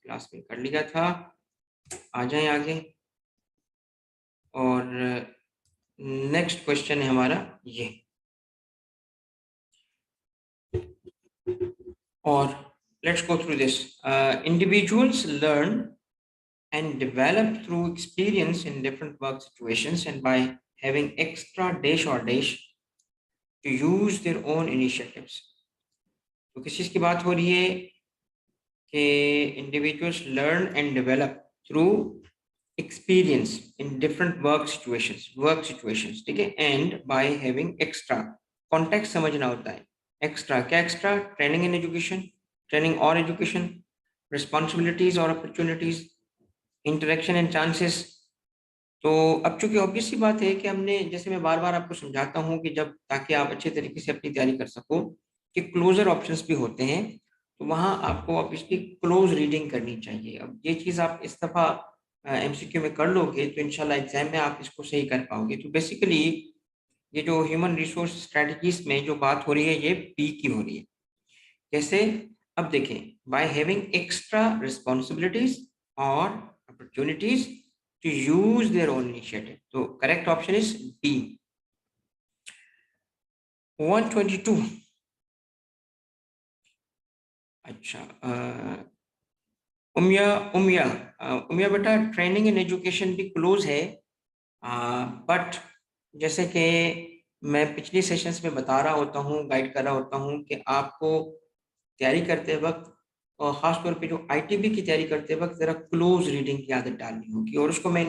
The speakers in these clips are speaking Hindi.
क्लास में कर लिया था। आ जाएं आगे। और नेक्स्ट क्वेश्चन है हमारा ये, और let's go through this. Individuals learn and develop through experience in different work situations and by having extra dash or dash to use their own initiatives। तो किस चीज़ की बात हो रही है कि individuals learn and develop through experience in different work situations, ठीक है, and by having extra context समझना होता है। extra क्या extra? training and education, training और education, responsibilities और opportunities, interaction and chances। तो अब चूंकि ऑब्वियस सी बात है कि हमने, जैसे मैं बार बार आपको समझाता हूँ कि जब, ताकि आप अच्छे तरीके से अपनी तैयारी कर सको, कि क्लोजर ऑप्शंस भी होते हैं, तो वहाँ आपको ऑब्वियसली क्लोज रीडिंग करनी चाहिए। अब ये चीज़ आप इस दफ़ा एमसीक्यू में कर लोगे तो इंशाल्लाह एग्जाम में आप इसको सही कर पाओगे। तो बेसिकली ये जो ह्यूमन रिसोर्स स्ट्रेटजीज में जो बात हो रही है, ये बी की हो रही है। कैसे? अब देखें, बाय हैविंग एक्स्ट्रा रिस्पॉन्सिबिलिटीज और opportunities to use their own initiative। तो correct option is B। 122। अच्छा, उमिया उमिया उमिया बेटा, ट्रेनिंग एंड एजुकेशन भी क्लोज है, बट जैसे कि मैं पिछली सेशंस में बता रहा होता हूँ, गाइड कर रहा होता हूँ कि आपको तैयारी करते वक्त, और ख़ास तौर पे जो आईटीबी की तैयारी करते वक्त, ज़रा क्लोज रीडिंग की आदत डालनी होगी, और उसको मैं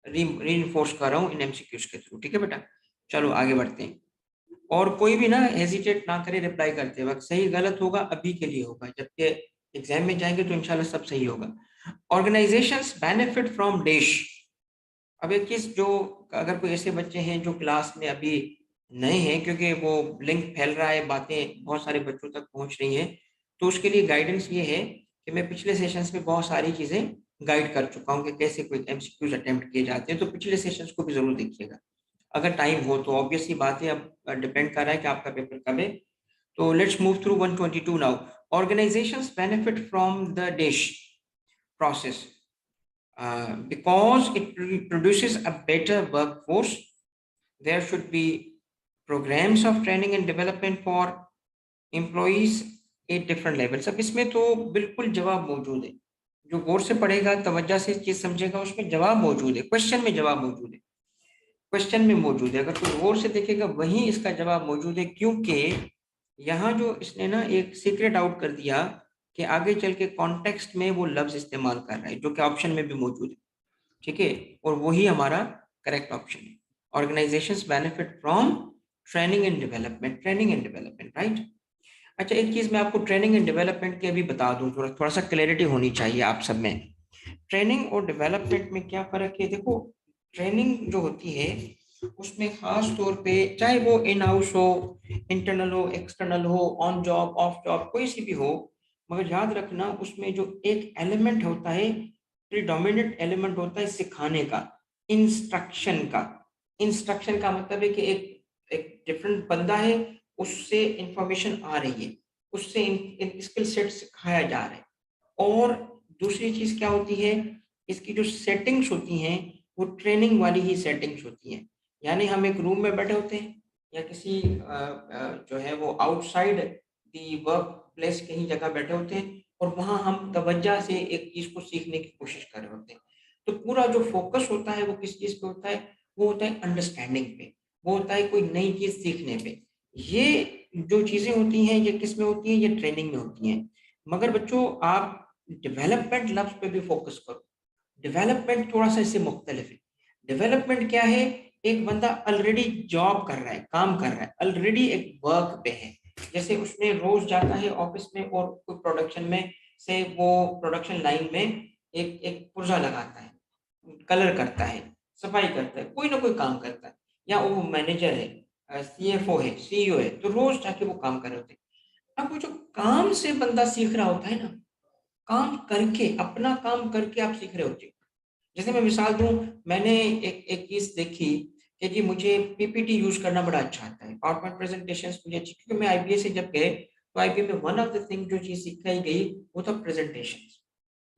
रीइंफोर्स कर रहा हूँ इन एमसीक्यूज के थ्रू। ठीक है बेटा, चलो आगे बढ़ते हैं। और कोई भी ना हेजिटेट ना करे रिप्लाई करते वक्त, सही गलत होगा अभी के लिए होगा, जबकि एग्जाम में जाएंगे तो इंशाल्लाह सब सही होगा। Organisations benefit from dash. अब एक चीज, जो अगर कोई ऐसे बच्चे हैं जो क्लास में अभी नए हैं, क्योंकि वो लिंक फैल रहा है, बातें बहुत सारे बच्चों तक पहुंच रही हैं, तो उसके लिए गाइडेंस ये है कि मैं पिछले सेशंस में बहुत सारी चीजें गाइड कर चुका हूँ कि कैसे कोई एमसीक्यूज अटेम्प्ट किए जाते हैं, तो पिछले सेशंस को भी जरूर देखिएगा अगर टाइम हो तो। ऑब्वियस सी बात है, अब डिपेंड कर रहा है कि आपका पेपर कब है। तो let's move through 122 now. Organisations benefit from the dash process because it produces a better workforce। There should be programs of training and development for employees at different levels। अब इसमें तो बिल्कुल जवाब मौजूद है, जो गौर से पढ़ेगा, तवज्जो से चीज समझेगा, उसमें जवाब मौजूद है, क्वेश्चन में जवाब मौजूद है, क्वेश्चन में मौजूद है। अगर कोई गौर से देखेगा वहीं इसका जवाब मौजूद है, क्योंकि यहाँ जो इसने ना एक सीक्रेट आउट कर दिया कि आगे चल के कॉन्टेक्स्ट में वो लफ्ज इस्तेमाल कर रहा है, जो कि ऑप्शन में भी मौजूद है। ठीक है, और वही हमारा करेक्ट ऑप्शन है। Organisations benefit from training and development, training and development, right. अच्छा, एक चीज मैं आपको ट्रेनिंग एंड डेवलपमेंट की अभी बता दूं, थोड़ा थोड़ा सा क्लैरिटी होनी चाहिए आप सब में। ट्रेनिंग और डेवलपमेंट में क्या फर्क है? देखो, ट्रेनिंग जो होती है उसमें खास तौर पे, चाहे वो इन हाउस हो, इंटरनल हो, एक्सटर्नल हो, ऑन जॉब ऑफ जॉब, कोई सी भी हो, मगर याद रखना उसमें जो एक एलिमेंट होता है, प्रीडोमिनेंट एलिमेंट होता है सिखाने का, इंस्ट्रक्शन का। इंस्ट्रक्शन का मतलब है कि एक एक डिफरेंट बंदा है, उससे इंफॉर्मेशन आ रही है, उससे स्किल सेट सिखाया जा रहा है। और दूसरी चीज क्या होती है, इसकी जो सेटिंग्स होती हैं वो ट्रेनिंग वाली ही सेटिंग्स होती हैं। यानी हम एक रूम में बैठे होते हैं, या किसी जो है वो आउटसाइड दी वर्क प्लेस कहीं जगह बैठे होते हैं, और वहां हम तवज्जो से एक चीज को सीखने की कोशिश कर रहे होते हैं। तो पूरा जो फोकस होता है वो किस चीज पे होता है? वो होता है अंडरस्टैंडिंग पे, वो होता है कोई नई चीज सीखने पे। ये जो चीजें होती हैं ये किस में होती हैं? ये ट्रेनिंग में होती हैं। मगर बच्चों, आप डेवलपमेंट लफ्ज पे भी फोकस करो। डेवलपमेंट थोड़ा सा इससे मुख्तलिफ है। डेवलपमेंट क्या है? एक बंदा ऑलरेडी जॉब कर रहा है, काम कर रहा है, ऑलरेडी एक वर्क पे है, जैसे उसने रोज जाता है ऑफिस में और कोई प्रोडक्शन में से वो प्रोडक्शन लाइन में एक एक पुर्जा लगाता है, कलर करता है, सफाई करता है, कोई ना कोई काम करता है, या वो मैनेजर है, सीएफओ है, सीईओ है, तो रोज जाके वो काम कर रहे होते हैं। अब वो जो काम से बंदा सीख रहा होता है ना, काम करके, अपना काम करके आप सीख रहे होते हो। जैसे मैं मिसाल दूं, मैंने एक एक चीज देखी कि जी मुझे पीपीटी यूज करना बड़ा अच्छा आता है, पावर पॉइंट प्रेजेंटेशंस मुझे अच्छी, क्योंकि मैं आईबीए से जब गए तो आईबीए में वन ऑफ द थिंग जो चीज सिखाई गई वो था presentations.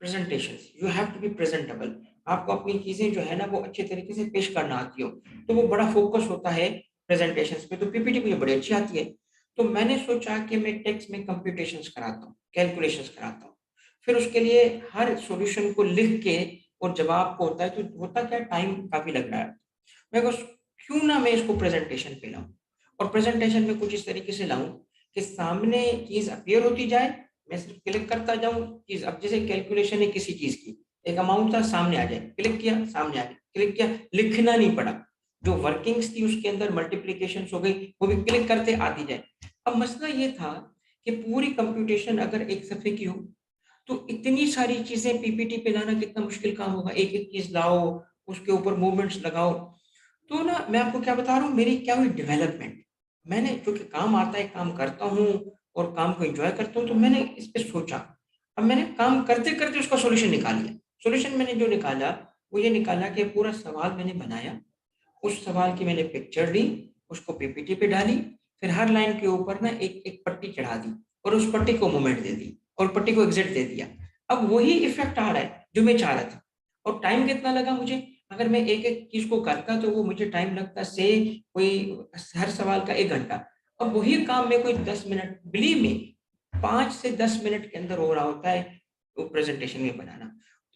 Presentation, you have to be presentable. आपको अपनी चीजें जो है ना वो अच्छे तरीके से पेश करना आती हो, तो वो बड़ा फोकस होता है प्रेजेंटेशन पे। तो पीपीटी मुझे बड़ी अच्छी आती है। तो मैंने सोचा कि मैं टेक्स्ट में कंप्यूटेशंस कराता हूँ, कैलकुलेशंस कराता हूँ। फिर उसके लिए हर सॉल्यूशन को लिख के और जवाब को होता है, तो होता क्या, टाइम काफी लग रहा है। मैं को क्यों ना मैं इसको प्रेजेंटेशन पे लाऊं, और प्रेजेंटेशन में कुछ इस तरीके से लाऊं कि सामने चीज अपीयर होती जाए, मैं सिर्फ क्लिक करता जाऊं चीज। अब जैसे कैलकुलेशन है किसी चीज की, एक अमाउंट था, सामने आ जाए, क्लिक किया सामने आ गया, क्लिक किया, लिखना नहीं पड़ा। जो वर्किंग्स थी उसके अंदर मल्टीप्लीकेशन हो गई, वो भी क्लिक करते आती जाए। अब मसला ये था कि पूरी कंप्यूटेशन अगर एक सफे की हो, तो इतनी सारी चीजें पीपीटी पे लाना कितना मुश्किल काम होगा। एक एक चीज लाओ, उसके ऊपर मूवमेंट्स लगाओ। तो ना मैं आपको क्या बता रहा हूँ, मेरी क्या हुई डेवलपमेंट। मैंने जो कि काम आता है काम करता हूँ और काम को एंजॉय करता हूँ, तो मैंने इस पे सोचा। अब मैंने काम करते करते उसका सॉल्यूशन निकाल लिया। सॉल्यूशन मैंने जो निकाला वो ये निकाला कि पूरा सवाल मैंने बनाया, उस सवाल की मैंने पिक्चर ली, उसको पीपीटी पे डाली, फिर हर लाइन के ऊपर ना एक एक पट्टी चढ़ा दी, और उस पट्टी को मूवमेंट दे दी, और पट्टी को एग्जिट दे दिया। अब वही इफेक्ट आ रहा है जो मैं चाह रहा था। और टाइम कितना लगा मुझे, अगर मैं एक एक चीज को करता तो वो मुझे टाइम लगता से कोई हर सवाल का 1 घंटा। अब वही काम में कोई 10 मिनट, बिलीव में 5 से 10 मिनट के अंदर हो रहा होता है वो प्रेजेंटेशन में बनाना।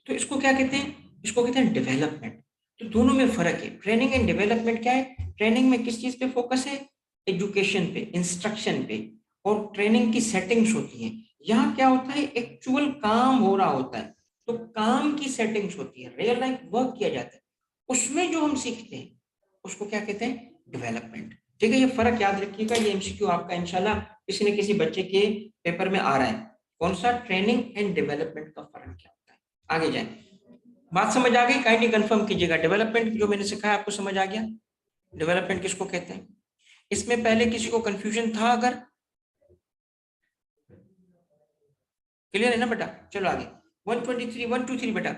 तो इसको क्या कहते हैं, इसको कहते हैं डेवलपमेंट। तो दोनों में फर्क है। ट्रेनिंग एंड डेवलपमेंट क्या है, ट्रेनिंग में किस चीज पे फोकस है, एजुकेशन पे, इंस्ट्रक्शन पे, और ट्रेनिंग की सेटिंग्स होती हैं। यहाँ क्या होता है, एक्चुअल काम हो रहा होता है, तो काम की सेटिंग्स होती है, रियल लाइफ वर्क किया जाता है, उसमें जो हम सीखते हैं उसको क्या कहते हैं, डेवलपमेंट। ठीक है, ये फर्क याद रखिएगा। ये एमसीक्यू आपका इंशाल्लाह किसी न किसी बच्चे के पेपर में आ रहा है, कौन सा, ट्रेनिंग एंड डेवलपमेंट का फर्क क्या होता है। आगे जाए, बात समझ आ गई, काइंडली कंफर्म कीजिएगा। डेवलपमेंट जो मैंने सिखाया आपको समझ आ गया, डेवलपमेंट किसको कहते हैं। इसमें पहले किसी को कंफ्यूजन था, अगर क्लियर है ना बेटा, चलो आगे। 123 123 बेटा,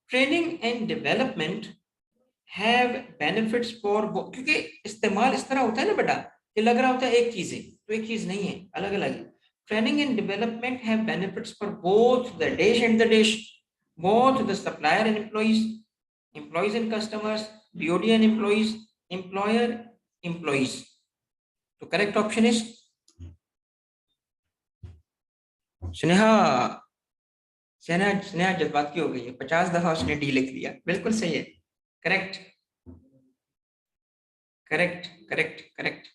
training and development have benefits for, क्योंकि इस्तेमाल इस तरह होता है ना बेटा कि लग रहा होता है एक चीज है, तो एक चीज नहीं है, अलग अलग है। Training and development have benefits for both the dish and the dish, both the supplier and employees, employees and customers, BOD and employees, employer, employees. तो correct option is Sneha. Sneha Sneha जज्बाती हो गई है, 50 दफा उसने डी लिख दिया, बिल्कुल सही है। Correct correct correct correct.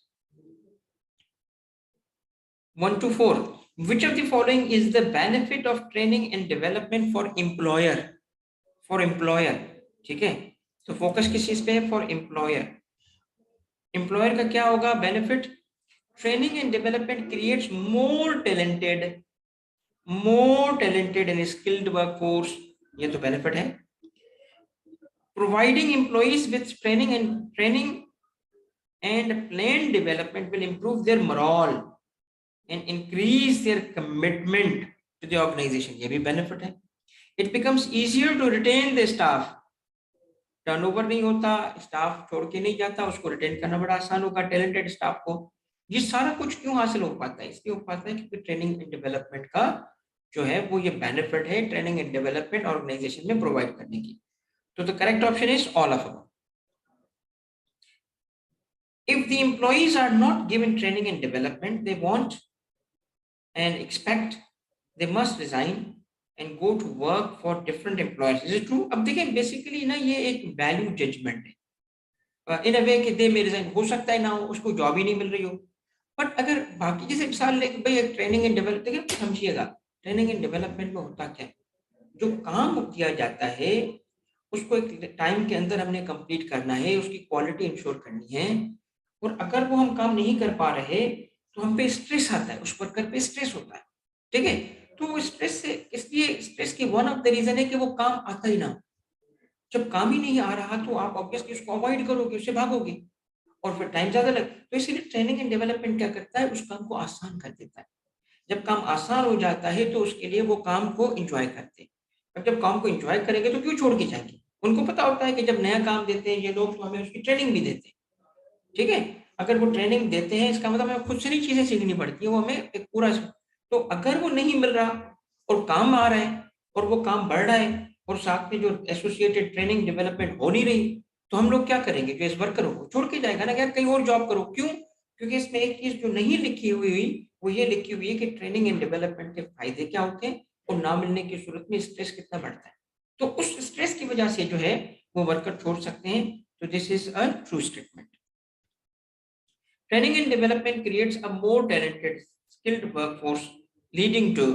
124, which of the following is the benefit of training and development for employer, for employer. ठीक है, तो फोकस किस चीज पे है, फॉर एम्प्लॉयर। एम्प्लॉयर का क्या होगा benefit, training and development creates more talented and skilled workforce, ये तो बेनिफिट है। Providing employees with training and plan development will improve their morale and increase their commitment to the organization, ये भी बेनिफिट है। It becomes easier to retain the staff, turnover नहीं होता, स्टाफ छोड़ के नहीं जाता, उसको रिटेन करना बड़ा आसान होगा, टैलेंटेड स्टाफ को। ये सारा कुछ क्यों हासिल हो पाता है, इसलिए हो पाता है क्योंकि ट्रेनिंग एंड डेवलपमेंट का जो है वो ये बेनिफिट है, ट्रेनिंग एंड डेवलपमेंट ऑर्गेनाइजेशन में प्रोवाइड करने की। तो the correct option is all of above. If the employees are not given training and development, they want and expect, they must resign and go to work for different employers. Is it true? अब देखिए बेसिकली ना ये एक वैल्यू जजमेंट है, इन अ वे कि दे मे रिजाइन, हो सकता है ना हो, उसको जॉब ही नहीं मिल रही हो। बट अगर बाकी जैसे मिसाल लेके भाई एक ट्रेनिंग एंड डेवलप, देखिए समझिएगा ट्रेनिंग एंड डेवलपमेंट में होता क्या है, जो काम किया जाता है उसको एक टाइम के अंदर हमने कंप्लीट करना है, उसकी क्वालिटी इंश्योर करनी है। और अगर वो हम काम नहीं कर पा रहे तो हम पे स्ट्रेस आता है, उस वर्कर पे स्ट्रेस होता है। ठीक है, तो वो स्ट्रेस से, इसलिए स्ट्रेस की वन ऑफ द रीजन है कि वो काम आता ही ना। जब काम ही नहीं आ रहा तो आप ऑब्वियसली उसको अवॉइड करोगे, उससे भागोगे, और फिर टाइम ज्यादा लग। तो इसीलिए ट्रेनिंग एंड डेवलपमेंट क्या करता है, उस काम को आसान कर देता है। जब काम आसान हो जाता है तो उसके लिए वो काम को एंजॉय करते हैं। अब जब काम को एंजॉय करेंगे तो क्यों छोड़ के जाएंगे, उनको पता होता है कि जब नया काम देते हैं ये लोग तो हमें उसकी ट्रेनिंग भी देते हैं। ठीक है, अगर वो ट्रेनिंग देते हैं इसका मतलब हमें खुद से नहीं चीजें सीखनी पड़ती है, वो हमें एक पूरा। तो अगर वो नहीं मिल रहा और काम आ रहा है और वो काम बढ़ रहा है और साथ में जो एसोसिएटेड ट्रेनिंग डेवलपमेंट हो नहीं रही, तो हम लोग क्या करेंगे? जो इस वर्कर को छोड़ के जाएगा ना, यार कहीं और जॉब करो। क्यों? क्योंकि इसमें एक चीज जो नहीं लिखी हुई वो ये लिखी हुई है कि ट्रेनिंग एंड डेवलपमेंट के फायदे क्या होते हैं और ना मिलने की सूरत में स्ट्रेस कितना बढ़ता है। तो उस स्ट्रेस की वजह से जो है वो वर्कर छोड़ सकते हैं। तो this is a true statement. Training and development creates a more talented, skilled workforce, leading to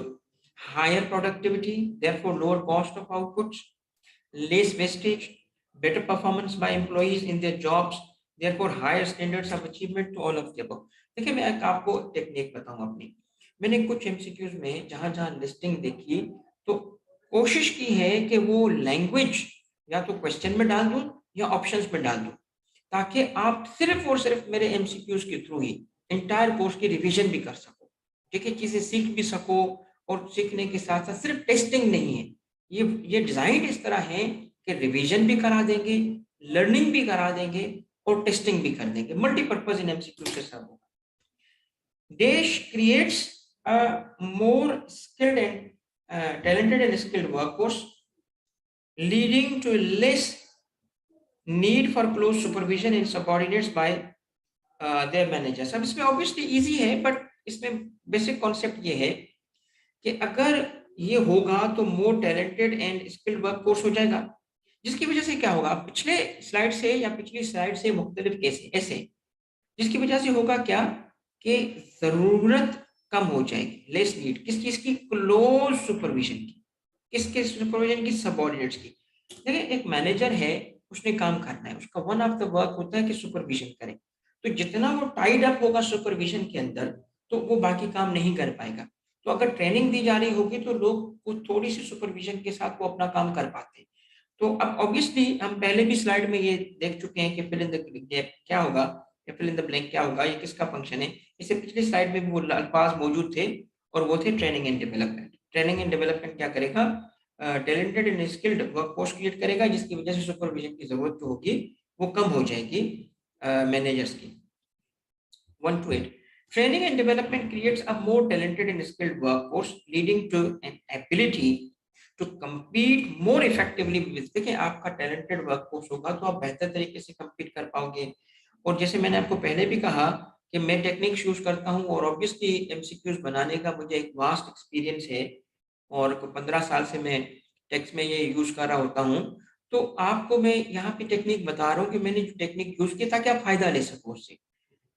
higher productivity, therefore lower cost of outputs, less wastage, better performance by employees in their jobs, therefore higher standards of achievement to all of the above. देखिए मैं एक आपको टेक्निक बताऊं अपनी। मैंने कुछ एमसीक्यूज में जहां जहां लिस्टिंग देखी तो कोशिश की है कि वो लैंग्वेज या तो क्वेश्चन में डाल दूं या ऑप्शंस में डाल दूं, ताकि आप सिर्फ और सिर्फ मेरे एमसीक्यूज के थ्रू ही इंटायर कोर्स की रिवीजन भी कर सको, ठीक है, चीजें सीख भी सको। और सीखने के साथ साथ सिर्फ टेस्टिंग नहीं है, ये डिजाइन इस तरह है कि रिवीजन भी करा देंगे, लर्निंग भी करा देंगे और टेस्टिंग भी कर देंगे। मल्टीपर्पज इन एमसीक्यू के साथ होगा। देश creates a more skilled and talented and skilled workforce, leading to less need for close supervision and subordinates by their managers। अब इसमें ऑब्वियसली इजी है, बट इसमें बेसिक कॉन्सेप्ट ये है कि अगर ये होगा तो मोर टैलेंटेड एंड स्किल्ड वर्कफोर्स हो जाएगा, जिसकी वजह से क्या होगा? पिछले स्लाइड से या पिछली स्लाइड से मुख्तलिफ कैसे ऐसे, जिसकी वजह से होगा क्या कि जरूरत कम हो जाएगी। लेस नीड किस चीज की? क्लोज सुपरविजन की। किसके सुपरविजन की? सबऑर्डिनेट्स की। देखिए एक मैनेजर है, उसने काम करना है, उसका वन ऑफ द वर्क होता है कि सुपरविजन करे। तो जितना वो टाइड अप होगा सुपरविजन के अंदर, तो वो बाकी काम नहीं कर पाएगा। तो अगर ट्रेनिंग दी जा रही होगी तो लोग वो थोड़ी सी सुपरविजन के साथ वो अपना काम कर पाते हैं। तो अब ऑब्वियसली हम पहले भी स्लाइड में ये देख चुके हैं कि फिल इन द गैप क्या होगा या फिल इन द ब्लैंक क्या होगा, ये किसका फंक्शन है। इससे पिछली स्लाइड में भी वो अल्फाज मौजूद थे और वो थे training and development. Training and development क्या करेगा? Talented and skilled workforce create करेगा, जिसकी वजह से सुपरविजन की जरूरत जो होगी वो कम हो जाएगी मैनेजर्स की। 1 to 8, training and development creates a more talented and skilled workforce, leading to an ability to compete more effectively with। देखिए आपका टैलेंटेड वर्कफोर्स होगा तो आप बेहतर तरीके से compete कर पाओगे। और जैसे मैंने आपको पहले भी कहा कि मैं टेक्निक यूज करता हूँ और ऑब्वियसली एमसीक्यूज बनाने का मुझे एक वास्ट एक्सपीरियंस है और 15 साल से मैं टेक्स्ट में ये यूज कर रहा होता हूँ। तो आपको मैं यहाँ पे टेक्निक बता रहा हूँ कि मैंने जो टेक्निक यूज की ताकि आप फायदा ले सको उससे।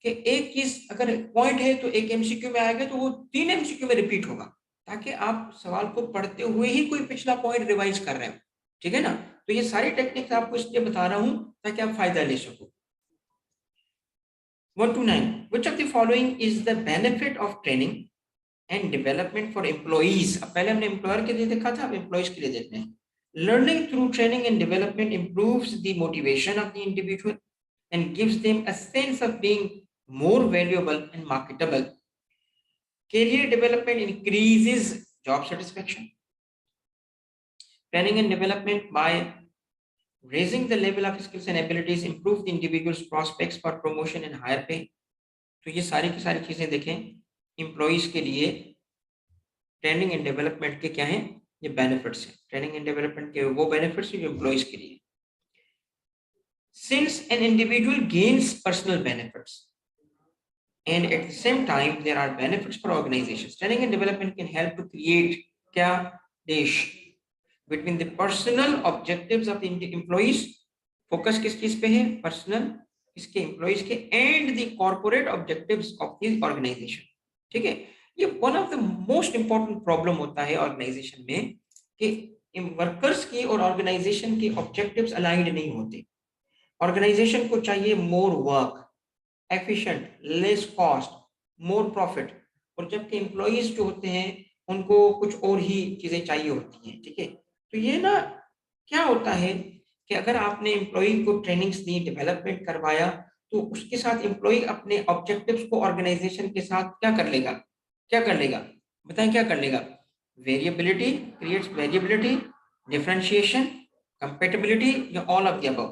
कि एक चीज अगर पॉइंट है तो एक एमसीक्यू में आएगा तो वो 3 एमसीक्यू में रिपीट होगा, ताकि आप सवाल को पढ़ते हुए ही कोई पिछला पॉइंट रिवाइज कर रहे हो। ठीक है ना? तो ये सारी टेक्निक्स आपको इसलिए बता रहा हूं ताकि आप फायदा ले सको। 1 to 9, which of the following is the benefit of training and development for employees? अब पहले हमने एम्प्लॉयर के लिए देखा था, अब एम्प्लॉइज के लिए देखते हैं। Learning through training and development improves the motivation of the individual and gives them a sense of being more valuable and marketable. Career development increases job satisfaction. Training and development by raising the level of skills and abilities improve the individual's prospects for promotion and higher pay. तो ये सारी की सारी चीजें देखें, एम्प्लॉइज के लिए ट्रेनिंग एंड डेवलपमेंट के क्या हैं? ये बेनिफिट्स हैं। ट्रेनिंग एंड डेवलपमेंट के वो बेनिफिट्स हैं जो एम्प्लॉइज के लिए। Since an individual gains personal benefits and at the same time there are benefits for organizations, training and development can help to create क्या? Dish between the personal objectives of the employees, focus किस चीज पे है? पर्सनल इसके एम्प्लॉइज के, and the corporate objectives of the organization. ठीक है, ये one of the most important problem होता है ऑर्गेनाइजेशन में कि वर्कर्स की और ऑर्गेनाइजेशन के ऑब्जेक्टिव्स अलाइंड नहीं होते। ऑर्गेनाइजेशन को चाहिए more work, efficient, less cost, more profit, और जबकि एम्प्लॉइज जो होते हैं उनको कुछ और ही चीजें चाहिए होती हैं। ठीक है, तो ये ना क्या होता है कि अगर आपने एम्प्लॉय को ट्रेनिंग्स दी, डेवलपमेंट करवाया, तो उसके साथ एम्प्लॉय अपने ऑब्जेक्टिव्स को ऑर्गेनाइजेशन के साथ क्या कर लेगा? क्या कर लेगा? बताएं क्या कर लेगा? Variability, creates variability, differentiation, compatibility, या all of the above.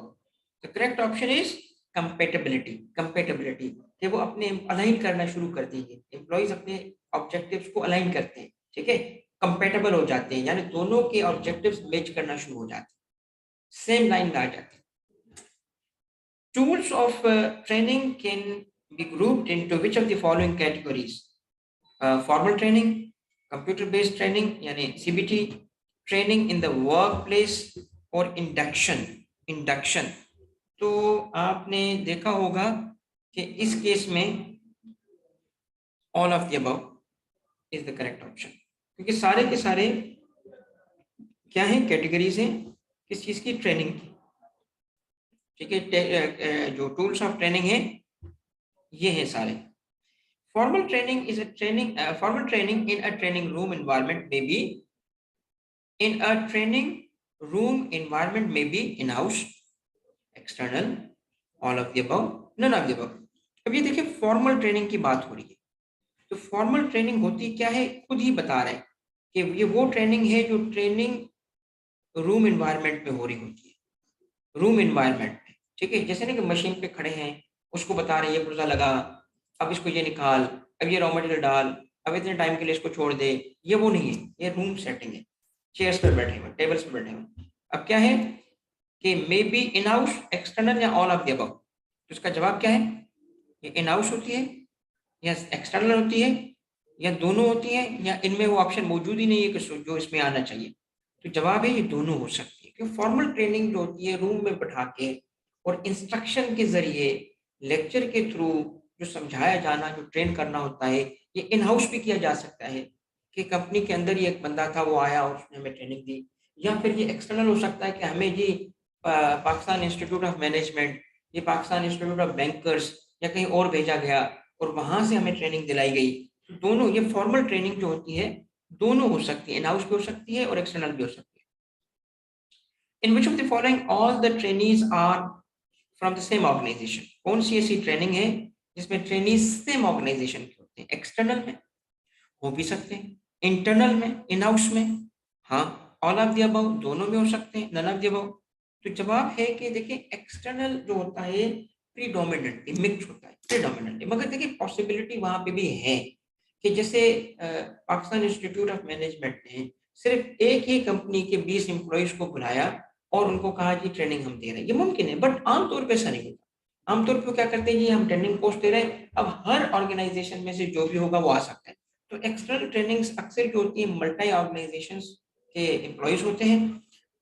The correct option is compatibility. Compatibility कि वो अपने अलाइन करना शुरू कर देंगे, एम्प्लॉइज अपने ऑब्जेक्टिव्स को अलाइन करते हैं। ठीक है, कंपेटेबल हो जाते हैं, यानी दोनों के ऑब्जेक्टिव्स मैच करना शुरू हो जाते हैं, सेम लाइन में आ जाते हैं। Tools of training can be grouped into which of the following categories? Formal training, computer-based training यानी CBT, training in the workplace और induction। तो आपने देखा होगा कि इस केस में all of the above is the correct option, क्योंकि सारे के सारे क्या हैं, कैटेगरीज हैं किस चीज की, ट्रेनिंग की। ठीक है, जो टूल्स ऑफ ट्रेनिंग है ये है सारे। Formal training is a formal training in a training room environment may be in-house, external, all of the above, none of the above। अब ये देखिए फॉर्मल ट्रेनिंग की बात हो रही है, तो फॉर्मल ट्रेनिंग होती क्या है, खुद ही बता रहे हैं कि ये वो ट्रेनिंग है जो ट्रेनिंग रूम एनवायरनमेंट में हो रही होती है, रूम एनवायरनमेंट में। ठीक है, जैसे ना कि मशीन पे खड़े हैं, उसको बता रहे हैं ये पुर्जा लगा, अब इसको ये निकाल, अब ये रॉ मटेरियल डाल, अब इतने टाइम के लिए इसको छोड़ दे, ये वो नहीं है, ये रूम सेटिंग है, चेयर्स पे बैठे हुए, टेबल्स पे बैठे हुए। अब क्या है कि may be in house, external या ऑल ऑफ द अबव। तो इसका जवाब क्या है, ये इन हाउस होती है या एक्सटर्नल होती है या दोनों होती है, या इनमें वो ऑप्शन मौजूद ही नहीं है कि जो इसमें आना चाहिए। तो जवाब है ये दोनों हो सकती है, क्योंकि फॉर्मल ट्रेनिंग जो होती है रूम में बैठा के और इंस्ट्रक्शन के जरिए, लेक्चर के थ्रू जो समझाया जाना, जो ट्रेन करना होता है, ये इन हाउस भी किया जा सकता है कि कंपनी के अंदर ही एक बंदा था, वो आया और उसने हमें ट्रेनिंग दी। या फिर ये एक्सटर्नल हो सकता है कि हमें जी पाकिस्तान इंस्टीट्यूट ऑफ मैनेजमेंट, ये पाकिस्तान इंस्टीट्यूट ऑफ बैंकर्स या कहीं और भेजा गया और वहां से हमें ट्रेनिंग दिलाई गई। तो दोनों, ये फॉर्मल ट्रेनिंग जो होती है दोनों हो सकती है, इन हाउस भी हो सकती है और एक्सटर्नल भी हो सकती है। In which of the following all the trainees are from the same organisation? कौन सी ऐसी ट्रेनिंग है जिसमें ट्रेनीज सेम ऑर्गेनाइजेशन के होते हैं? एक्सटर्नल में हो भी सकते हैं, इंटरनल में, इन हाउस में, हाँ, ऑल ऑफ द अबव, दोनों में हो सकते हैं, नन ऑफ द अबव। तो जवाब है कि देखिए एक्सटर्नल जो होता है प्रीडोमिनेंटली मिक्स होता है, प्रीडोमिनेंटली, मगर देखिए पॉसिबिलिटी वहां पे भी है कि जैसे पाकिस्तान इंस्टीट्यूट ऑफ मैनेजमेंट ने सिर्फ एक ही कंपनी के 20 एम्प्लॉइज को बुलाया और उनको कहा कि ट्रेनिंग हम दे रहे हैं, ये मुमकिन है, बट आमतौर पर ऐसा नहीं होता। आमतौर पर क्या करते हैं जी, हम ट्रेनिंग कोर्स दे रहे हैं, अब हर ऑर्गेनाइजेशन में से जो भी होगा वो आ सकता है। तो एक्सटर्नल ट्रेनिंग्स अक्सर जो होती है मल्टी ऑर्गेनाइजेशंस के एम्प्लॉइज होते हैं,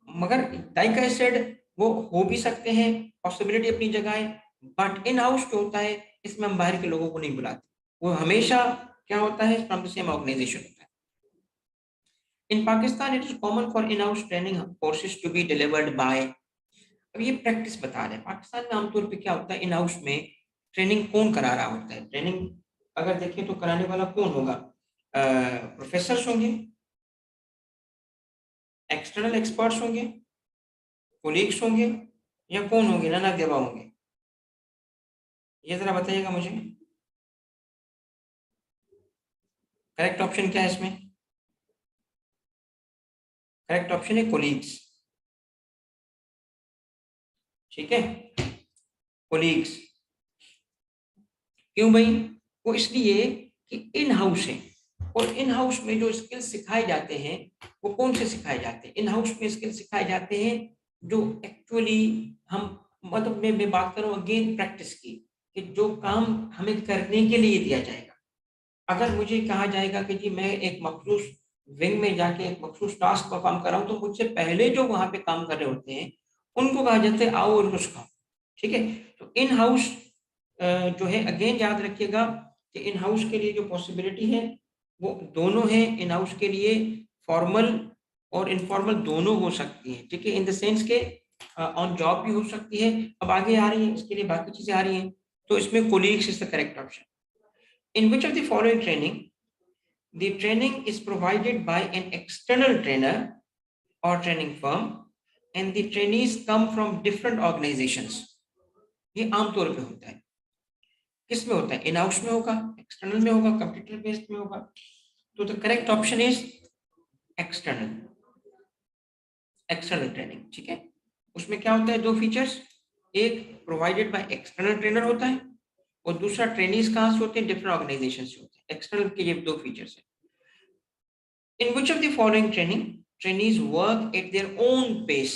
मगर लाइक आई सेड वो हो भी सकते हैं, पॉसिबिलिटी अपनी जगह है। बट इन हाउस जो होता है इसमें हम बाहर के लोगों को नहीं बुलाते, वो हमेशा क्या होता है, फ्रॉम द सेम ऑर्गेनाइजेशन होता है। In Pakistan it is common for in house training courses to be delivered by. अब ये प्रैक्टिस बता रहे हैं, पाकिस्तान में आमतौर पे क्या होता है, इन हाउस में ट्रेनिंग कौन करा रहा होता है? ट्रेनिंग अगर देखें तो कराने वाला कौन होगा? प्रोफेसर्स होंगे, एक्सटर्नल एक्सपर्ट्स होंगे, कोलीग्स होंगे, या कौन होंगे, नन ऑफ द अबव होंगे? ये जरा बताइएगा मुझे, करेक्ट ऑप्शन क्या है इसमें? करेक्ट ऑप्शन है कोलीग्स। ठीक है, कोलीग्स। क्यों भाई? वो इसलिए कि इन हाउस है, और इन हाउस में जो स्किल सिखाए जाते हैं वो कौन से सिखाए जाते हैं? इन हाउस में स्किल सिखाए जाते हैं जो एक्चुअली हम, मतलब मैं बात करूं अगेन प्रैक्टिस की, कि जो काम हमें करने के लिए दिया जाएगा। अगर मुझे कहा जाएगा कि जी मैं एक मखसूस विंग में जाके एक मखसूस टास्क परफॉर्म कर रहा हूँ, तो मुझसे पहले जो वहां पे काम कर रहे होते हैं उनको कहा जाता है आओ और उनको सिखाओ। ठीक है, तो इन हाउस जो है अगेन याद रखिएगा कि इन हाउस के लिए जो पॉसिबिलिटी है वो दोनों है, इन हाउस के लिए फॉर्मल और इनफॉर्मल दोनों हो सकती है। ठीक है, इन द सेंस के ऑन जॉब भी हो सकती है। अब आगे आ रही है, इसके लिए बाकी चीजें आ रही हैं, तो इसमें colleagues is the correct option. In which of the following training the training is provided by an external trainer or training firm and the trainees come from different organizations? ये आमतौर पे होता है, किस में होता है? इन हाउस में होगा, एक्सटर्नल में होगा, कंप्यूटर बेस्ड में होगा। तो the correct option is external, external training. ठीक है, उसमें क्या होता है, दो फीचर्स, एक प्रोवाइडेड बाय एक्सटर्नल ट्रेनर होता है और दूसरा ट्रेनीज कहाँ से होते हैं, डिफरेंट ऑर्गेनाइजेशन से होते हैं। एक्सटर्नल के ये दो फीचर्स हैं। In which of the following trainees work at their own pace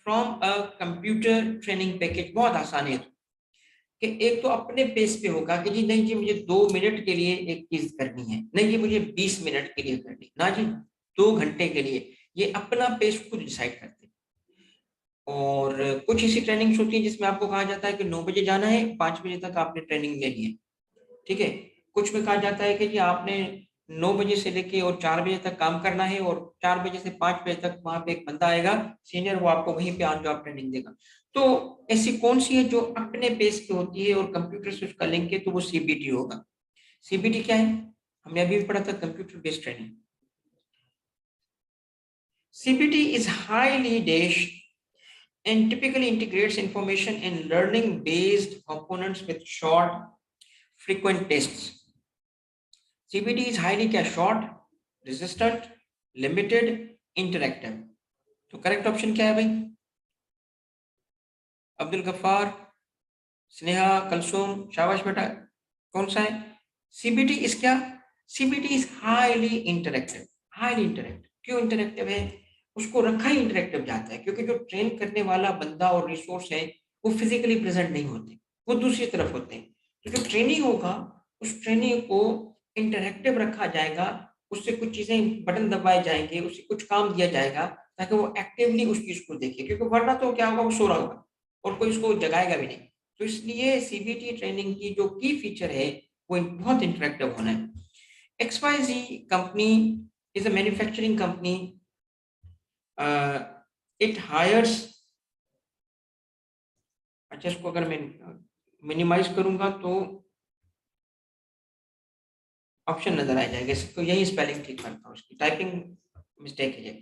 from a computer training package? बहुत आसान है कि एक तो अपने पेस पे होगा कि जी नहीं जी मुझे 2 मिनट के लिए एक चीज करनी है, नहीं जी मुझे 20 मिनट के लिए करनी, ना जी 2 घंटे के लिए। ये अपना पेस खुद डिसाइड करते हैं। और कुछ ऐसी ट्रेनिंग्स होती है जिसमें आपको कहा जाता है कि 9 बजे जाना है, 5 बजे तक आपने ट्रेनिंग लेनी है, ठीक है। कुछ में कहा जाता है कि जी आपने 9 बजे से लेके और 4 बजे तक काम करना है, और 4 बजे से 5 बजे तक वहां पे एक बंदा आएगा सीनियर, वो आपको वहीं पे ऑन जॉब ट्रेनिंग देगा। तो ऐसी कौन सी है जो अपने पेस पे होती है और कंप्यूटर से उसका लिंक है? तो वो सीबीटी होगा। सीबीटी क्या है? हमने अभी पढ़ा था, computer based training. CBT is highly dash and typically integrates information and learning based components with short frequent tests. CBT is highly क्या? Short, resistant, limited, interactive। तो करेक्ट ऑप्शन क्या है भाई? अब्दुल गफ्फार, स्नेहा, कलसुम, शाबाश बेटा, कौन सा है? सीबीटी इज क्या? CBT is highly interactive. Highly interactive क्यों इंटरेक्टिव है? उसको रखा ही इंटरेक्टिव जाता है क्योंकि जो ट्रेन करने वाला बंदा और रिसोर्स है वो फिजिकली प्रेजेंट नहीं होते, वो दूसरी तरफ होते हैं। तो जो ट्रेनिंग होगा उस ट्रेनिंग को इंटरेक्टिव रखा जाएगा, उससे कुछ चीजें बटन दबाए जाएंगे, उससे कुछ काम दिया जाएगा ताकि वो एक्टिवली उस चीज को देखे, क्योंकि वरना तो क्या होगा, वो सो रहा होगा और कोई उसको जगाएगा भी नहीं। तो इसलिए सीबीटी ट्रेनिंग की जो की फीचर है वो बहुत इंटरेक्टिव होना है। XYZ company is a manufacturing company. It hires, अच्छा इसको अगर मैं मिनिमाइज करूंगा तो ऑप्शन नजर आ जाएगा, इसको यही स्पेलिंग ठीक करता हूँ, उसकी टाइपिंग मिस्टेक है।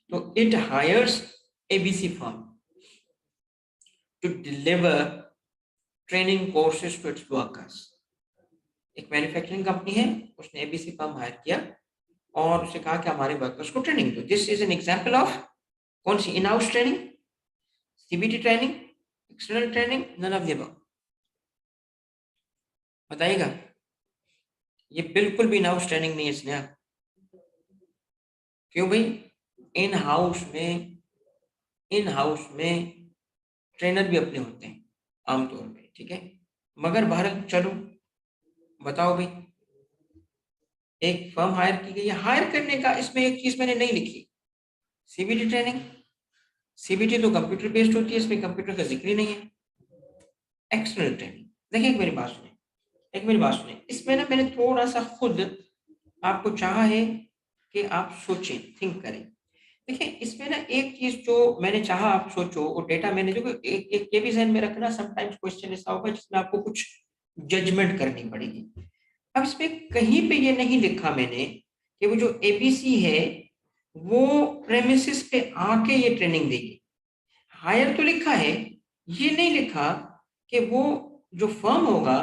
तो it hires ABC firm to deliver training courses to its workers. एक मैन्युफैक्चरिंग कंपनी है, उसने एबीसी फर्म हायर किया और उसे कहा कि हमारे वर्कर्स को ट्रेनिंग दो। This is an example of कौन सी? In house training, CBT training, external training, none of the above. बताइएगा। ये बिल्कुल भी इन हाउस ट्रेनिंग नहीं है इसने। क्यों भाई? इन हाउस में इन हाउस में ट्रेनर भी अपने होते हैं आमतौर पे, ठीक है। मगर भारत, चलो बताओ भाई, एक फर्म हायर की गई है, हायर करने का इसमें एक चीज मैंने नहीं लिखी, सीबीटी ट्रेनिंग। सीबीटी तो कंप्यूटर बेस्ड होती है, इसमें कंप्यूटर का जिक्र ही नहीं है। एक्सटर्नल ट्रेनिंग, देखिए एक मेरी बात सुने, एक मेरी बात सुने, इसमें ना मैंने थोड़ा सा खुद आपको चाहा है कि आप सोचें, थिंक करें। देखिए इसमें ना एक चीज जो मैंने चाहा आप सोचो, और डेटा मैंने जो एक एक ये भी ध्यान में रखना, समटाइम्स क्वेश्चन ऐसा होगा जिसमें आपको कुछ जजमेंट करनी पड़ेगी। अब इसमें कहीं पे ये नहीं लिखा मैंने कि वो जो एबीसी है वो प्रेमिसेस पे आके ये ट्रेनिंग देगी। हायर तो लिखा है, ये नहीं लिखा कि वो जो फर्म होगा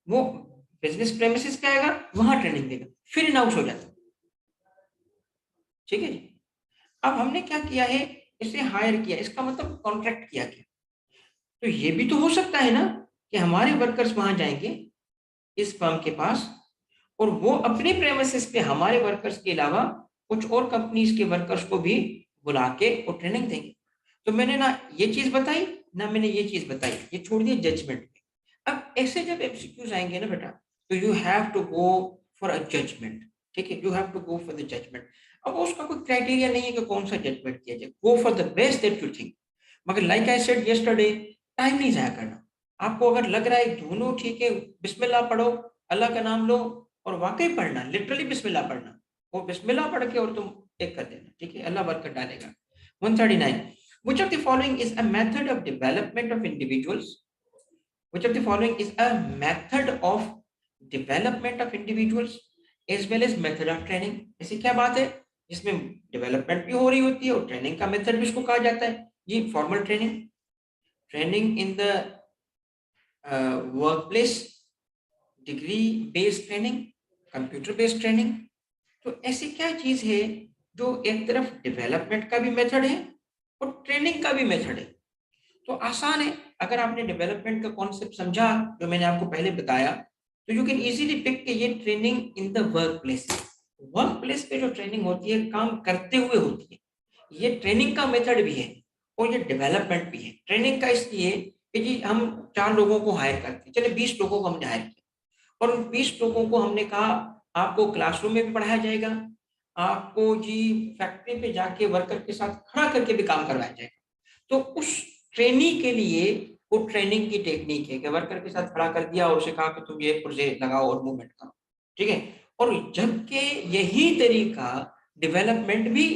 वो बिजनेस प्रेमिसेस पे आएगा, वहां ट्रेनिंग देगा, फिर इन हाउस हो जाता है। ठीक है जी। अब हमने क्या किया है, इसे हायर किया, इसका मतलब कॉन्ट्रैक्ट किया गया। तो ये भी तो हो सकता है ना कि हमारे वर्कर्स वहां जाएंगे इस फर्म के पास, और वो अपने प्रेमिसेस पे हमारे वर्कर्स के अलावा कुछ और कंपनीज के वर्कर्स को भी बुला के वो ट्रेनिंग देंगे। तो मैंने ना ये चीज बताई, ना मैंने ये चीज बताई, ये छोड़ दिया जजमेंट पे। अब ऐसे जब एमसीक्यूज आएंगे ना बेटा, तो you have to go for a judgement. ठीक है, you have to go for the judgement. अब उसका कोई क्राइटेरिया नहीं है कि कौन सा जजमेंट किया जाए, go for the best that you think. मगर like I said yesterday, time नहीं जाया करना। आपको अगर लग रहा है दोनों ठीक है, बिस्मिल्लाह पढ़ो, अल्लाह का नाम लो, और वाकई पढ़ना, लिटरली बिस्मिल्लाह पढ़ना, और बिस्मिल्लाह पढ़ के और तुम टिक कर देना, ठीक है, अल्लाह बरकत डालेगा। 139, which of the following is a method of development of individuals? Which of the following is a method of development of individuals as well as method of training? ऐसी क्या बात है जिसमें डेवलपमेंट भी हो रही होती है और ट्रेनिंग का मेथड भी इसको कहा जाता है? जी formal training, training in the work place, degree based training, computer based training. तो ऐसी क्या चीज है जो एक तरफ डेवलपमेंट का भी मेथड है और ट्रेनिंग का भी मेथड है? तो आसान है, अगर आपने डेवलपमेंट का कॉन्सेप्ट समझा जो मैंने आपको पहले बताया, तो यू कैन इजीली पिक के ये training in the work place. Work place पे जो ट्रेनिंग होती है काम करते हुए होती है, ये ट्रेनिंग का मेथड भी है और ये डेवलपमेंट भी है। ट्रेनिंग का इसलिए कि जी हम 4 लोगों को हायर करते हैं, चलिए 20 लोगों को हमने हायर किया और उन 20 लोगों को हमने कहा आपको क्लासरूम में भी पढ़ाया जाएगा, आपको जी फैक्ट्री पे जाके वर्कर के साथ खड़ा करके भी काम करवाया जाएगा। तो उस ट्रेनिंग के लिए वो ट्रेनिंग की टेक्निक है कि वर्कर के साथ खड़ा कर दिया और उसे कहा कि तुम ये पुर्जे लगाओ और मूवमेंट करो, ठीक है। और जबकि यही तरीका डेवलपमेंट भी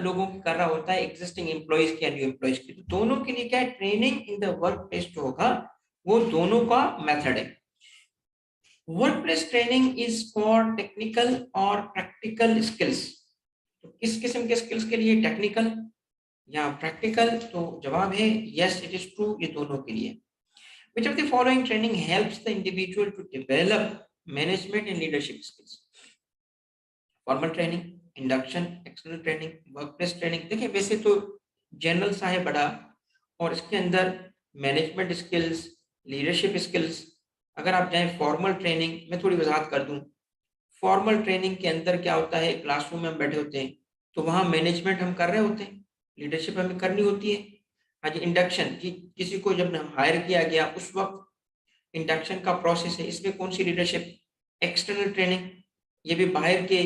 लोगों की कर रहा होता है, एग्जिस्टिंग एम्प्लॉइज के, न्यू एम्प्लॉइज की। तो दोनों के लिए क्या है, training in the work place जो होगा वो दोनों का मेथड है। Work place training is for technical और प्रैक्टिकल स्किल्स। तो किस किस्म के स्किल्स के लिए, टेक्निकल या प्रैक्टिकल? तो जवाब है यस इट इज ट्रू, ये दोनों के लिए। Which of the following training helps the individual to develop management and leadership skills? Formal training, induction, external training, workplace training. देखिए वैसे तो जनरल सा है बड़ा और इसके अंदर मैनेजमेंट स्किल्स, लीडरशिप स्किल्स। अगर आप जाएं फॉर्मल ट्रेनिंग, मैं थोड़ी वजाहत कर दूं। फॉर्मल ट्रेनिंग के अंदर क्या होता है, क्लासरूम में हम बैठे होते हैं तो वहां मैनेजमेंट हम कर रहे होते हैं, लीडरशिप हमें करनी होती है। आज इंडक्शन जी, किसी को जब हायर किया गया उस वक्त इंडक्शन का प्रोसेस है, इसमें कौन सी लीडरशिप? एक्सटर्नल ट्रेनिंग, ये भी बाहर के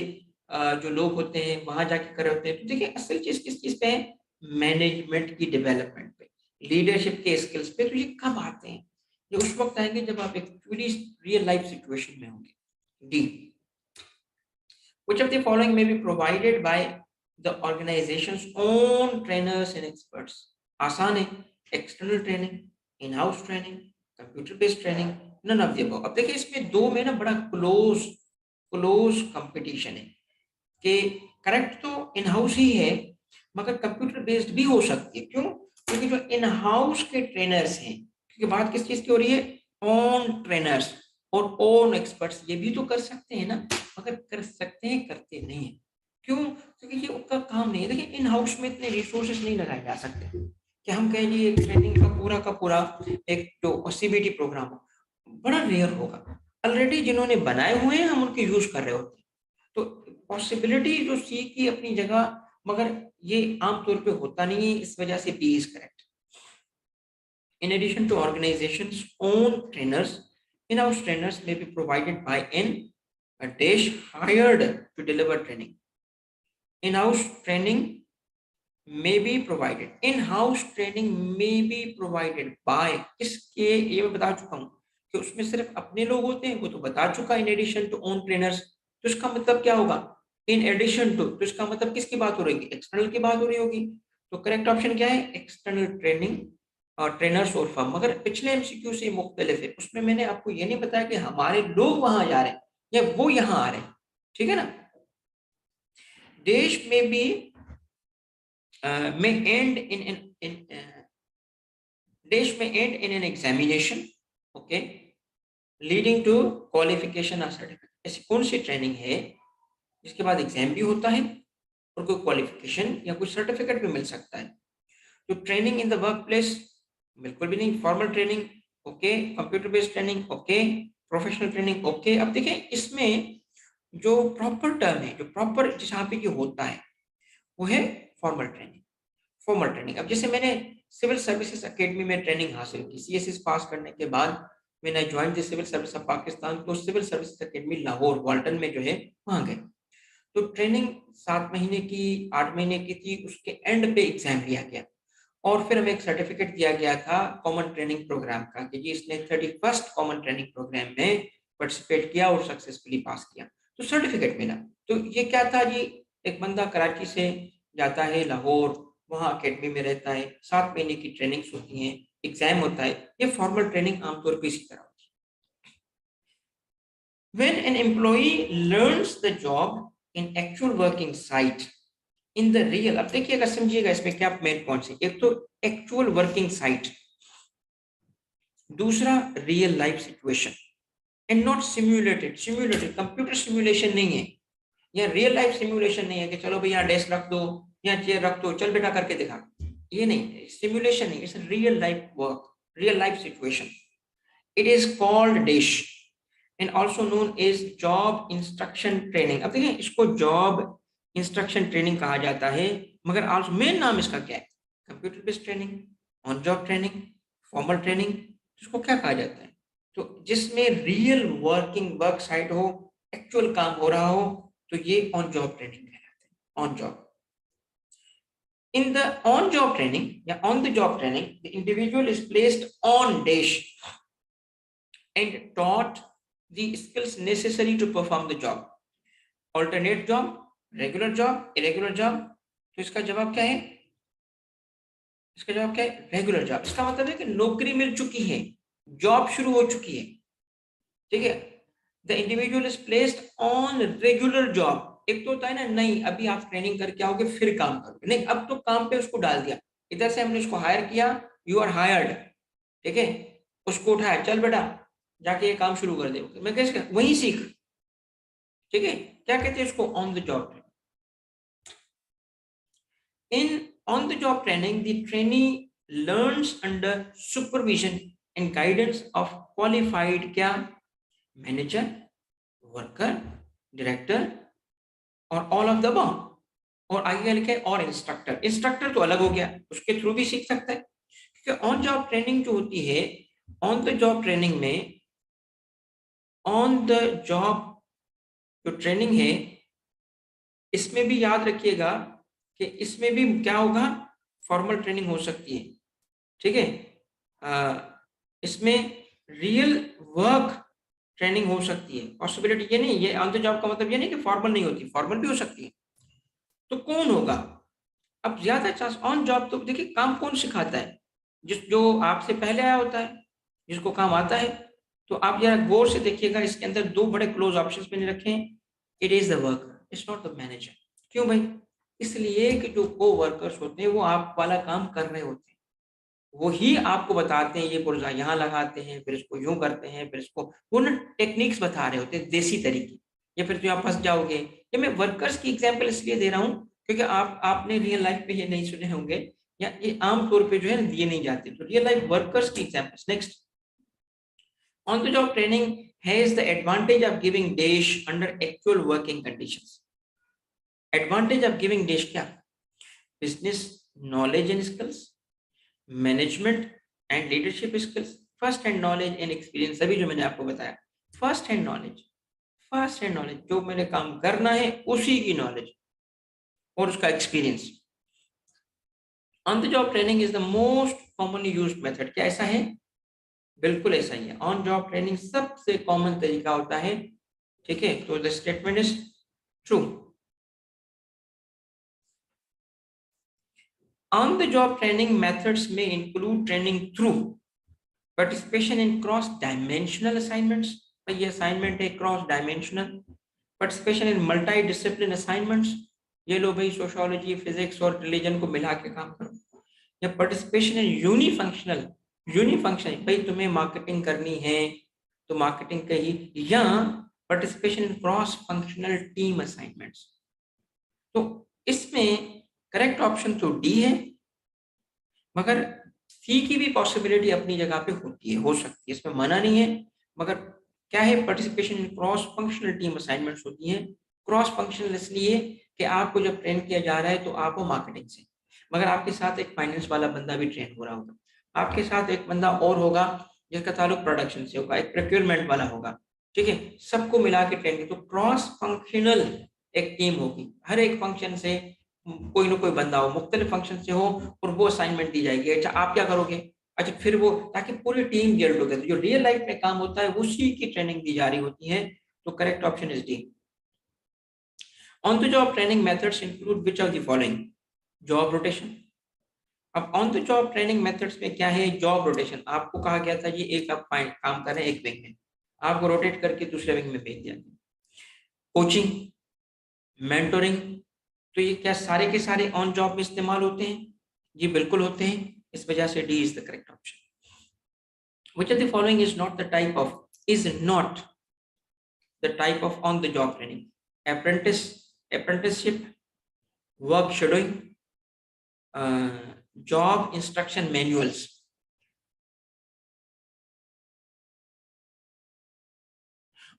जो लोग होते हैं वहां जाके कर रहे होते हैं। तो देखिए असल चीज किस चीज पे है, मैनेजमेंट की डेवलपमेंट पे, लीडरशिप के स्किल्स पे। तो ये कब आते हैं, ये उस वक्त आएंगे जब आप एक्चुअली रियल लाइफ सिचुएशन में होंगे। D, which of the following may be provided by the organization's own trainers and experts? आसान है, external training, in house training, computer based training, none of the above. अब देखिए इसमें दो में ना बड़ा क्लोज क्लोज कंपटीशन है कि करेक्ट तो इन हाउस ही है मगर कंप्यूटर बेस्ड भी हो सकती है। क्यों? क्योंकि जो इन हाउस के ट्रेनर्स हैं, क्योंकि बात किस चीज की हो रही है, ऑन ट्रेनर्स और ओन एक्सपर्ट्स, ये भी तो कर सकते हैं ना, मगर कर सकते हैं करते नहीं है। क्यों? क्योंकि ये उनका काम नहीं है। देखिए इन हाउस में इतने रिसोर्सेज नहीं लगाए जा सकते कि हम कहें जी एक ट्रेनिंग का पूरा एक जो सीबीटी प्रोग्राम हो, बड़ा रेयर होगा। ऑलरेडी जिन्होंने बनाए हुए हैं हम उनके यूज कर रहे होते हैं। तो पॉसिबिलिटी जो सी की अपनी जगह, मगर ये आमतौर पे होता नहीं है, इस वजह से B is correct. In addition to organizations own trainers, in-house trainers may be provided by a dash hired to deliver training. In-house training may be provided, in-house training may be provided by, इसके ये मैं बता चुका हूँ कि उसमें सिर्फ अपने लोग होते हैं, वो तो बता चुका। In addition to own trainers, तो इसका मतलब क्या होगा, इन एडिशन टू, तो इसका मतलब किसकी बात हो रही है, एक्सटर्नल की बात हो रही होगी। तो करेक्ट ऑप्शन क्या है, एक्सटर्नल ट्रेनिंग और ट्रेनर्स और फर्म। मगर पिछले एमसीक्यू से मुख्तलिफ है, उसमें मैंने आपको ये नहीं बताया कि हमारे लोग वहां जा रहे हैं या वो यहाँ आ रहे हैं, ठीक है ना। देश में भी may end in dash may end in an examination, okay, leading to qualification or certificate। ऐसी कौन सी ट्रेनिंग है जिसके बाद एग्जाम भी होता है और कोई क्वालिफिकेशन या कोई सर्टिफिकेट भी मिल सकता है? तो training in the work place बिल्कुल भी नहीं। Formal training okay, computer based training okay, professional training okay. अब देखिए इसमें जो प्रॉपर टर्म है, जो प्रॉपर जिस यहाँ पे ये होता है वो है फॉर्मल ट्रेनिंग। फॉर्मल ट्रेनिंग, अब जैसे मैंने सिविल सर्विसेज एकेडमी में ट्रेनिंग हासिल की, सीएसएस पास करने के बाद मैंने join the civil service of Pakistan, तो civil services academy Lahore Walton में जो है वहां गए। तो ट्रेनिंग 7 महीने की, 8 महीने की थी, उसके एंड पे एग्जाम लिया गया और फिर हमें एक सर्टिफिकेट दिया गया था कॉमन ट्रेनिंग प्रोग्राम का कि जी इसने 31st कॉमन ट्रेनिंग प्रोग्राम में पार्टिसिपेट किया और सक्सेसफुली पास किया, तो सर्टिफिकेट मिला। तो ये क्या था जी, एक बंदा कराची से जाता है लाहौर, वहाँ अकेडमी में रहता है, 7 महीने की ट्रेनिंग्स होती हैं, एग्जाम होता है। ये फॉर्मल ट्रेनिंग आमतौर पर इसी तरह होती है। When an employee learns the job in actual working site in the real, अब देखिएगा समझिएगा इसमें क्या मेन पॉइंट्स है। एक तो एक्चुअल वर्किंग साइट, दूसरा real life situation and not simulated. Simulated computer simulation नहीं है या रियल लाइफ सिमुलेशन नहीं है कि चलो भाई यहाँ डेस्क रख दो या चेयर रख दो, चल बेटा करके दिखा, ये नहीं, सिमुलेशन नहीं, it's real life work, real life situation. It is called dish and also known as job instruction training. अब देखिए इसको जॉब इंस्ट्रक्शन ट्रेनिंग कहा जाता है, मगर आज मेन नाम इसका क्या है? Computer based training, on job training, formal training. इसको क्या कहा जाता है? तो जिसमें रियल वर्क साइट हो, एक्चुअल काम हो रहा हो, तो ये ऑन जॉब ट्रेनिंग कहलाता है, on job. In the on job training या on the job training, the individual is placed on dash and taught the skills necessary to perform the job. Alternate job, regular job, irregular job। तो इसका जवाब क्या है? इसका जवाब क्या है? Regular job. इसका मतलब है कि नौकरी मिल चुकी है, जॉब शुरू हो चुकी है, ठीक है। The individual is placed on regular job. एक तो होता है ना, नहीं अभी आप ट्रेनिंग करके आओगे फिर काम करोगे, नहीं अब तो काम पे उसको डाल दिया, इधर से हमने उसको हायर किया, यू आर हायर्ड, ठीक है। उसको उठाया, चल बेटा जाके ये काम शुरू कर दे, मैं कैसे वही सीख, ठीक है। क्या कहते हैं उसको? On the job. In on the job training, the trainee learns under supervision and guidance of qualified क्या? मैनेजर, वर्कर, डायरेक्टर और ऑल ऑफ द अबव। और आगे लिखे और इंस्ट्रक्टर। इंस्ट्रक्टर तो अलग हो गया, उसके थ्रू भी सीख सकता है, क्योंकि ऑन जॉब ट्रेनिंग जो होती है, ऑन द जॉब ट्रेनिंग में, ऑन द जॉब जो ट्रेनिंग है, इसमें भी याद रखिएगा कि इसमें भी क्या होगा? फॉर्मल ट्रेनिंग हो सकती है, ठीक है। इसमें रियल वर्क ट्रेनिंग हो सकती है, पॉसिबिलिटी ये नहीं, ये ऑन द जॉब का मतलब ये नहीं कि फॉर्मल नहीं होती, फॉर्मल भी हो सकती है। तो कौन होगा? अब ज्यादा चांस ऑन जॉब। तो देखिए काम कौन सिखाता है? जो आपसे पहले आया होता है, जिसको काम आता है। तो आप जरा गौर से देखिएगा, इसके अंदर दो बड़े क्लोज ऑप्शंस मैंने रखे हैं। It is the worker, it's not the manager. क्यों भाई? इसलिए कि जो को वर्कर्स होते हैं वो आप वाला काम कर रहे होते हैं, वो ही आपको बताते हैं, ये पुर्जा यहाँ लगाते हैं, फिर इसको यूं करते हैं, फिर इसको वो ना टेक्निक्स बता रहे होते हैं, देसी तरीके। या फिर तो आप फंस जाओगे। ये मैं वर्कर्स की एग्जांपल इसलिए दे रहा हूँ क्योंकि आपने रियल लाइफ में ये नहीं सुने होंगे, या ये आम तौर पे जो है दिए नहीं जाते। तो रियल लाइफ वर्कर्स की examples. Next, on the job training has the advantage of giving dash under actual working conditions. Advantage of giving dash क्या? Business knowledge and skills, management and leadership skills, first hand knowledge and experience. सभी जो मैंने आपको बताया, first hand knowledge, first hand knowledge जो मैंने काम करना है उसी की नॉलेज और उसका experience. On the job training is the most commonly used method. क्या ऐसा है? बिल्कुल ऐसा ही है। ऑन जॉब ट्रेनिंग सबसे कॉमन तरीका होता है, ठीक है। तो the statement is true. On the job training methods में include training through participation in cross dimensional assignments. ये असाइनमेंट है cross dimensional. Participation in multi discipline assignments, ये लो भाई सोशियोलॉजी, फिजिक्स और रिलीजन को मिला के काम करो। या पार्टिसिपेशन इन यूनिफंक्शनल, यूनिफंक्शन भाई तुम्हें मार्केटिंग करनी है तो मार्केटिंग का ही। या participation in cross functional team assignments. तो इसमें करेक्ट ऑप्शन तो डी है, मगर सी की भी पॉसिबिलिटी अपनी जगह पे होती है, हो सकती है, इसमें मना नहीं है। मगर क्या है? Participation in cross functional team assignments होती हैं। क्रॉस फंक्शनल इसलिए कि आपको जब ट्रेन किया जा रहा है तो आप हो मार्केटिंग से, मगर आपके साथ एक फाइनेंस वाला बंदा भी ट्रेन हो रहा होगा, आपके साथ एक बंदा और होगा जिसका ताल्लुक प्रोडक्शन से होगा, एक प्रोक्योरमेंट वाला होगा, ठीक है। सबको मिला के ट्रेन की, तो क्रॉस फंक्शनल एक टीम होगी, हर एक फंक्शन से कोई ना कोई बंदा हो, मुख्तलिफ फंक्शन से हो, और वो असाइनमेंट दी जाएगी। अच्छा आप क्या करोगे? अच्छा फिर वो, ताकि पूरी टीम जेल टुगेदर, जो रियल लाइफ में काम होता है उसी की ट्रेनिंग दी जा रही होती है। तो correct option is D. On the job training methods include which of the following? Job rotation. अब on the job training methods में क्या है? Job rotation. आपको कहा गया था ये एक आप काम कर रहे हैं एक विंग में, आपको रोटेट करके दूसरे विंग में भेज दिया। कोचिंग, मेंटोरिंग, तो ये क्या सारे के सारे ऑन जॉब में इस्तेमाल होते हैं? जी बिल्कुल होते हैं, इस वजह से D is the correct option. Which of the following is not the type of, is not the type of on the job training? Apprenticeship, work shadowing, job instruction manuals।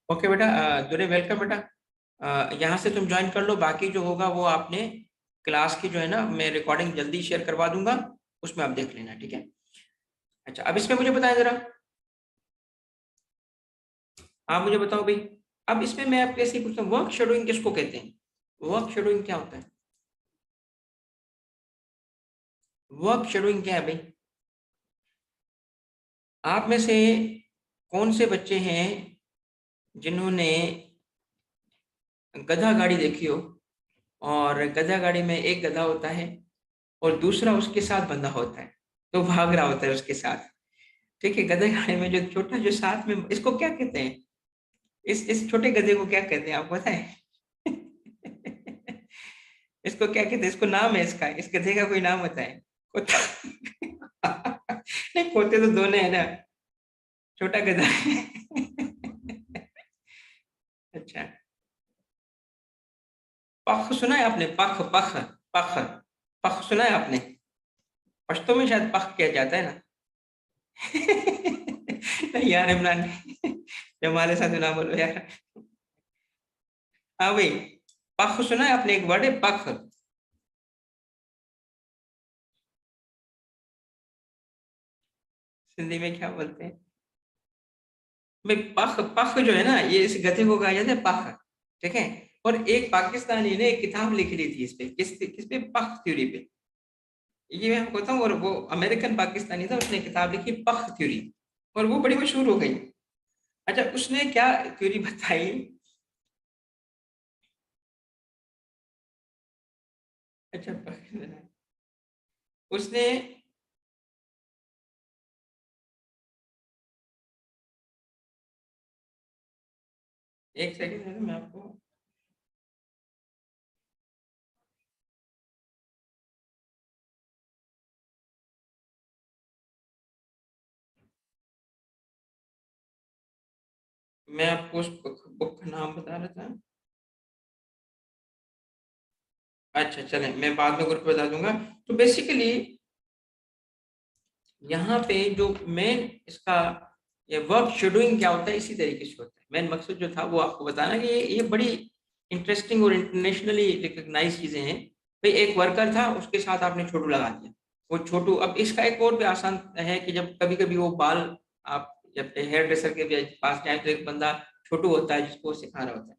Okay बेटा, दुरे वेलकम बेटा। यहाँ से तुम ज्वाइन कर लो, बाकी जो होगा वो आपने क्लास की जो है ना, मैं रिकॉर्डिंग जल्दी शेयर करवा दूंगा, उसमें आप देख लेना, ठीक है। अच्छा, अब इसमें मुझे बताएं जरा, आप मुझे बताओ भाई। अब इसमें मैं आपसे ऐसे ही पूछता हूँ, वर्क शेडोइंग किसको कहते हैं? वर्क शेडोइंग क्या होता है? वर्क शेडोइंग क्या है भाई? आप में से कौन से बच्चे हैं जिन्होंने गधा गाड़ी देखी हो, और गधा गाड़ी में एक गधा होता है और दूसरा उसके साथ बंधा होता है, तो भाग रहा होता है उसके साथ। ठीक है, गधे गाड़ी में जो छोटा जो साथ में, इसको क्या कहते हैं? इस छोटे गधे को क्या कहते हैं आपको पता है? इसको क्या कहते हैं? इसको नाम है इसका, इस गधे का कोई नाम होता है? कुत्ता। नहीं, पोते तो दोनों है ना, छोटा गधा है। अच्छा, पख सुना है आपने? पख पख पख पख सुना है आपने? पश्तो में शायद पख किया जाता है ना। नहीं यार इमरान, जब हमारे साथ ना बोलो यार। हाँ भाई, पख सुना है आपने? एक वर्ड है पख। हिंदी में क्या बोलते हैं भाई? पख पख जो है ना, ये इस गधे को कहा जाता है पख। ठीक है। और एक पाकिस्तानी ने एक किताब लिख ली थी इस पे, किस पे? पख थ्योरी पे। ये मैं आपको बताऊं, और वो अमेरिकन पाकिस्तानी था, उसने किताब लिखी पख थ्योरी, और वो बड़ी मशहूर हो गई। अच्छा, उसने क्या थ्योरी बताई? अच्छा, उसने, एक सेकंड मैं आपको, मैं आपको उस बुक का नाम बता रहा था। अच्छा चलें, मैं बाद में ग्रुप पे बता दूंगा। तो बेसिकली यहाँ पे जो मेन इसका, ये वर्क शेडोइंग क्या होता है, इसी तरीके से होता है। मेन मकसद जो था वो आपको बताना कि ये बड़ी इंटरेस्टिंग और इंटरनेशनली रिकग्नाइज चीजें हैं। भाई, एक वर्कर था, उसके साथ आपने छोटू लगा दिया। वो छोटू, अब इसका एक और भी आसान है कि जब कभी कभी वो बाल, आप जब हेयर ड्रेसर के पास जाए तो एक बंदा छोटू होता है जिसको वो सिखा रहा होता है।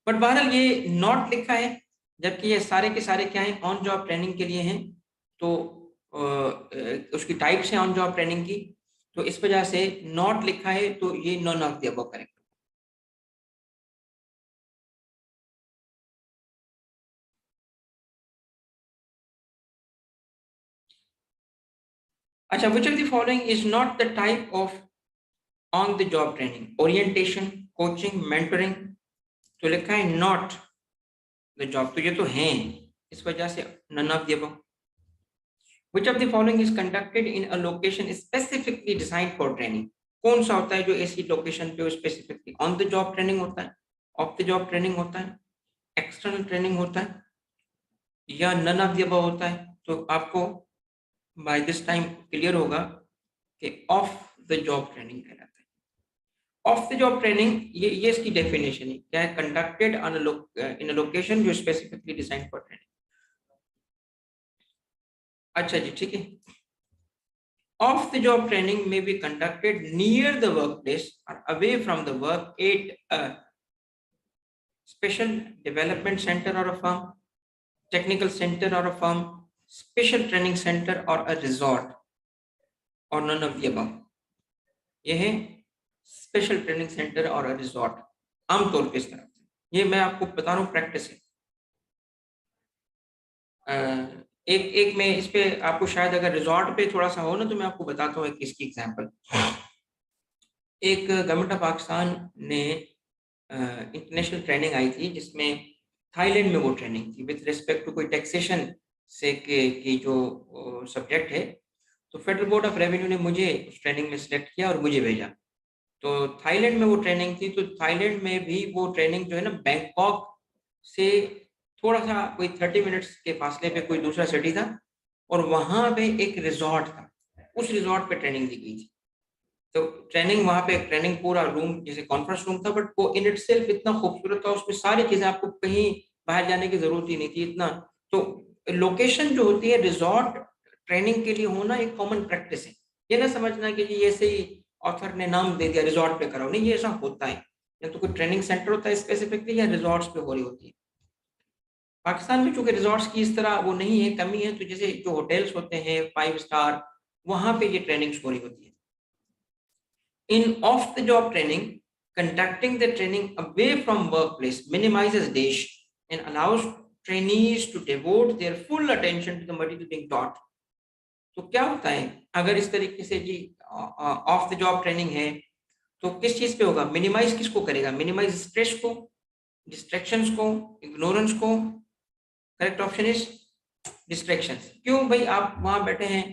बट बहरहाल ये नॉट लिखा है, जबकि ये सारे के सारे क्या है, ऑन जॉब ट्रेनिंग के लिए हैं। तो उसकी टाइप्स हैं ऑन जॉब ट्रेनिंग की, तो इस वजह से नॉट लिखा है, तो ये none of the above correct. अच्छा, which of the following is not the type of on the job training? Orientation, coaching, mentoring. तो लिखा है नॉट द जॉब, तो ये तो हैं, इस वजह से none of the above. Which of the following is conducted in a location specifically designed for training? कौन सा होता है जो ऐसी लोकेशन पे specifically on the job training होता है, ऑफ द जॉब ट्रेनिंग होता है, एक्सटर्नल ट्रेनिंग होता है, या नन ऑफ द अबव होता है? तो आपको बाय दिस टाइम क्लियर होगा कि ऑफ द जॉब ट्रेनिंग कहलाता है। ऑफ द जॉब ट्रेनिंग, ये इसकी डेफिनेशन है क्या है? Conducted on in a location जो स्पेसिफिकली डिजाइन फॉर ट्रेनिंग। अच्छा जी, ठीक है। Off the job training may be conducted near the workplace or away from the work at a special development center or a firm, technical center or a firm, special training center or a resort, or none of the above. ये है स्पेशल ट्रेनिंग सेंटर और रिजॉर्ट, आमतौर पे इस तरह से। ये मैं आपको बता रहा हूँ प्रैक्टिस है। एक एक मैं इस पे आपको, शायद अगर रिजॉर्ट पे थोड़ा सा हो ना, तो मैं आपको बताता हूँ एक इसकी एग्जांपल। एक गवर्नमेंट ऑफ पाकिस्तान ने इंटरनेशनल ट्रेनिंग आई थी, जिसमें थाईलैंड में वो ट्रेनिंग थी विद रिस्पेक्ट टू कोई टैक्सेशन से की जो सब्जेक्ट है। तो फेडरल बोर्ड ऑफ रेवेन्यू ने मुझे उस ट्रेनिंग में सिलेक्ट किया और मुझे भेजा। तो थाईलैंड में वो ट्रेनिंग थी, तो थाईलैंड में भी वो ट्रेनिंग जो है ना, बैंकॉक से थोड़ा सा कोई 30 मिनट्स के फासले पे कोई दूसरा सिटी था, और वहां पे एक रिजॉर्ट था, उस रिजॉर्ट पे ट्रेनिंग दी गई थी। तो ट्रेनिंग वहां पे ट्रेनिंग पूरा रूम जैसे कॉन्फ्रेंस रूम था, बट वो इन इटसेल्फ इतना खूबसूरत था, उसमें सारी चीजें, आपको कहीं बाहर जाने की जरूरत ही नहीं थी इतना। तो लोकेशन जो होती है रिजॉर्ट ट्रेनिंग के लिए होना एक कॉमन प्रैक्टिस है। ये ना समझना कि जी ऐसे ही ऑथर ने नाम दे दिया रिजॉर्ट पे कराओ, नहीं, ये ऐसा होता है। या तो कोई ट्रेनिंग सेंटर होता है स्पेसिफिकली, या रिजॉर्ट्स पे हो रही होती है। पाकिस्तान में चूंकि रिजॉर्ट्स की इस तरह वो नहीं है, कमी है, तो जैसे जो होटल्स होते हैं 5 स्टार, वहां पे ये ट्रेनिंग्स हो रही होती है। In off-the-job training, conducting the training away from workplace minimizes days and allows trainees to devote their full attention to the material being taught. तो क्या होता है अगर इस तरीके से जी ऑफ द जॉब ट्रेनिंग है, तो किस चीज पे होगा, मिनिमाइज किसको करेगा, मिनिमाइज स्ट्रेस को, डिस्ट्रैक्शंस को, इग्नोरेंस को। Correct option is distractions. क्यों भाई, आप वहां बैठे हैं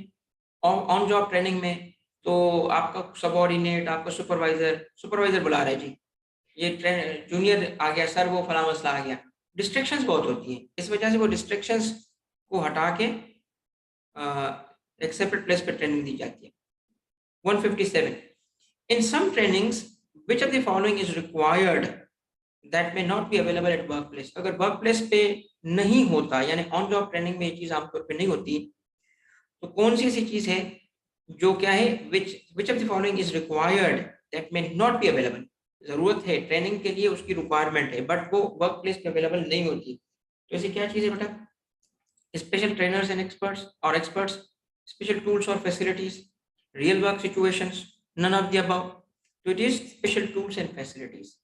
ऑन जॉब ट्रेनिंग में, तो आपका सबऑर्डिनेट, आपका सुपरवाइजर सुपरवाइजर बुला रहा है जी, ये जूनियर आ गया सर, वो फला मसला आ गया। डिस्ट्रैक्शंस बहुत होती हैं, इस वजह से वो डिस्ट्रैक्शंस को हटा के एक सेपरेट प्लेस पे ट्रेनिंग दी जाती है। 157 in some trainings which of the following is required that may not be available at work place. अगर वर्क प्लेस पे नहीं होता, यानी ऑन जॉब ट्रेनिंग में ये चीज आमतौर पर नहीं होती, तो कौन सी ऐसी चीज है जो क्या है, विच of the following is required that may not be available. जरूरत है ट्रेनिंग के लिए, उसकी रिक्वायरमेंट है, बट वो वर्क प्लेस पे अवेलेबल नहीं होती। तो ऐसी क्या चीज है बेटा, special trainers and experts, special tools और facilities, real work situations, none of the above. तो it is special tools and facilities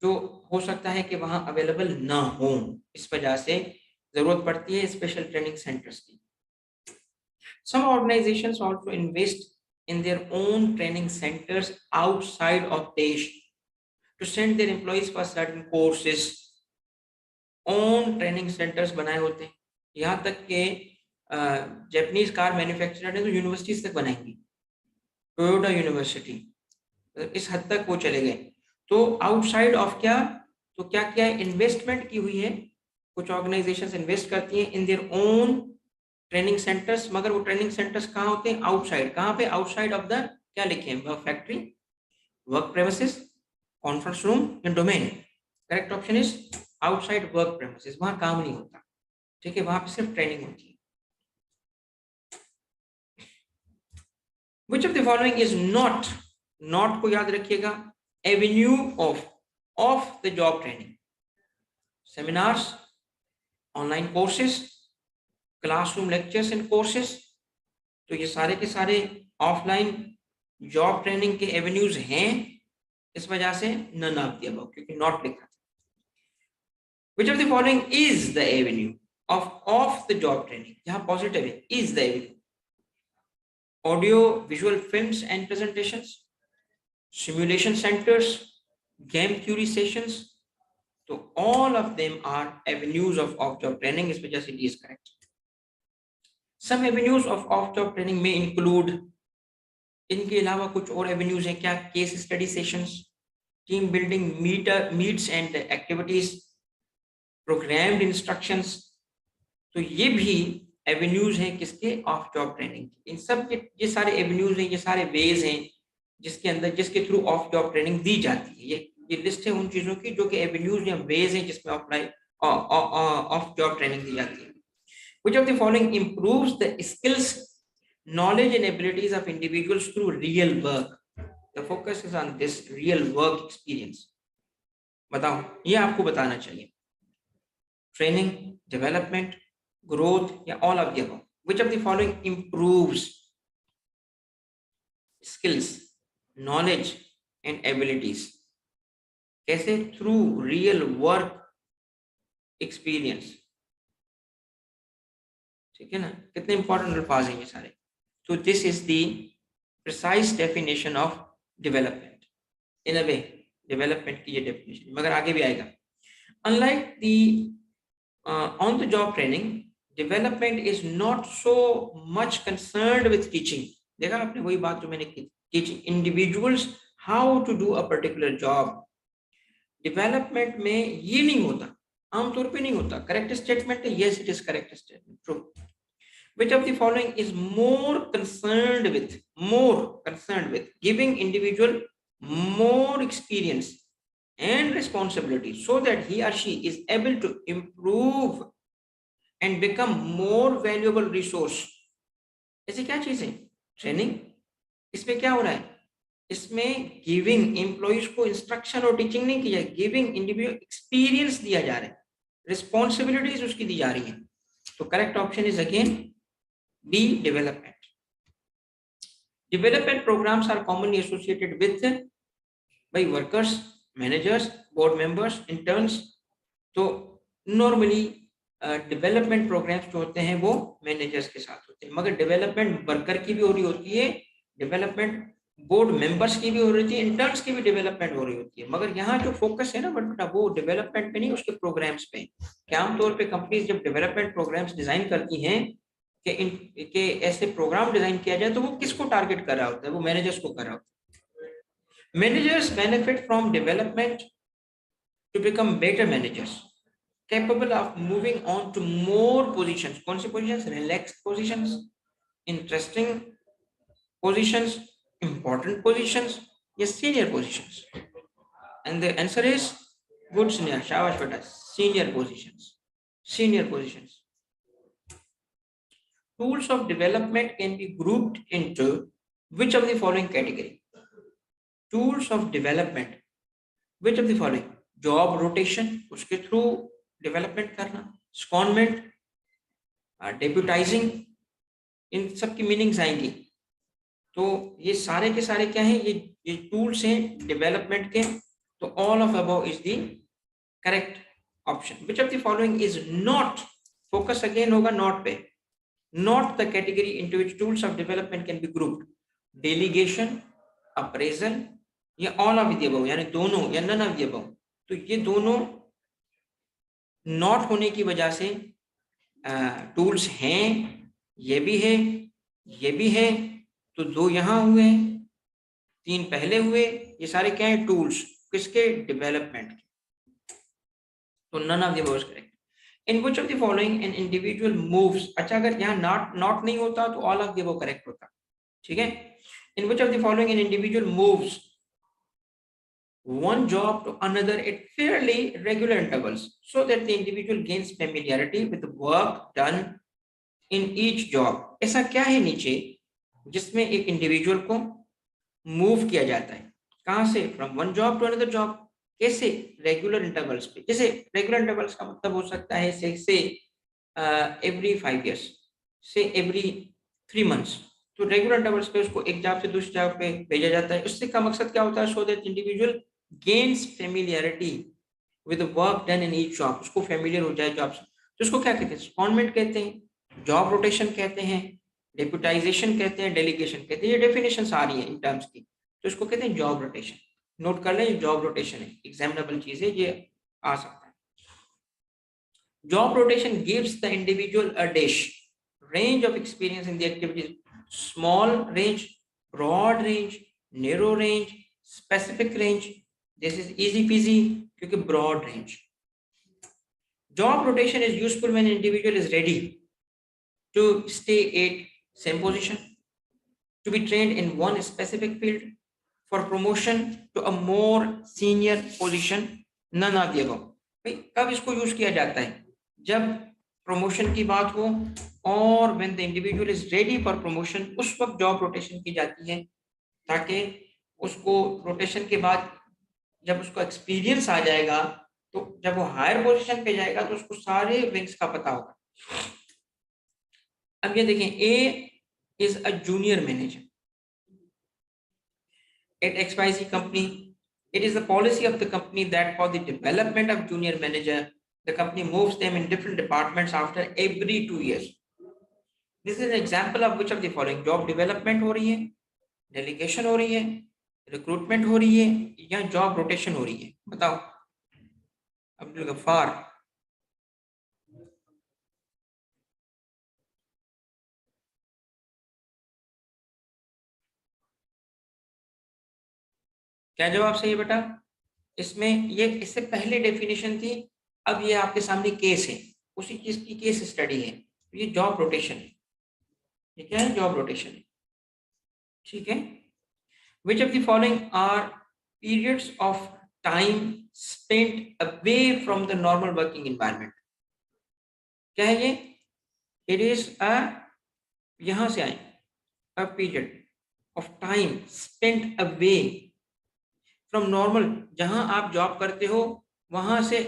जो हो सकता है कि वहां अवेलेबल ना हो, इस वजह से जरूरत पड़ती है स्पेशल ट्रेनिंग सेंटर्स की। Some organizations also invest in their own training centers outside of Desh to send their employees for certain courses. Own training centers बनाए होते हैं, यहाँ तक कि जापानीज कार मैन्युफैक्चरर ने तो यूनिवर्सिटीज तक बनाएंगी, टोयोटा यूनिवर्सिटी, इस हद तक वो चले गए। तो आउटसाइड ऑफ क्या, तो क्या क्या इन्वेस्टमेंट की हुई है, कुछ ऑर्गेनाइजेशंस इन्वेस्ट करती हैं in their own training centres, मगर वो ट्रेनिंग सेंटर्स कहाँ होते हैं, आउटसाइड। कहाँ पे, आउटसाइड ऑफ द, क्या लिखे हैं, work factory, work premises, conference room या domain. Correct option is outside work premises, वहां काम नहीं होता, ठीक है, वहां पे सिर्फ ट्रेनिंग होती है। विच of the following is not, not को याद रखिएगा, Avenue of the job training, seminars, online courses, classroom lectures and courses. तो ये सारे के सारे ऑफलाइन जॉब ट्रेनिंग के एवेन्यूज हैं, इस वजह से नन ऑफ द अबव, क्योंकि नॉट लिखा था। विच of the following is the Avenue of the job training, जहां पॉजिटिव है, is the Avenue, audio visual films and presentations, simulation centres, game theory sessions. तो all of them are avenues of job training, इस वजह से D is correct. Some avenues of off-job training may include, इनके अलावा कुछ और एवेन्यूज हैं क्या, case study sessions, team building meets and activities, programmed instructions. तो ये भी एवेन्यूज हैं किसके, ऑफ जॉब ट्रेनिंग। इन सब के ये सारे एवेन्यूज हैं, ये सारे वेज हैं जिसके अंदर, जिसके थ्रू ऑफ जॉब ट्रेनिंग दी जाती है। ये लिस्ट है उन चीजों की जो कि एवेन्यूज या वेज हैं जिसमें ऑफ जॉब ट्रेनिंग दी जाती है। Which of the following improves the skills, knowledge and abilities of individuals through real work? The focus is on this real work experience. बताओ, ये आपको बताना चाहिए। Training, development, growth या all of the above. Which of the following improves skills, knowledge and abilities? कैसे? Through real work experience. ठीक है ना, कितने इंपॉर्टेंट अल्फाज हैं ये सारे। तो this is the precise definition of development. In a way development की ये डेफिनेशन, मगर आगे भी आएगा। Unlike the on the job training, development is not so much concerned with teaching. देखा आपने, वही बात जो मैंने की, teaching individuals how to do a particular job. Development में ये नहीं होता, आमतौर पे नहीं होता। करेक्ट स्टेटमेंट है, yes it is correct statement, true. Which of the following is more concerned with giving individual more experience and responsibility so that he or she is able to improve and become more valuable resource? ऐसी क्या चीज है? ट्रेनिंग। इसमें क्या हो रहा है? इसमें गिविंग एम्प्लॉइज को इंस्ट्रक्शन और टीचिंग नहीं की जाए, गिविंग इंडिविजुअल एक्सपीरियंस दिया जा रहा है, रिस्पॉन्सिबिलिटीज उसकी दी जा रही है। तो correct option is again B, development. Development programs are commonly associated with by workers, managers, board members, interns. तो नॉर्मली डेवलपमेंट प्रोग्राम्स जो होते हैं वो मैनेजर्स के साथ होते हैं, मगर डेवलपमेंट वर्कर की भी हो रही होती है, डेवलपमेंट बोर्ड मेंबर्स की भी हो रही है, इंटर्न्स की भी डेवलपमेंट हो रही होती है। मगर यहाँ जो फोकस है ना बेटा, वो डेवलपमेंट पे नहीं, उसके प्रोग्राम्स पे। क्या आमतौर पे कंपनीज जब डेवलपमेंट प्रोग्राम्स डिजाइन करती हैं कि ऐसे प्रोग्राम डिजाइन किया जाए, तो वो किसको टारगेट कर रहा होता है? वो मैनेजर्स को कर रहा होता है। Managers benefit from development to become better managers capable of moving on to more positions. कौन सी positions? Relaxed positions, interesting positions, important positions, या senior positions? And the answer is good, Sneha. शाबाश बेटा, senior positions. Senior positions. Tools of development can be grouped into which of the following category? Tools of development, which of the following? Job rotation, उसके थ्रू डेवलपमेंट करना, secondment, डेप्यूटाइजिंग, इन सब की मीनिंग्स आएंगी। तो ये सारे के सारे क्या हैं? ये टूल्स हैं डेवलपमेंट के। तो all of above is the correct option. Which of the following is not, focus again होगा नॉट पे, not the category into which tools of development can be grouped? Delegation, appraisal, या ऑल ऑफ द अबव, यानी दोनों या नन ऑफ द अबव। तो ये दोनों नॉट होने की वजह से टूल्स हैं, ये भी है, ये भी है, तो दो यहां हुए, तीन पहले हुए, ये सारे क्या है? टूल्स किसके? डेवलपमेंट के। तो none of the above is correct. In which of the following an individual moves, अच्छा अगर यहाँ नॉट नहीं होता तो all of the above correct होता, ठीक है। In which of the following an individual moves one job to another at fairly regular intervals so that the individual gains familiarity with the work done in each job? ऐसा क्या है नीचे जिसमें एक इंडिविजुअल को मूव किया जाता है? कहां से? From one job to another job. कैसे? रेगुलर इंटरवल्स पे। जैसे रेगुलर इंटरवल्स का मतलब हो सकता है से एवरी 5 years, से एवरी 3 months। तो रेगुलर इंटरवल्स पे उसको एक जॉब से दूसरी जॉब पे भेजा जाता है। उससे का मकसद क्या होता है? So that individual gains familiarity with work done in each job, उसको फेमिलियर हो जाए जॉब से। तो उसको क्या कहते हैं? सेकंडमेंट कहते हैं, जॉब रोटेशन कहते हैं, डेप्यूटाइजेशन कहते हैं, डेलीगेशन कहते हैं। ये डेफिनेशंस आ रही है इन टर्म्स की, तो इसको कहते हैं जॉब रोटेशन। नोट कर लें, जॉब रोटेशन है, एग्जामिनेबल चीज है, ये आ सकता है। Job rotation gives the individual a dish range of experience in the activities: small range, broad range, narrow range, specific range. This is easy peasy क्योंकि broad range. Job rotation is useful when an individual is ready to stay at same position, to be trained in one specific field, for promotion to a more senior position. None of the above. भाई कब इसको यूज किया जाता है? जब प्रमोशन की बात हो, और when the individual is ready for promotion, उस वक्त जॉब रोटेशन की जाती है, ताकि उसको रोटेशन के बाद जब उसको एक्सपीरियंस आ जाएगा, तो जब वो हायर पोजीशन पे जाएगा तो उसको सारे विंग्स का पता होगा। अब ये देखें, A is a junior manager at XYZ company. It is the policy of the company that for the development of junior manager, the company moves them in different departments after every 2 years. This is an example of which of the following? Job development हो रही है, डेलीगेशन हो रही है, रिक्रूटमेंट हो रही है, या जॉब रोटेशन हो रही है? बताओ अब्दुल गफ्फार। क्या जवाब सही है बेटा? इसमें ये इससे पहले डेफिनेशन थी, अब ये आपके सामने केस है, उसी चीज की केस स्टडी है। ये जॉब रोटेशन है। ये क्या है? जॉब रोटेशन है, ठीक है। Which of the following are periods of time spent away from the normal working environment? क्या है ये? It is a, यहां से आए, a period of time spent away from normal, जहां आप जॉब करते हो वहां से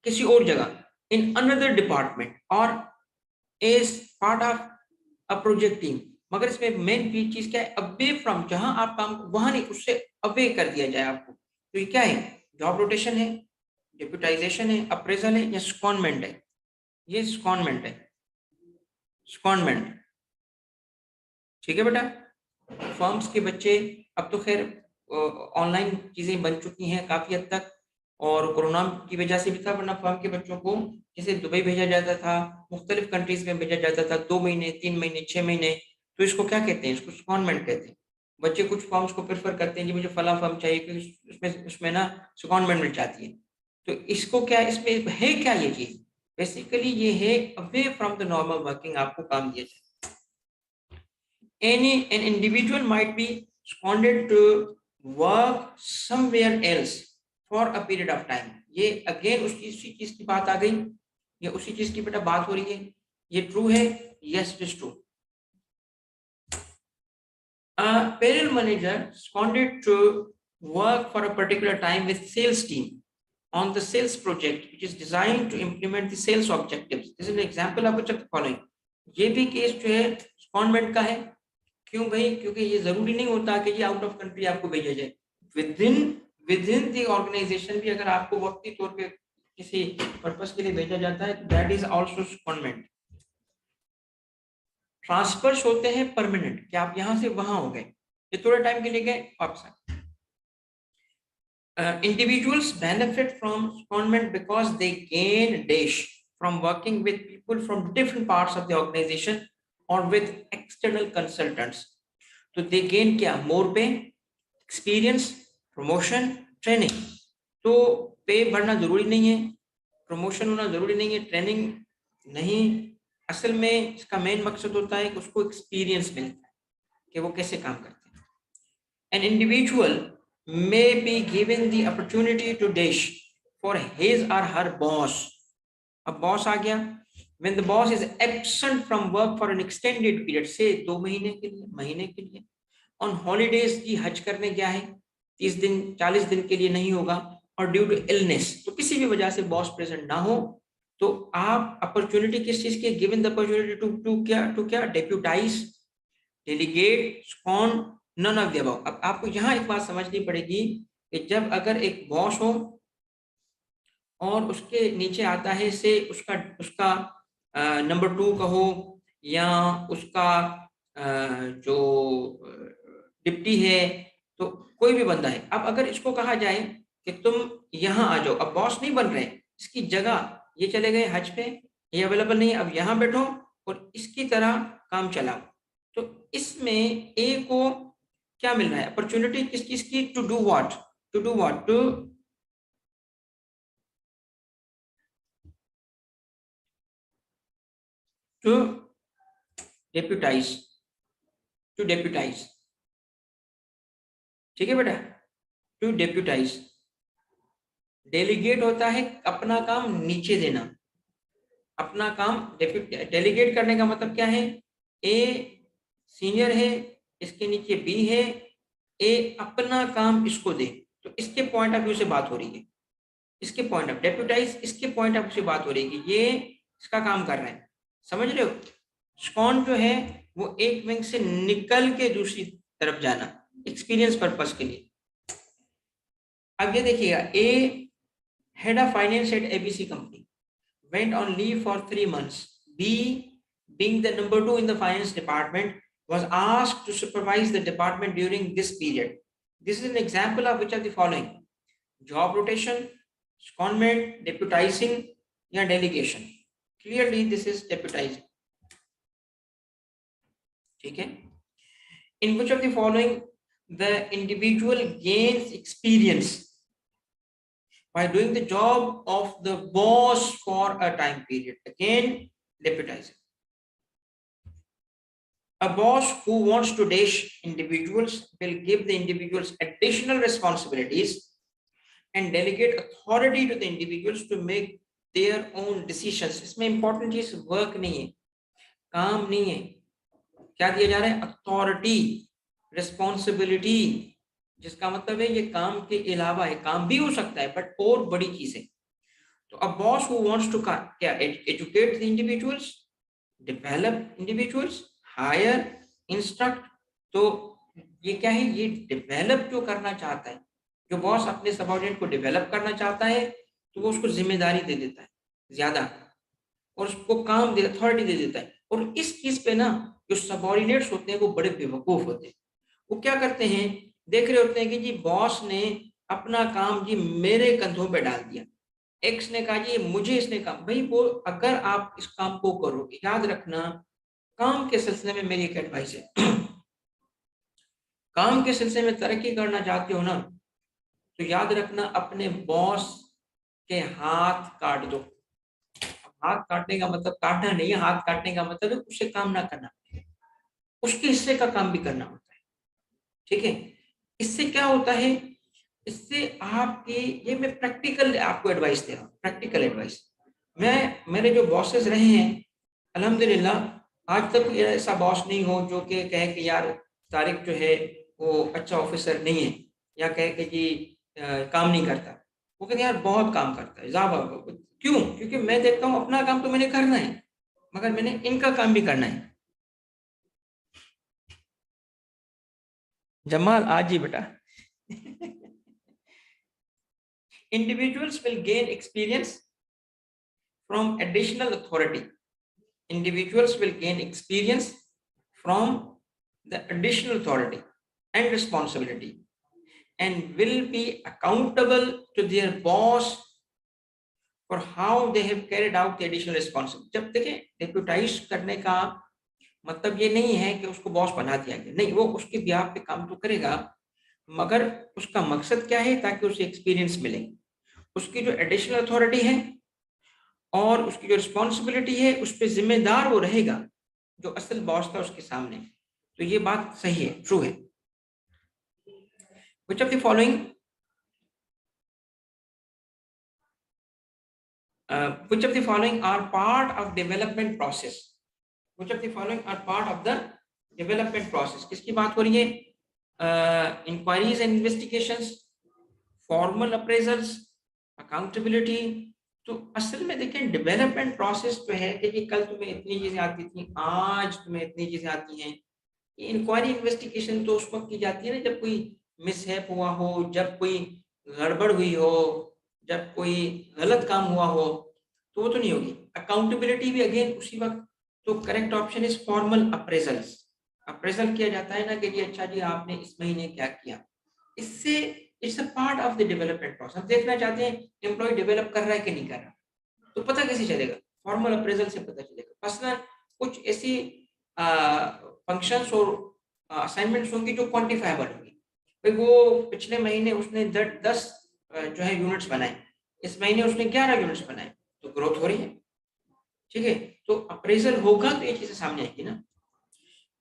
किसी और जगह, in another department or as part of a project team। मगर इसमें मेन चीज क्या है? अवे फ्रॉम, जहां आप काम, वहां नहीं, उससे अवे कर दिया जाए आपको। तो ये क्या है? जॉब रोटेशन है, डेप्यूटाइजेशन है, अप्रेजल है, या secondment है? ये secondment है, secondment, ठीक है बेटा। फर्म्स के बच्चे, अब तो खैर ऑनलाइन चीजें बन चुकी हैं काफी हद तक, और कोरोना की वजह से भी था, वरना फर्म के बच्चों को जैसे दुबई भेजा जाता था, मुख्तलिफ कंट्रीज में भेजा जाता था, 2 महीने, 3 महीने, 6 महीने, तो इसको क्या कहते हैं? इसको secondment कहते हैं। बच्चे कुछ फर्म्स को प्रेफर करते हैं कि मुझे फला फर्म चाहिए क्योंकि उसमें ना secondment मिल जाती है। तो इसको क्या, इसमें है क्या ये चीज? बेसिकली ये है away from the normal working, आपको काम दिया जाए। An individual might be seconded to work somewhere else for a period of time। ये अगेन उसी चीज की बात आ गई, ये उसी चीज की बेटा बात हो रही है। ये ट्रू है, yes it is true. A payroll manager seconded to work for a particular time with sales team on the sales project which is designed to implement the sales objectives। This is an example of which of the following। ये भी केस जो है secondment का है। क्यों भाई? क्योंकि ये जरूरी नहीं होता कि ये आउट ऑफ कंट्री आपको भेजा जाए, विद इन द ऑर्गेनाइजेशन भी अगर आपको वक्ती तौर पे किसी पर्पस के लिए भेजा जाता है, that is also secondment। Transfers होते हैं परमानेंट, कि आप यहां से वहां हो गए, ये थोड़े टाइम के लिए गए, वापस आए। Individuals benefit from secondment because they gain dash from working with people from different parts of the organization or with external consultants। तो दे गेन क्या? मोर पे, एक्सपीरियंस, प्रमोशन, ट्रेनिंग। तो पे बढ़ना जरूरी नहीं है, प्रमोशन होना जरूरी नहीं है, ट्रेनिंग नहीं। असल में इसका मेन मकसद होता है कि उसको एक्सपीरियंस मिलता है कि वो कैसे काम करते हैं। An individual may be given the opportunity to dash for his or her boss। अब बॉस आ गया, when the boss is absent from work for an extended period, से 2 महीने के लिए, महीने के लिए, ऑन हॉलीडेज, की हज करने गया है, 30 दिन 40 दिन के लिए नहीं होगा, और ड्यू टू इलनेस, तो किसी भी वजह से बॉस प्रेजेंट ना हो, तो आप अपॉर्चुनिटी किस चीज की? गिवन द अपॉर्चुनिटी टू क्या डेप्यूटाइज, delegate, second, none of the above। अब आपको यहाँ एक बात समझनी पड़ेगी कि जब अगर एक बॉस हो और उसके नीचे आता है से उसका उसका नंबर 2 का हो, या उसका जो डिप्टी है, तो कोई भी बंदा है। अब अगर इसको कहा जाए कि तुम यहाँ आ जाओ, अब बॉस नहीं बन रहे, इसकी जगह ये चले गए हज पे, ये अवेलेबल नहीं है, अब यहाँ बैठो और इसकी तरह काम चलाओ, तो इसमें ए को क्या मिल रहा है? अपॉर्चुनिटी किस चीज की? To do what, to do what, to deputise, to deputise, ठीक है बेटा, टू डेप्यूटाइज। डेलीगेट होता है अपना काम नीचे देना, अपना काम डेलीगेट करने का मतलब क्या है? ए सीनियर है, इसके नीचे बी है, ए अपना काम इसको दे, तो इसके पॉइंट ऑफ व्यू से बात हो रही है, इसके पॉइंट ऑफ डेप्यूटाइज, इसके पॉइंट ऑफ व्यू से बात हो रही है कि ये इसका काम कर रहे हैं, समझ रहे हो? स्कॉन जो है वो एक विंग से निकल के दूसरी तरफ जाना, एक्सपीरियंस पर्पस के लिए। अब ये देखिएगा, A head of finance at ABC company went on leave for 3 months। B, being the number 2 in the finance department, was asked to supervise the department during this period। This is an example of which of the following? Job rotation, secondment, deputizing, या delegation? Clearly this is deputizing, ठीक है। In which of the following the individual gains experience by doing the job of the boss for a time period? Again, deputizing। A boss who wants to dash individuals will give the individuals additional responsibilities and delegate authority to the individuals to make their own decisions. इसमें important चीज work नहीं है, काम नहीं है, क्या दिया जा रहा है? अथॉरिटी, रिस्पॉन्सिबिलिटी, जिसका मतलब है ये काम के अलावा है, काम भी हो सकता है बट और बड़ी चीज है। तो a boss who wants to क्या educate the individuals, develop individuals, hire, instruct, तो ये क्या है? ये डेवलप जो करना चाहता है, जो बॉस अपने सबऑर्डिनेट को डेवलप करना चाहता है तो वो उसको जिम्मेदारी दे देता है ज्यादा और उसको काम दे, अथॉरिटी दे देता है। और इस चीज पे ना जो सबऑर्डिनेट्स होते हैं वो बड़े बेवकूफ होते हैं। वो क्या करते हैं, देख रहे होते हैं कि जी बॉस ने अपना काम जी मेरे कंधों पे डाल दिया, एक्स ने कहा जी मुझे इसने कहा, भाई वो अगर आप इस काम को करोगे, याद रखना काम के सिलसिले में मेरी एक एडवाइस है काम के सिलसिले में तरक्की करना चाहते हो ना तो याद रखना अपने बॉस के हाथ काट दो। हाथ काटने का मतलब काटना नहीं है, हाथ काटने का मतलब है उससे काम ना करना, उसके हिस्से का काम भी करना होता है। ठीक है, इससे क्या होता है, इससे आपकी, ये मैं प्रैक्टिकल आपको एडवाइस दे रहा हूँ, प्रैक्टिकल एडवाइस। मैं, मेरे जो बॉसेस रहे हैं अल्हम्दुलिल्लाह आज तक ऐसा बॉस नहीं हो जो कि कहे कि यार तारिक जो है वो अच्छा ऑफिसर नहीं है, या कहे कि जी काम नहीं करता। वो कहते हैं यार बहुत काम करता है जाबा। क्यों? क्योंकि मैं देखता हूँ अपना काम तो मैंने करना है मगर मैंने इनका काम भी करना है। जमाल आज ही बेटा individuals will gain experience from additional authority. Individuals will gain experience from the additional authority and responsibility and will be accountable to their boss for how they have carried out the additional responsibility. जब देखें डेप्यूटाइज करने का मतलब ये नहीं है कि उसको बॉस बना दिया गया, नहीं, वो उसके बिहाफ पे काम तो करेगा मगर उसका मकसद क्या है, ताकि उसे एक्सपीरियंस मिले, उसकी जो एडिशनल अथॉरिटी है और उसकी जो रिस्पॉन्सिबिलिटी है उस पर जिम्मेदार वो रहेगा जो असल बॉस था उसके सामने। तो ये बात सही है, ट्रू है। Which of the following which of the following are part of development process? Which of the following are part of the development process? किसकी बात हो रही है? Inquiries and investigations, formal appraisals, accountability। तो असल में देखें डेवलपमेंट प्रोसेस जो है कि जी कल तुम्हें इतनी चीजें आती थी, आज तुम्हें इतनी चीजें आती हैं। ये इंक्वायरी इन्वेस्टिगेशन तो उस वक्त की जाती है ना जब कोई मिसहैप हुआ हो, जब कोई गड़बड़ हुई हो, जब कोई गलत काम हुआ हो, तो वो तो नहीं होगी। अकाउंटेबिलिटी भी अगेन उसी वक्त। तो correct option is formal appraisals. Appraisal किया जाता है ना कि जी अच्छा जी आपने इस महीने क्या किया, इससे it's a part of the development process. हम देखना चाहते हैं एम्प्लॉय डेवलप कर रहा है कि नहीं कर रहा, तो पता कैसे चलेगा? फॉर्मल अप्रेजल से पता चलेगा। मसलन कुछ ऐसी फंक्शंस और असाइनमेंट्स होंगी जो क्वांटिफाइबल होंगी। भाई वो पिछले महीने उसने 10 जो है यूनिट्स बनाए, इस महीने उसने 11 यूनिट्स बनाए, तो ग्रोथ हो रही है। ठीक है, तो अप्रेजल होगा तो ये चीजें सामने आएगी ना।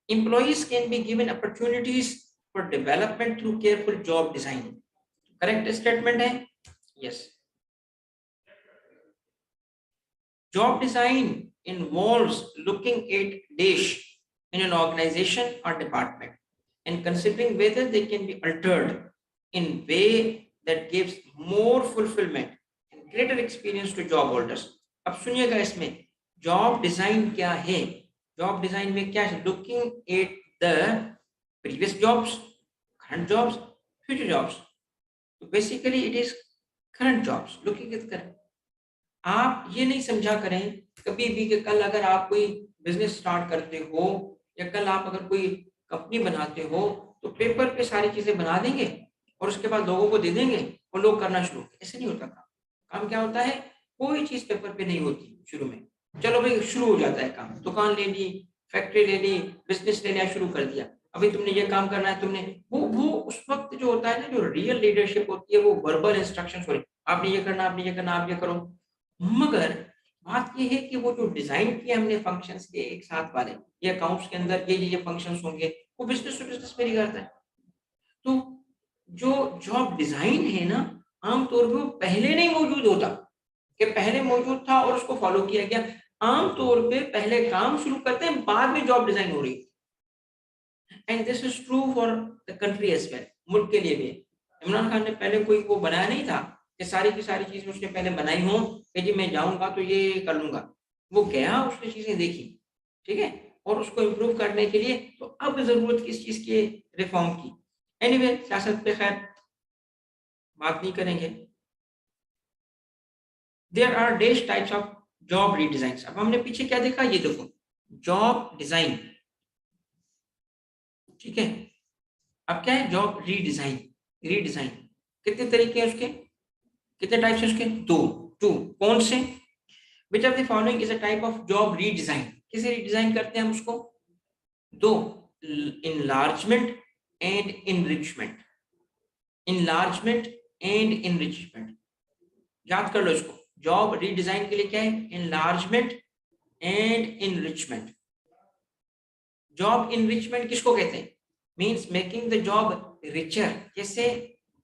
Employees can be given opportunities for development through careful job design. Correct statement है, yes. Job design involves looking at dash in an organization or department and considering whether they can be altered in way that gives more fulfillment and greater experience to job holders. अब सुनिएगा इसमें जॉब डिजाइन क्या है। जॉब डिजाइन में क्या है? Looking at the previous jobs, current jobs, future jobs. तो basically it is current jobs, looking at current. आप ये नहीं समझा करें कभी भी कि कल अगर आप कोई बिजनेस स्टार्ट करते हो या कल आप अगर कोई कंपनी बनाते हो तो पेपर पे सारी चीजें बना देंगे और उसके बाद लोगों को दे देंगे और लोग करना शुरू। ऐसे नहीं होता काम। काम क्या होता है? कोई चीज पेपर पे नहीं होती शुरू में। चलो भाई शुरू हो जाता है काम, दुकान ले ली, फैक्ट्री ले ली, बिजनेस ले लिया, शुरू कर दिया। अभी तुमने ये काम करना है, तुमने वो उस वक्त जो होता है ना, जो रियल लीडरशिप होती है वो वर्बल इंस्ट्रक्शंस हो रही, आपने ये करना, आपने ये करना, आप ये करो। मगर बात ये है कि वो जो डिजाइन किया हमने फंक्शंस के एक साथ वाले, ये अकाउंट्स के अंदर ये फंक्शंस होंगे, वो बिजनेस टू बिजनेस वेरी करता है। तो जो जॉब डिजाइन है ना, आमतौर पे वो पहले नहीं मौजूद होता, कि पहले मौजूद था और उसको फॉलो किया गया। आमतौर पे पहले काम शुरू करते हैं, बाद में जॉब डिजाइन हो रही है। And this is true for the country as well, मुल्क के लिए भी। इमरान खान ने पहले कोई वो बनाया नहीं था कि सारी की सारी चीजें उसने पहले बनाई हो कि जी मैं जाऊंगा तो ये कर लूंगा। वो गया, उसने चीजें देखी, ठीक है, और उसको इम्प्रूव करने के लिए तो अब जरूरत किस चीज की, रिफॉर्म की। एनीवे सियासत पे खैर बात नहीं करेंगे। There are these types of job redesign. अब हमने पीछे क्या देखा, ये देखो जॉब डिजाइन, ठीक है। अब क्या है, जॉब रीडिजाइन। रीडिजाइन कितने तरीके हैं उसके, कितने टाइप्स हैं उसके, दो, टू। कौन से, विच of the following is a type of job redesign, किसे रीडिजाइन करते हैं हम उसको, दो, enlargement and enrichment. Enlargement and enrichment, याद कर लो इसको। जॉब रीडिजाइन के लिए क्या है, enlargement and enrichment. Job enrichment किसको कहते हैं, means making the job richer, जैसे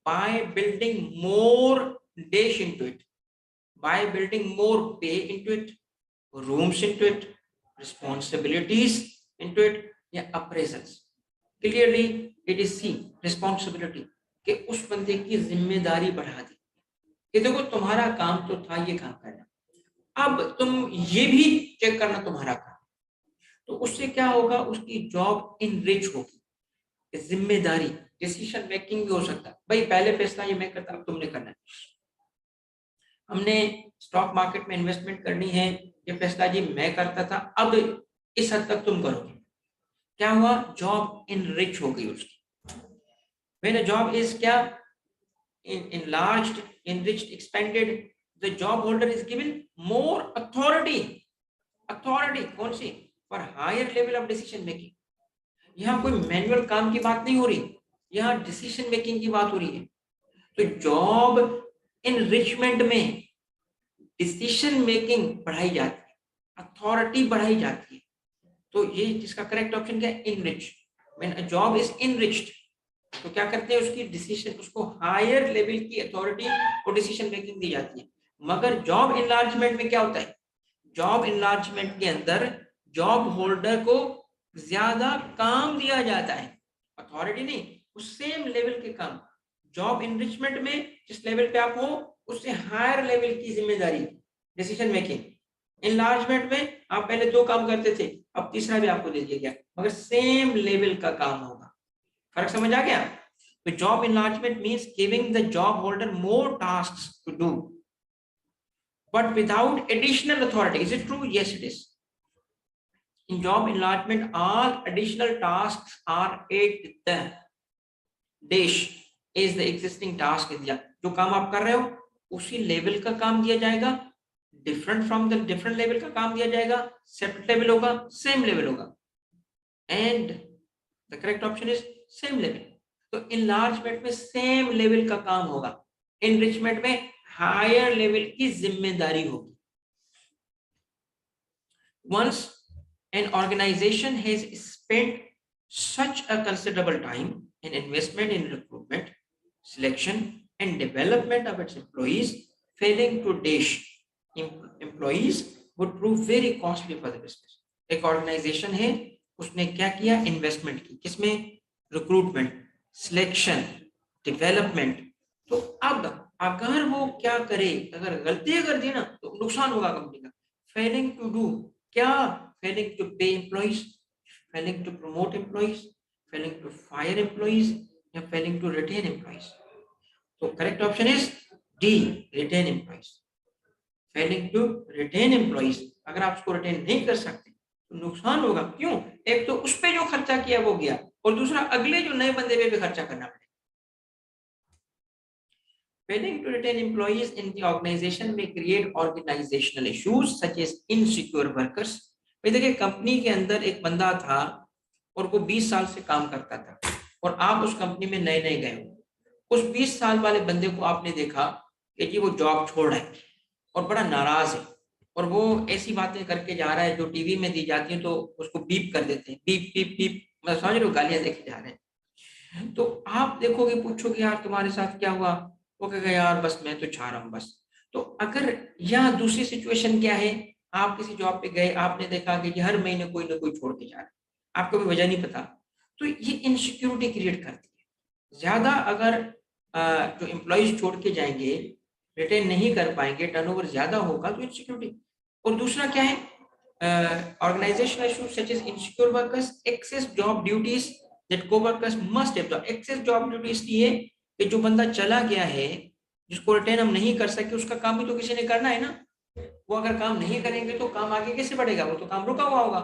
by building more dish into it, by building more pay into it, rooms into it, responsibilities into it, या appraisals. Clearly it is see responsibility, कि उस बंदे की जिम्मेदारी बढ़ा दी कि देखो तुम्हारा काम तो था ये काम करना, अब तुम ये भी चेक करना तुम्हारा काम। तो उससे क्या होगा, उसकी जॉब इनरिच होगी, जिम्मेदारी, डिसीजन मेकिंग भी हो सकता है। भाई पहले फैसला ये मैं करता, अब तुमने करना है। हमने स्टॉक मार्केट में इन्वेस्टमेंट करनी है, ये फैसला जी मैं करता था, अब इस हद तक तुम करोगे। क्या हुआ, जॉब इनरिच हो गई उसकी। When a job is क्या, enlarged, enriched, expanded, the job holder is given more authority। Authority कौन सी, for higher level of decision making. यहाँ कोई मैनुअल काम की बात नहीं हो रही, यहाँ डिसीजन मेकिंग की बात हो रही है। तो जॉब इनरिचमेंट में डिसीजन मेकिंग बढ़ाई जाती है, अथॉरिटी बढ़ाई जाती है। तो ये जिसका करेक्ट ऑप्शन क्या है, enrich. When a job is enriched, तो क्या करते हैं, उसकी डिसीजन, उसको हायर लेवल की अथॉरिटी और डिसीजन मेकिंग दी जाती है। मगर जॉब इनलार्जमेंट में क्या होता है, जॉब इनलार्जमेंट के अंदर जॉब होल्डर को ज्यादा काम दिया जाता है, अथॉरिटी नहीं, उस सेम लेवल के काम। जॉब इनरिचमेंट में जिस लेवल पे आप हो उससे हायर लेवल की जिम्मेदारी, डिसीजन मेकिंग। इनलार्जमेंट में आप पहले दो काम करते थे, अब तीसरा भी आपको दे दिया गया, मगर सेम लेवल का काम होगा। फर्क समझ आ गया। तो job enlargement means giving the job holder more tasks to do but without additional authority. Is it true? Yes, it is. In job enlargement, all additional tasks are at the dash is the existing task दिया। जो काम आप कर रहे हो उसी लेवल का काम दिया जाएगा, different from the different level का काम दिया जाएगा, सेपरेट लेवल होगा, सेम लेवल होगा। And the correct option is same level. तो इनलार्जमेंट में सेम लेवल का काम होगा, इनरिचमेंट में हायर लेवल की जिम्मेदारी होगी। Once an organization has spent such a considerable time and investment in recruitment, selection, and development of its employees, failing to dash employees would prove very costly for the business. एक ऑर्गेनाइजेशन है, उसने क्या किया, इन्वेस्टमेंट की, किसमें, रिक्रूटमेंट, सिलेक्शन, डेवलपमेंट। तो अब अगर वो क्या करे, अगर गलती कर दी ना तो नुकसान होगा कंपनी का। फेलिंग टू डू क्या, failing to pay employees, failing to promote employees, failing to fire employees, या फेलिंग टू रिटेन एम्प्लॉइज। तो correct option is D, retain employees. Failing to retain employees, अगर आप उसको रिटेन नहीं कर सकते तो नुकसान होगा। क्यों, एक तो उस पे जो खर्चा किया वो गया, और दूसरा अगले जो नए बंदे पे भी खर्चा करना पड़ेगा। Failing to retain employees in the organization may create organizational issues such as insecure workers। भाई देखिए, कंपनी के अंदर एक बंदा था और वो 20 साल से काम करता था, और आप उस कंपनी में नए नए गए हो। उस 20 साल वाले बंदे को आपने देखा कि जी वो जॉब छोड़ रहा है और बड़ा नाराज है, और वो ऐसी बातें करके जा रहा है जो टीवी में दी जाती हैं, तो उसको बीप कर देते हैं, बीप बीप बीप, मतलब समझ रहे हो, गालियां देके जा रहे हैं। तो आप देखोगे, पूछोगे यार तुम्हारे साथ क्या हुआ, वो कहेगा यार बस मैं तो चाह रहा हूँ बस। तो अगर, या दूसरी सिचुएशन क्या है, आप किसी जॉब पे गए, आपने देखा कि हर महीने कोई ना कोई छोड़ के जा रहा है, आपको भी वजह नहीं पता, तो ये इनसिक्योरिटी क्रिएट करती है ज्यादा। अगर जो एम्प्लॉयज छोड़ के जाएंगे, रिटेन नहीं कर पाएंगे, टर्नओवर ज्यादा होगा, तो इनसिक्योरिटी। और दूसरा क्या है, organizational issues such as insecure workers, excess job duties that co-workers must have done। excess job duties इसलिए कि जो बंदा चला गया है, जिसको रिटेन हम नहीं कर सके, उसका काम भी तो किसी ने करना है ना। वो अगर काम नहीं करेंगे तो काम आगे कैसे बढ़ेगा, वो तो काम रुका हुआ होगा।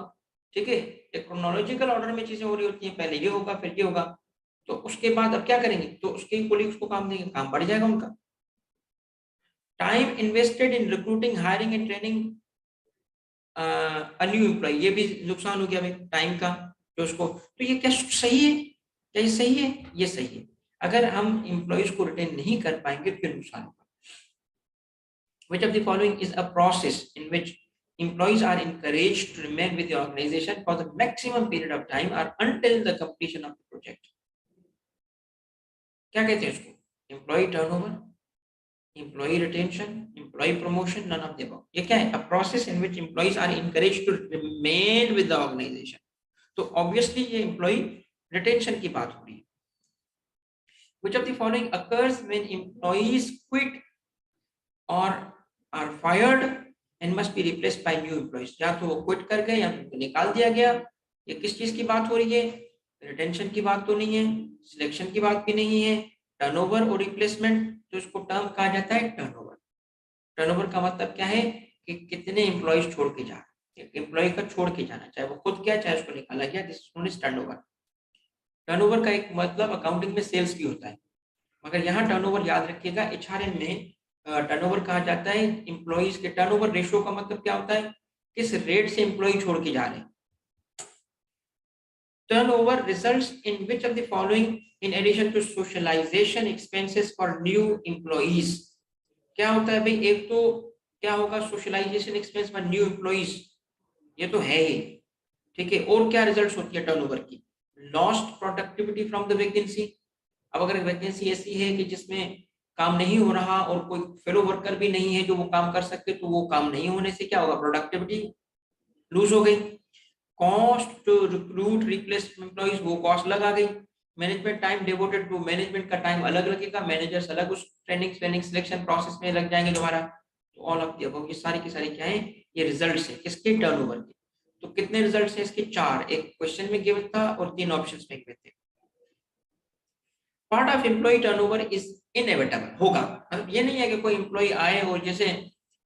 ठीक है, एक क्रोनोलॉजिकल ऑर्डर में चीजें हो रही होती हैं, पहले ये होगा फिर ये होगा, तो उसके बाद अब क्या करेंगे, तो उसके कोलीग्स को काम देंगे, काम बढ़ जाएगा उनका। Time invested in recruiting, hiring and training new employ, ये भी नुकसान हो गया भाई टाइम का, जो उसको। तो ये क्या सही है, क्या ये सही है? ये सही है। अगर हम एम्प्लॉयज को रिटेन नहीं कर पाएंगे फिर नुकसान होगा। Which of the following is a process in which employees are encouraged to remain with the organization for the maximum period of time or until the completion of the project? क्या कहते हैं इसको? Employee turnover, employee retention, employee promotion, none of the above। ये क्या है? A process in which employees are encouraged to remain with the organization। तो obviously ये employee retention की बात हो रही है। Which of the following occurs when employees quit or are fired and must be replaced by new employees? या तो वो quit कर गए या उनको निकाल दिया गया। ये किस चीज की बात हो रही है? रिटेंशन की बात तो नहीं है, सिलेक्शन की बात भी नहीं है। टर्नओवर और रिप्लेसमेंट, तो इसको टर्म कहा जाता है टर्नओवर। टर्नओवर का मतलब क्या है कि कितने एम्प्लॉयज छोड़ के जा रहे हैं, एम्प्लॉय का छोड़ के जाना, चाहे वो खुद गया चाहे उसको निकाला गया, this is known as turnover. Turnover का एक मतलब अकाउंटिंग में सेल्स भी होता है, मगर यहाँ टर्नओवर याद रखिएगा, एचआरएम में टर्नओवर कहा जाता है एम्प्लॉयज के। टर्नओवर रेशियो का मतलब क्या होता है, किस रेट से एम्प्लॉय छोड़ के जा रहे हैं। Turnover results in which of the following in addition to socialization expenses for new employees? क्या होता है भाई, एक तो क्या होगा, socialization expense for new employees, ये तो है ही। ठीक है, और क्या रिजल्ट्स होती है टर्नओवर की? Lost productivity from the vacancy. अब अगर वैकेंसी ऐसी है कि जिसमें काम नहीं हो रहा और कोई फेलो वर्कर भी नहीं है जो वो काम कर सकते, तो वो काम नहीं होने से क्या होगा, प्रोडक्टिविटी लूज हो गई। Cost to recruit replace employees, वो कॉस्ट लगा गई। Management time devoted to, management का टाइम अलग लगेगा, मैनेजर्स अलग उस ट्रेनिंग सिलेक्शन प्रोसेस में लग जाएंगे दोबारा। तो ऑल ऑफ द अबव, ये सारी की सारी क्या है, ये रिजल्ट्स है किसके, टर्नओवर के। तो कितने रिजल्ट्स हैं इसके? 4, एक क्वेश्चन में गिवन था और 3 ऑप्शंस में गिवन थे। Part of employee turnover is inevitable, होगा, मतलब ये नहीं है कि कोई एम्प्लॉय आए और जैसे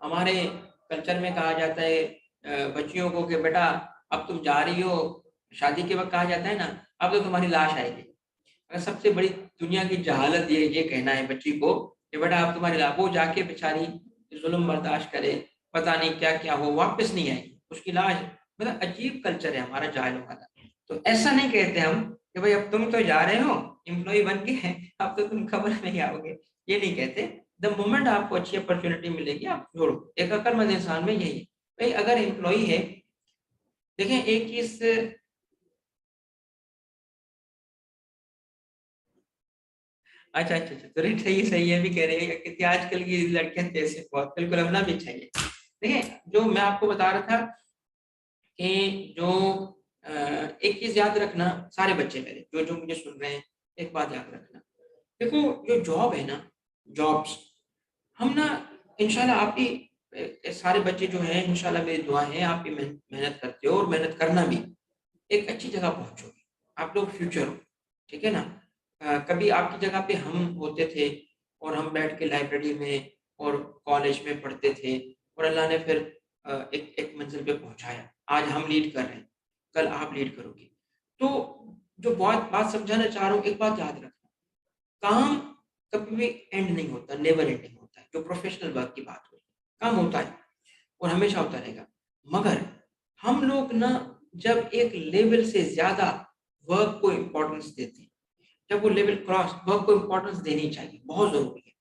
हमारे कल्चर में कहा जाता है बच्चियों को कि बेटा अब तुम जा रही हो, शादी के वक्त कहा जाता है ना, अब तो तुम्हारी लाश आएगी। अगर सबसे बड़ी दुनिया की जहालत ये कहना है बच्ची को कि बेटा अब तुम्हारी लाश, वो जाके बेचारी जुल्म बर्दाश्त करे, पता नहीं क्या क्या हो, वापस नहीं आएगी उसकी लाश। मतलब अजीब कल्चर है हमारा जाहिलों वाला। तो ऐसा नहीं कहते हम कि भाई अब तुम तो जा रहे हो एम्प्लॉय बन के, अब तो तुम खबर नहीं आओगे, ये नहीं कहते। द मोमेंट आपको अच्छी अपॉर्चुनिटी मिलेगी आप जोड़ो। एक अक्लमंद इंसान में यही है भाई, अगर एम्प्लॉय है, देखें एक चीज, अच्छा अच्छा अच्छा, तो रेट सही है, भी कह रहे हैं कि आजकल की लड़कियां जैसे बहुत, बिल्कुल होना भी चाहिए। देखिए जो मैं आपको बता रहा था कि जो एक चीज याद रखना सारे बच्चे मेरे जो जो मुझे सुन रहे हैं, एक बात याद रखना, देखो जो जॉब है ना, जॉब्स, हम ना इंशाल्लाह आप भी सारे बच्चे जो हैं, इंशाल्लाह मेरी दुआ है आप भी मेहनत करते हो और मेहनत करना भी, एक अच्छी जगह पहुंचोगे, आप लोग फ्यूचर हो। ठीक है ना, कभी आपकी जगह पे हम होते थे और हम बैठ के लाइब्रेरी में और कॉलेज में पढ़ते थे और अल्लाह ने फिर एक एक मंजिल पे पहुंचाया, आज हम लीड कर रहे हैं, कल आप लीड करोगे। तो जो बात बात समझाना चाह रहा हूँ, एक बात याद रखना, काम कभी भी एंड नहीं होता, नेवर एंडिंग होता है। जो प्रोफेशनल वर्क की बात हो, काम होता है और हमेशा होता रहेगा, मगर हम लोग ना जब एक लेवल से ज्यादा वर्क को इम्पोर्टेंस देते हैं, जब वो लेवल क्रॉस, वर्क को इम्पोर्टेंस देनी चाहिए, बहुत जरूरी है,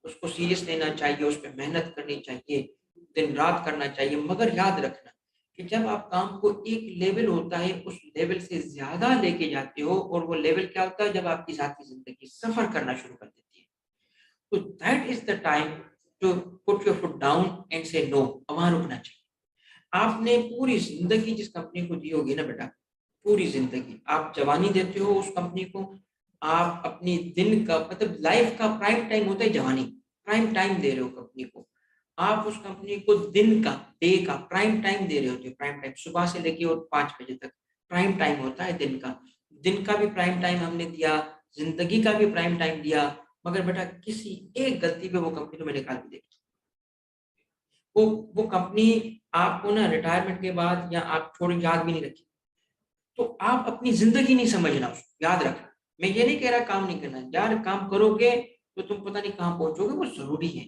उसको सीरियस लेना चाहिए, उस पर मेहनत करनी चाहिए, दिन रात करना चाहिए, मगर याद रखना कि जब आप काम को एक लेवल होता है उस लेवल से ज्यादा लेके जाते हो, और वो लेवल क्या होता है, जब आपकी जाती जिंदगी सफर करना शुरू कर देती है, तो that is the time to put your foot down and say no. वहां रुकना चाहिए। आपने पूरी जिंदगी जिस कंपनी को दी होगी ना बेटा, पूरी जिंदगी आप जवानी देते हो उस कंपनी को, आप अपनी दिन का मतलब लाइफ का प्राइम टाइम होता है जवानी, प्राइम टाइम दे रहे हो कंपनी को, आप उस कंपनी को दिन का, डे का प्राइम टाइम दे रहे होते हो। प्राइम टाइम सुबह से लेके और 5 बजे तक प्राइम टाइम होता है दिन का। दिन का भी प्राइम टाइम हमने दिया, जिंदगी का भी प्राइम टाइम दिया, मगर बेटा किसी एक गलती पे वो कंपनी तुम्हें निकाल के देगी। वो वो कंपनी आपको ना रिटायरमेंट के बाद या आप छोड़ याद भी नहीं रखी, तो आप अपनी जिंदगी नहीं समझना उसको, याद रखना। मैं ये नहीं कह रहा काम नहीं करना यार, काम करोगे तो तुम पता नहीं कहाँ पहुंचोगे, वो जरूरी है।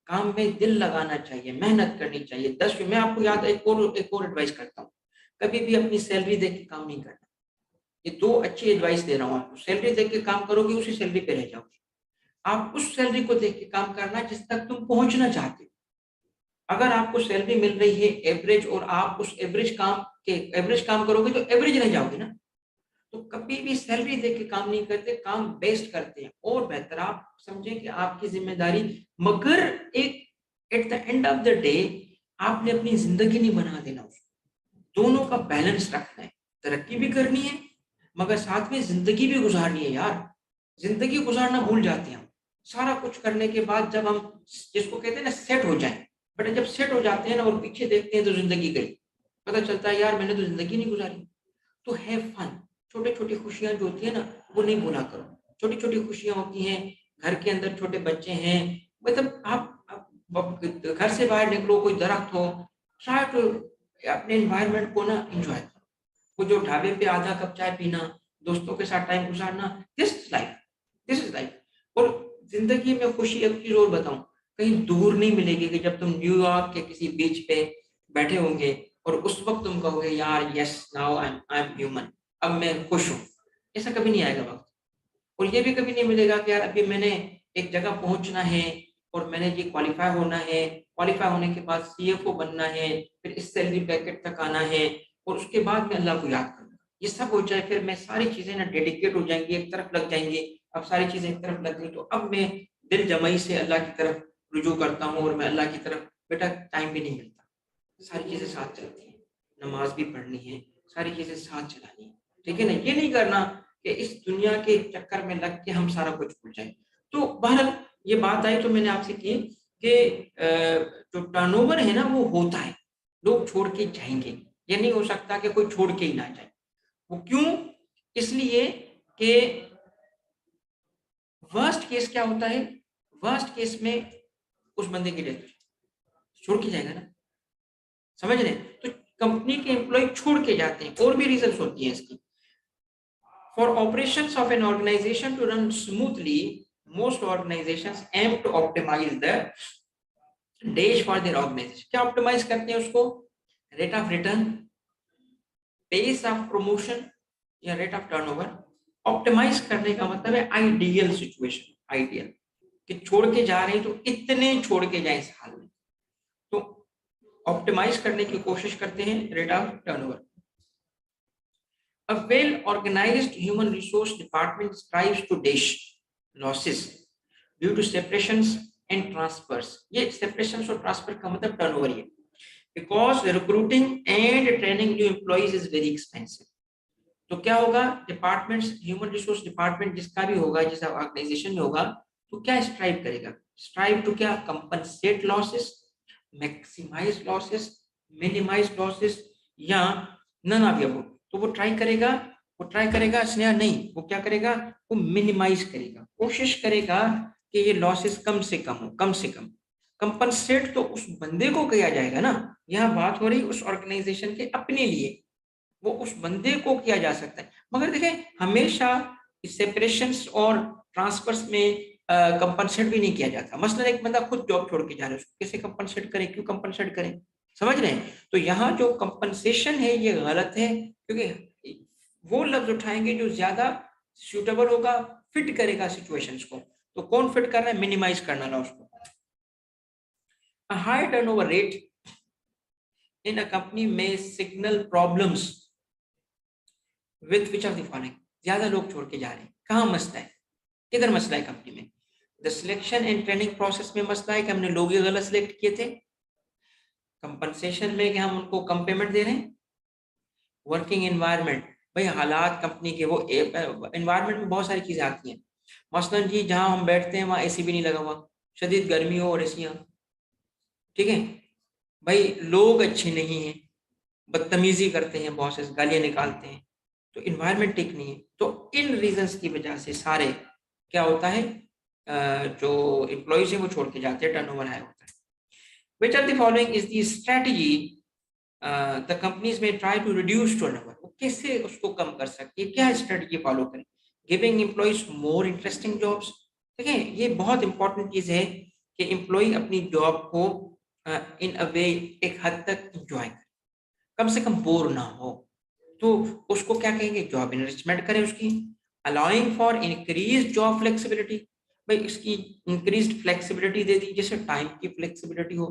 काम में दिल लगाना चाहिए, मेहनत करनी चाहिए। मैं आपको याद एक और एडवाइस करता हूँ, कभी भी अपनी सैलरी देख के काम नहीं करना। ये 2 अच्छी एडवाइस दे रहा हूँ आपको। सैलरी देख के काम करोगे उसी सैलरी पे रह जाओगे। आप उस सैलरी को देख के काम करना जिस तक तुम पहुंचना चाहते हो। अगर आपको सैलरी मिल रही है एवरेज, और आप उस एवरेज काम करोगे तो एवरेज रह जाओगे ना। तो कभी भी सैलरी देख के काम नहीं करते, काम बेस्ट करते हैं और बेहतर। आप समझें कि आपकी जिम्मेदारी, मगर एक eight the end of the day आपने अपनी जिंदगी नहीं बना देना उसको। दोनों का बैलेंस रखना है, तरक्की भी करनी है मगर साथ में जिंदगी भी गुजारनी है यार। जिंदगी गुजारना भूल जाते हैं हम। सारा कुछ करने के बाद जब हम, जिसको कहते हैं ना, सेट हो जाए, बट जब सेट हो जाते हैं ना और पीछे देखते हैं तो जिंदगी गई, पता चलता है यार मैंने तो जिंदगी नहीं गुजारी। तो हैव फन। छोटे छोटी खुशियां जो होती है ना, वो नहीं भूला करो। छोटी छोटी खुशियां होती हैं, घर के अंदर छोटे बच्चे हैं, मतलब आप घर से बाहर निकलो, कोई दरख्त हो, ट्राई टू अपने एनवायरनमेंट को ना एंजॉय करो। वो जो ढाबे पे आधा कप चाय पीना, दोस्तों के साथ टाइम गुजारना, this is life, this is life. और जिंदगी में खुशी, एक चीज और बताऊं, कहीं दूर नहीं मिलेगी कि जब तुम न्यूयॉर्क के किसी बीच पे बैठे होंगे और उस वक्त तुम कहोगे यार yes now I am human, अब मैं खुश हूँ। ऐसा कभी नहीं आएगा वक्त। और ये भी कभी नहीं मिलेगा कि यार अभी मैंने एक जगह पहुंचना है और मैंने ये क्वालिफाई होना है, क्वालिफाई होने के बाद सीएफओ बनना है, फिर इस सैलरी पैकेट तक आना है और उसके बाद मैं अल्लाह को याद करूंगा। ये सब हो जाए फिर मैं सारी चीजें ना डेडिकेट हो जाएंगी, एक तरफ लग जाएंगी। अब सारी चीजें एक तरफ लग गई तो अब मैं दिल जमाई से अल्लाह की तरफ रुजू करता हूँ, और मैं अल्लाह की तरफ, बेटा टाइम भी नहीं मिलता, सारी चीजें साथ चलती हैं। नमाज भी पढ़नी है, सारी चीजें साथ चलानी है, ठीक है ना। ये नहीं करना कि इस दुनिया के चक्कर में लग के हम सारा कुछ भूल जाए। तो बहरहाल ये बात आई तो मैंने आपसे की कि जो टर्नओवर है ना वो होता है, लोग छोड़ के जाएंगे। ये नहीं हो सकता कि कोई छोड़ के ही ना जाए। वो क्यों? इसलिए कि वर्स्ट केस क्या होता है, वर्स्ट केस में उस बंदे की डेथ छोड़ के जाएगा ना, समझ रहे हैं। तो कंपनी के एम्प्लॉय छोड़ के जाते हैं, और भी रीजन होती है इसकी। For operations of an organization to run smoothly, most organizations aim to optimize the days for their organization. क्या ऑप्टिमाइज करते हैं उसको? Rate of return, pace of promotion या रेट ऑफ टर्नओवर। ऑप्टिमाइज करने का मतलब है आइडियल सिचुएशन, आइडियल कि छोड़ के जा रहे हैं तो इतने छोड़ के जाए इस हाल में, तो ऑप्टिमाइज करने की कोशिश करते हैं rate of turnover. A well-organized human resource department strives to dash losses due to separations and transfers. ये separations और transfer का मतलब turnover है, because recruiting and training new employees is very expensive. तो क्या होगा, डिपार्टमेंट्स, ह्यूमन रिसोर्स डिपार्टमेंट जिसका भी होगा, जिस ऑर्गेनाइजेशन में होगा, तो क्या स्ट्राइव करेगा? स्ट्राइव टू क्या? Compensate losses, maximize losses, minimize losses, या नन ऑफ अबव। तो वो ट्राई करेगा, स्नेहा नहीं, वो क्या करेगा? वो मिनिमाइज करेगा, कोशिश करेगा कि ये लॉसेस कम से कम हो, कम से कम। कंपनसेट तो उस बंदे को किया जाएगा ना, यहाँ बात हो रही उस ऑर्गेनाइजेशन के अपने लिए, वो उस बंदे को किया जा सकता है। मगर देखें, हमेशा सेपरेशंस और ट्रांसफर्स में कंपनसेट भी नहीं किया जाता। मसलन एक बंदा खुद जॉब छोड़ के जा रहा है, उसको कैसे कंपनसेट करें, क्यों कंपनसेट करें, समझ रहे हैं। तो यहाँ जो कंपनसेशन है ये गलत है, क्योंकि वो लफ्ज उठाएंगे जो ज्यादा सूटेबल होगा, फिट करेगा सिचुएशंस को। तो कौन फिट कर रहा है? मिनिमाइज करना ना उसको। High turnover rate in a company may signal problems with which of the following? ज्यादा लोग छोड़ के जा रहे हैं, कहाँ मसला है, किधर मसला है कंपनी में? The selection and training process में मसला है कि हमने लोग ही गलत सिलेक्ट किए थे, कंपनसेशन में कि हम उनको कम पेमेंट दे रहे हैं, वर्किंग एनवायरनमेंट, भाई हालात कंपनी के, वो एनवायरनमेंट में बहुत सारी चीजें आती हैं। मसलन जी जहां हम बैठते हैं वहां एसी भी नहीं लगा हुआ, शदीद गर्मी हो और एसियां, ठीक है, भाई लोग अच्छे नहीं हैं, बदतमीजी करते हैं, बॉसेस गालियां निकालते हैं, तो इन्वायरमेंट ठीक नहीं है। तो इन रीजंस की वजह से सारे क्या होता है, जो एम्प्लॉयज है वो छोड़ के जाते हैं, टर्नओवर हाई होता है। Which are the following is the strategy the companies में ट्राई टू रिड्यूस टर्नओवर, वो कैसे उसको कम कर सकती है, क्या स्ट्रेटजी फॉलो करें? Giving employees more interesting jobs, ठीक है, ये बहुत इंपॉर्टेंट चीज है कि एम्प्लॉय अपनी जॉब को इन अ वे एक हद तक इंजॉय करे, कम से कम बोर ना हो, तो उसको क्या कहेंगे, जॉब इनरिचमेंट करें उसकी। Allowing for increase job flexibility, भाई इसकी इंक्रीज फ्लेक्सिबिलिटी दे दी, जैसे टाइम की फ्लेक्सिबिलिटी हो।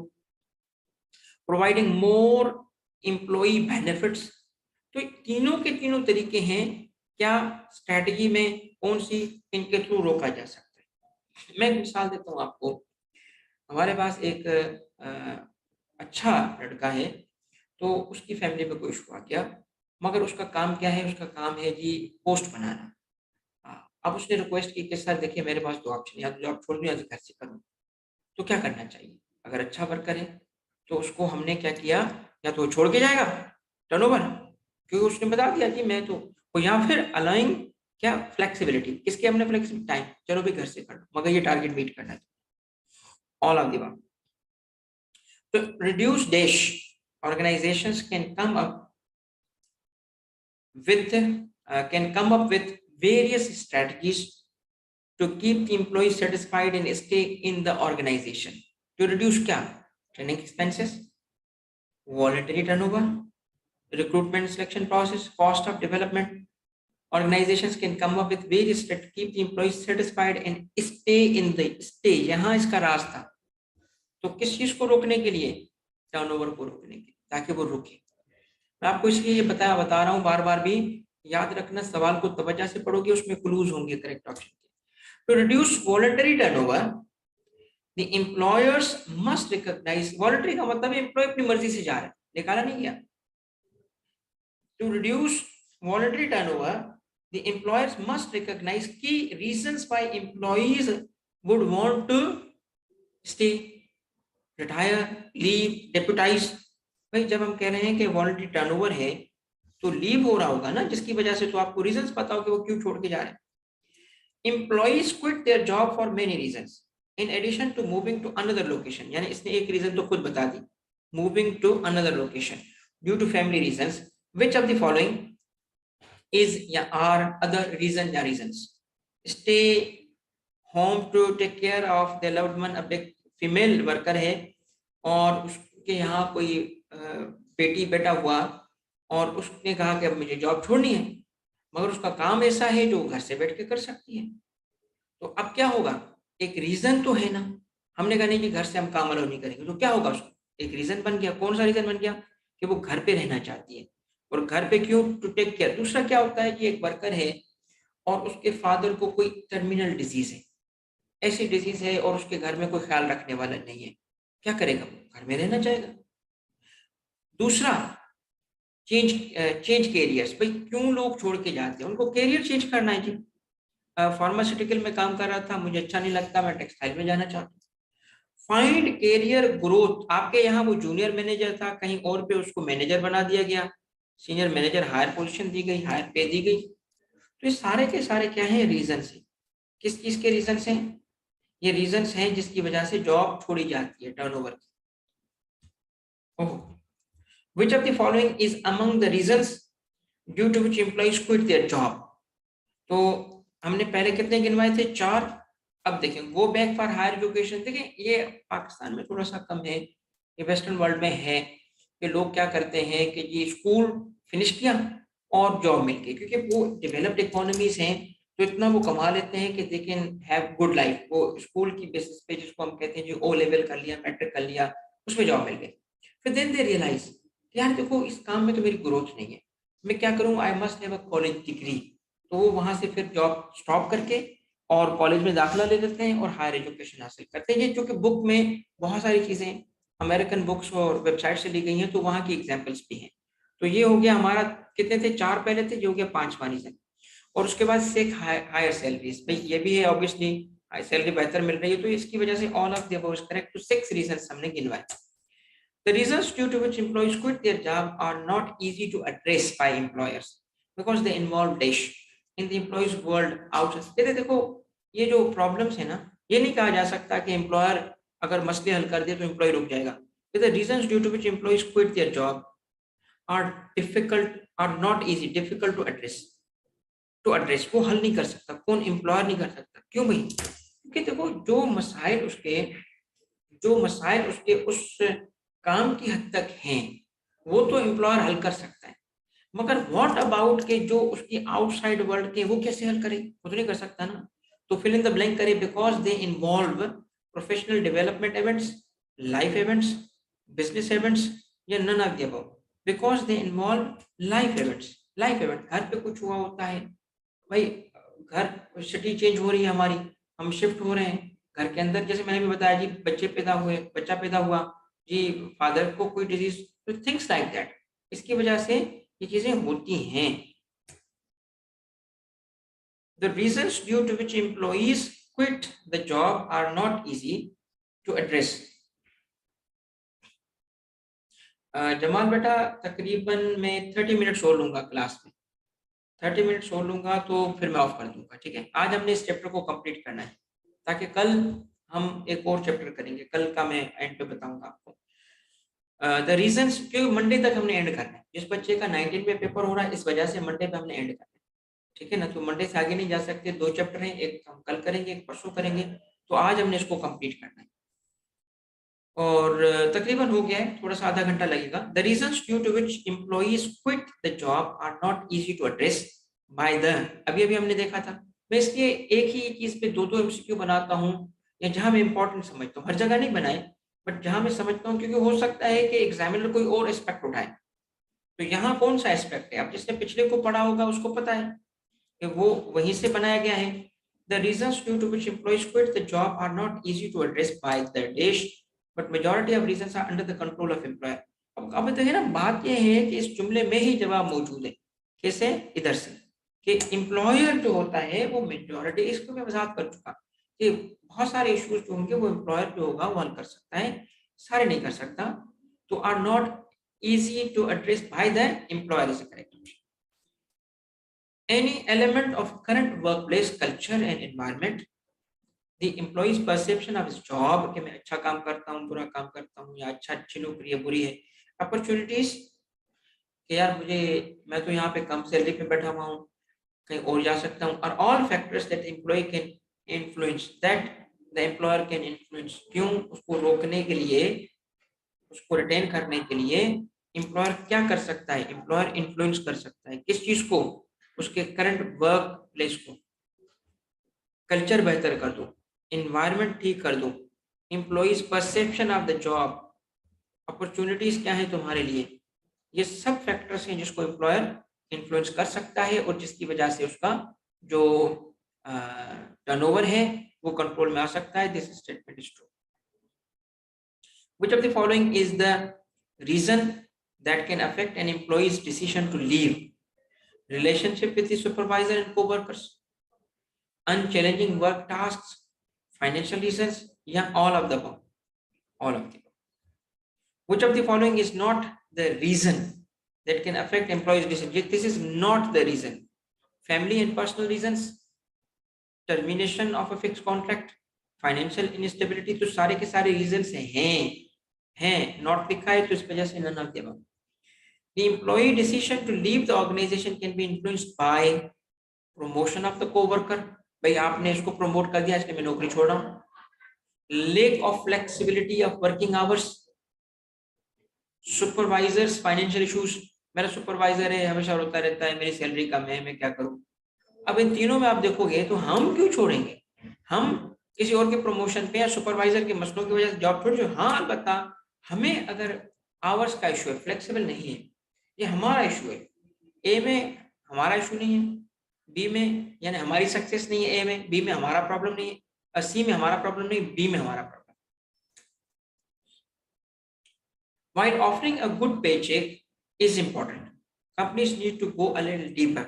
प्रोवाइडिंग मोर एम्प्लॉई बेनिफिट्स, तो तीनों के तीनों तरीके हैं, क्या स्ट्रेटजी में कौन सी इनके थ्रू रोका जा सकता है? मैं एक मिसाल देता हूँ आपको। हमारे पास एक अच्छा लड़का है, तो उसकी फैमिली में कोई इशू आ गया, मगर उसका काम क्या है, उसका काम है जी पोस्ट बनाना। अब उसने रिक्वेस्ट की कि सर देखिए मेरे पास दो ऑप्शन, या तो जॉब छोड़ दूँ या तो घर से करूँ, तो क्या करना चाहिए? अगर अच्छा वर्कर है तो उसको हमने क्या किया, या तो वो छोड़ के जाएगा टर्नओवर, क्योंकि उसने बता दिया कि मैं तो, या फिर अलाउइंग क्या फ्लेक्सिबिलिटी, किसके हमने फ्लेक्सिबिलिटी, टाइम, चलो भी घर से कर लो मगर ये टारगेट मीट करना है, ऑल ऑफ द अबव। तो reduce dash, organizations with can come up with various strategies to keep the employees satisfied and stay in the organization. To reduce क्या? Training expenses, voluntary turnover, recruitment selection process, cost of development. Organizations can come up with various strategies to keep the employees satisfied and stay in the stay. यहाँ इसका रास्ता, तो किस चीज को रोकने के लिए? टर्नओवर को रोकने के लिए, ताकि वो रुके। मैं आपको इसलिए ये बता रहा हूँ, बार बार भी याद रखना, सवाल को तवज्जो से पढ़ोगे, उसमें क्लूज होंगे करेक्ट ऑप्शन के। To reduce voluntary turnover, the employers must recognize, voluntary का मतलब एम्प्लॉय अपनी मर्जी से जा रहा है, निकाला नहीं गया। To reduce voluntary turnover, the employers must recognize key reasons why employees would want to stay, retire, leave, deputize। भाई जब हम कह रहे हैं कि वॉलंटरी टर्नओवर है, तो लीव हो रहा होगा ना, जिसकी वजह से तो आपको रीजंस पता हो कि वो क्यों छोड़ के जा रहे हैं। Employees quit their job for many reasons in addition to moving to another location, यानी इसने एक रीजन तो खुद बता दी, moving to another location due to family reasons, which of the following is या are other reason या reasons? Stay home to take care of their loved one, अब एक फीमेल वर्कर है और उसके यहाँ कोई बेटी बेटा हुआ और उसने कहा कि अब मुझे जॉब छोड़नी है, मगर उसका काम ऐसा है जो घर से बैठ के कर सकती है, तो अब क्या होगा? एक रीजन तो है ना, हमने कहा नहीं कि घर से हम काम अलाउ नहीं करेंगे, तो क्या होगा? उसको एक रीजन बन गया। कौन सा रीजन बन गया? कि वो घर पे रहना चाहती है, और घर पे क्यों? To take care. दूसरा क्या होता है कि एक वर्कर है और उसके फादर को कोई टर्मिनल डिजीज है, ऐसी डिजीज है और उसके घर में कोई ख्याल रखने वाला नहीं है, क्या करेगा? घर में रहना चाहेगा। दूसरा चेंज कैरियर्स, भाई क्यों लोग छोड़ के जाते हैं? उनको कैरियर चेंज करना है जी। फार्मास्यूटिकल में काम कर रहा था, मुझे अच्छा नहीं लगता, मैं टेक्सटाइल में जाना चाहता हूँ। फाइंड कैरियर ग्रोथ, आपके यहाँ वो जूनियर मैनेजर था, कहीं और पे उसको मैनेजर बना दिया गया, सीनियर मैनेजर, हायर पोजीशन दी गई, हायर पे दी गई, तो ये सारे के सारे क्या है? रीजन है। किस चीज के रीजन हैं? ये रीजन हैं जिसकी वजह से जॉब छोड़ी जाती है, टर्नओवर की। Which of the following is among the reasons due to which employees quit their job? तो हमने पहले कितने गिनवाए थे? 4। अब देखें, go back for higher education, देखें ये पाकिस्तान में थोड़ा सा कम है, ये वेस्टर्न वर्ल्ड में है कि लोग क्या करते हैं कि ये स्कूल फिनिश किया और जॉब मिल गई, क्योंकि वो डेवलप्ड इकोनॉमीज हैं तो इतना वो कमा लेते हैं कि they can have good life. वो स्कूल की बेसिस पे, जिसको हम कहते हैं जो ओ लेवल कर लिया, मैट्रिक कर लिया, उसमें जॉब मिल गई। फिर देन दे रियलाइज यार देखो इस काम में तो मेरी ग्रोथ नहीं है, मैं क्या करूँ, I must have a college degree. तो वो वहां से फिर जॉब स्टॉप करके और कॉलेज में दाखिला ले लेते हैं और हायर एजुकेशन हासिल करते हैं। ये जो कि बुक में बहुत सारी चीजें अमेरिकन बुक्स और वेबसाइट से ली गई हैं, तो वहाँ की एग्जाम्पल्स भी हैं। तो ये हो गया हमारा, कितने थे, 4 पहले थे, ये हो गया 5वां रीजन। और उसके बाद से हायर सैलरीज, भाई ये भी है ऑब्वियसली, हाई सैलरी बेहतर मिल रही है, तो इसकी वजह से all of the above is correct. तो 6 रीजंस हमने गिनवाए। The reasons due to which employees quit their job are not easy to address by employers because they involve dash in the employees world outside। देखो ये जो प्रॉब्लम्स है ना, ये नहीं कहा जा सकता कि एम्प्लॉयर अगर मसले हल कर दे तो एम्प्लॉय रुक जाएगा। The reasons due to which employees quit their job are difficult, are not easy, difficult to address। तो एड्रेस वो हल नहीं कर सकता, कौन, एम्प्लॉयर नहीं कर सकता। क्यों भाई? क्योंकि देखो जो मसाइल उसके उस काम की हद तक हैं वो तो एम्प्लॉयर हल कर सकता है, मगर व्हाट अबाउट के जो उसकी आउटसाइड वर्ल्ड के, वो कैसे हल करे, वो तो नहीं कर सकता ना। तो फिल इन द ब्लैंक करे, because they involve professional development events, life events, business events, या none of the above. Because they involve life events. Life event, घर पे कुछ हुआ होता है भाई, घर, सिटी चेंज हो रही है हमारी, हम शिफ्ट हो रहे हैं, घर के अंदर जैसे मैंने भी बताया जी, बच्चा पैदा हुआ जी, फादर को कोई डिजीज, तो थिंग्स लाइक दैट, इसकी वजह से ये चीजें होती हैं। The reasons due to which employees quit the job are not easy to address। Jamal बेटा तकरीबन मैं 30 मिनट्स और लूंगा क्लास में, 30 मिनट्स और लूंगा तो फिर मैं ऑफ कर दूंगा, ठीक है। आज हमने इस चैप्टर को कंप्लीट करना है ताकि कल हम एक और चैप्टर करेंगे, कल का मैं एंड पे बताऊंगा आपको। द रीजंस, क्योंकि मंडे तक हमने एंड करना है, जिस बच्चे का 19 में पेपर हो रहा है इस वजह से मंडे पे हमने एंड करना है, ठीक है ना। तो मंडे से आगे नहीं जा सकते, 2 चैप्टर हैं, एक हम कल करेंगे, एक परसों करेंगे, तो आज हमने इसको कंप्लीट करना है। और तकरीबन हो गया है, थोड़ा सा आधा घंटा लगेगा। The reasons due to which employees quit the job are not easy to address by the, अभी अभी हमने देखा था। मैं इसलिए एक ही चीज पे 2-2 एमसीक्यू बनाता हूँ, या जहां मैं इंपॉर्टेंट समझता हूँ, हर जगह नहीं बनाए, बट जहां मैं समझता हूँ, क्योंकि हो सकता है कि एग्जामिनर कोई और एस्पेक्ट उठाए। तो यहाँ कौन सा एस्पेक्ट है, अब जिसने पिछले को पढ़ा होगा उसको पता है कि वो वहीं से बनाया गया है। The reasons due to which employees quit the job are not easy to address by the dish, but majority of reasons are under the control of employer। अब तो है ना, बात ये है कि इस जुमले में ही जवाब मौजूद है। कैसे? इधर से कि एम्प्लॉयर जो होता है वो मेजॉरिटी, इसको मैं वजाहत कर चुका कि बहुत सारे इश्यूज जो होंगे वो एम्प्लॉयर जो होगा वो हल कर सकता है, सारे नहीं कर सकता। तो are not easy to address by the employer is the correct option। Any element of current workplace culture and environment, the employee's perception of his job, कि मैं अच्छा काम करता हूँ, बुरा काम करता हूँ, या अच्छी नौकरी है, बुरी है, अपॉर्चुनिटीज कि यार मुझे, मैं तो यहाँ पे कम सैलरी पे बैठा हुआ हूँ, कहीं और जा सकता हूँ, और all factors that employee can influence, that the employer can influence. क्यों? उसको रोकने के लिए, उसको रिटेन करने के लिए एम्प्लॉयर क्या कर सकता है, एम्प्लॉयर इन्फ्लुएंस कर सकता है किस चीज को, उसके करंट वर्क प्लेस को, कल्चर बेहतर कर दो, इन्वायरमेंट ठीक कर दो, employees perception of the job, opportunities क्या है तुम्हारे लिए, ये सब फैक्टर्स हैं जिसको एम्प्लॉयर इन्फ्लुएंस कर सकता है और जिसकी वजह से उसका जो टर्नओवर है वो कंट्रोल में आ सकता है। This statement is true. Which of the following is the reason that can affect an employee's decision to leave? Relationship with the supervisor and co-workers, unchallenging work tasks, financial reasons, या all of the above? All of the above. Which of the following is not the reason that can affect employees' decision? This is not the reason. Family and personal reasons, termination of a fixed contract, financial instability, तो सारे के सारे रीजंस हैं नॉट लिखा है तो इस वजह से none of the above. The employee decision to leave the organization can be influenced by promotion of the co-worker, भाई आपने इसको प्रमोट कर दिया इसलिए मैं नौकरी छोड़ रहा हूँ। Lack of flexibility of working hours, supervisors financial issues, मेरा सुपरवाइजर है हमेशा रोता रहता है, मेरी सैलरी कम है, मैं क्या करूँ। अब इन तीनों में आप देखोगे तो हम क्यों छोड़ेंगे, हम किसी और के प्रमोशन पे या सुपरवाइजर के मसलों की वजह से जॉब छोड़ जो, हाँ अलबत्ता हमें अगर आवर्स का इशू है, फ्लेक्सिबल नहीं है, ये हमारा इशू है। ए में हमारा इशू नहीं है, बी में यानी हमारी सक्सेस नहीं है ए में, बी में हमारा प्रॉब्लम नहीं है, और सी में हमारा प्रॉब्लम नहीं, बी में हमारा problem. While offering a good paycheck is important, companies need to go a little deeper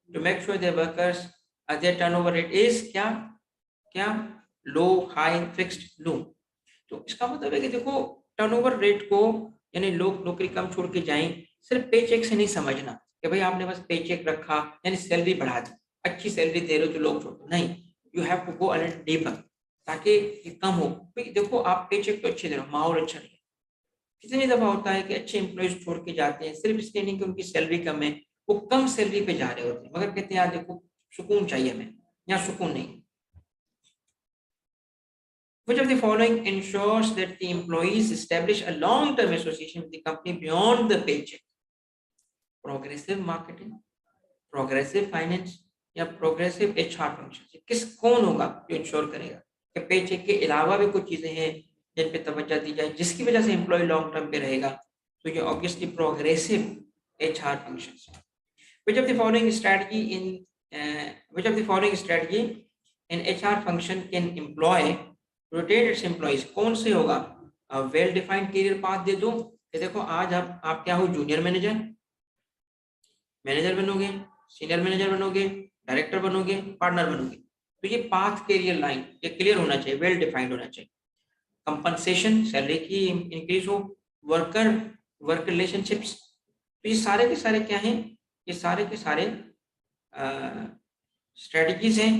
to make sure their workers, their turnover rate is क्या लो, हाई, फिक्स्ड, लो। तो इसका मतलब है कि देखो टर्नओवर रेट को, यानी लोग नौकरी कम छोड़ के जाएं, सिर्फ पे चेक से नहीं समझना कि भाई आपने बस पे चेक रखा यानी सैलरी बढ़ा दी, अच्छी सैलरी दे रहे हो तो लोग छोड़ दो, नहीं, you have to go a little deeper ताकि ये कम हो। भाई देखो आप पे चेक तो अच्छे दे रहे हो, माहौल अच्छा नहीं है। कितनी दफा होता है कि अच्छे एम्प्लॉयज छोड़ के जाते हैं सिर्फ इसलिए नहीं कि उनकी सैलरी कम है, वो कम सैलरी पे जा रहे होते हैं मगर कहते हैं यार देखो सुकून चाहिए हमें, यहाँ सुकून नहीं। Which of the following ensures that the employees establish a long-term association with the company beyond the paycheck? Progressive marketing, progressive finance या progressive HR functions? किस कौन होगा जो इंश्योर करेगा कि पेचेक के अलावा भी कुछ चीजें हैं जिन पे तवज्जो दी जाए जिसकी वजह से एम्प्लॉय लॉन्ग टर्म पे रहेगा? तो ये obviously progressive HR functions. Which of the following strategy which of the following strategy in HR function can employ rotate its employees? कौन से होगा? वेल डिफाइंड करियर पाथ दे दो कि देखो आज आप क्या हो, जूनियर मैनेजर, मैनेजर बनोगे, सीनियर मैनेजर बनोगे, डायरेक्टर बनोगे, पार्टनर बनोगे। तो ये पाथ करियर लाइन ये क्लियर होना चाहिए, वेल डिफाइंड होना चाहिए। कंपनसेशन, सैलरी की इंक्रीज हो, वर्कर वर्क रिलेशनशिप्स, तो ये सारे के सारे क्या हैं? ये सारे के सारे स्ट्रेटजीज हैं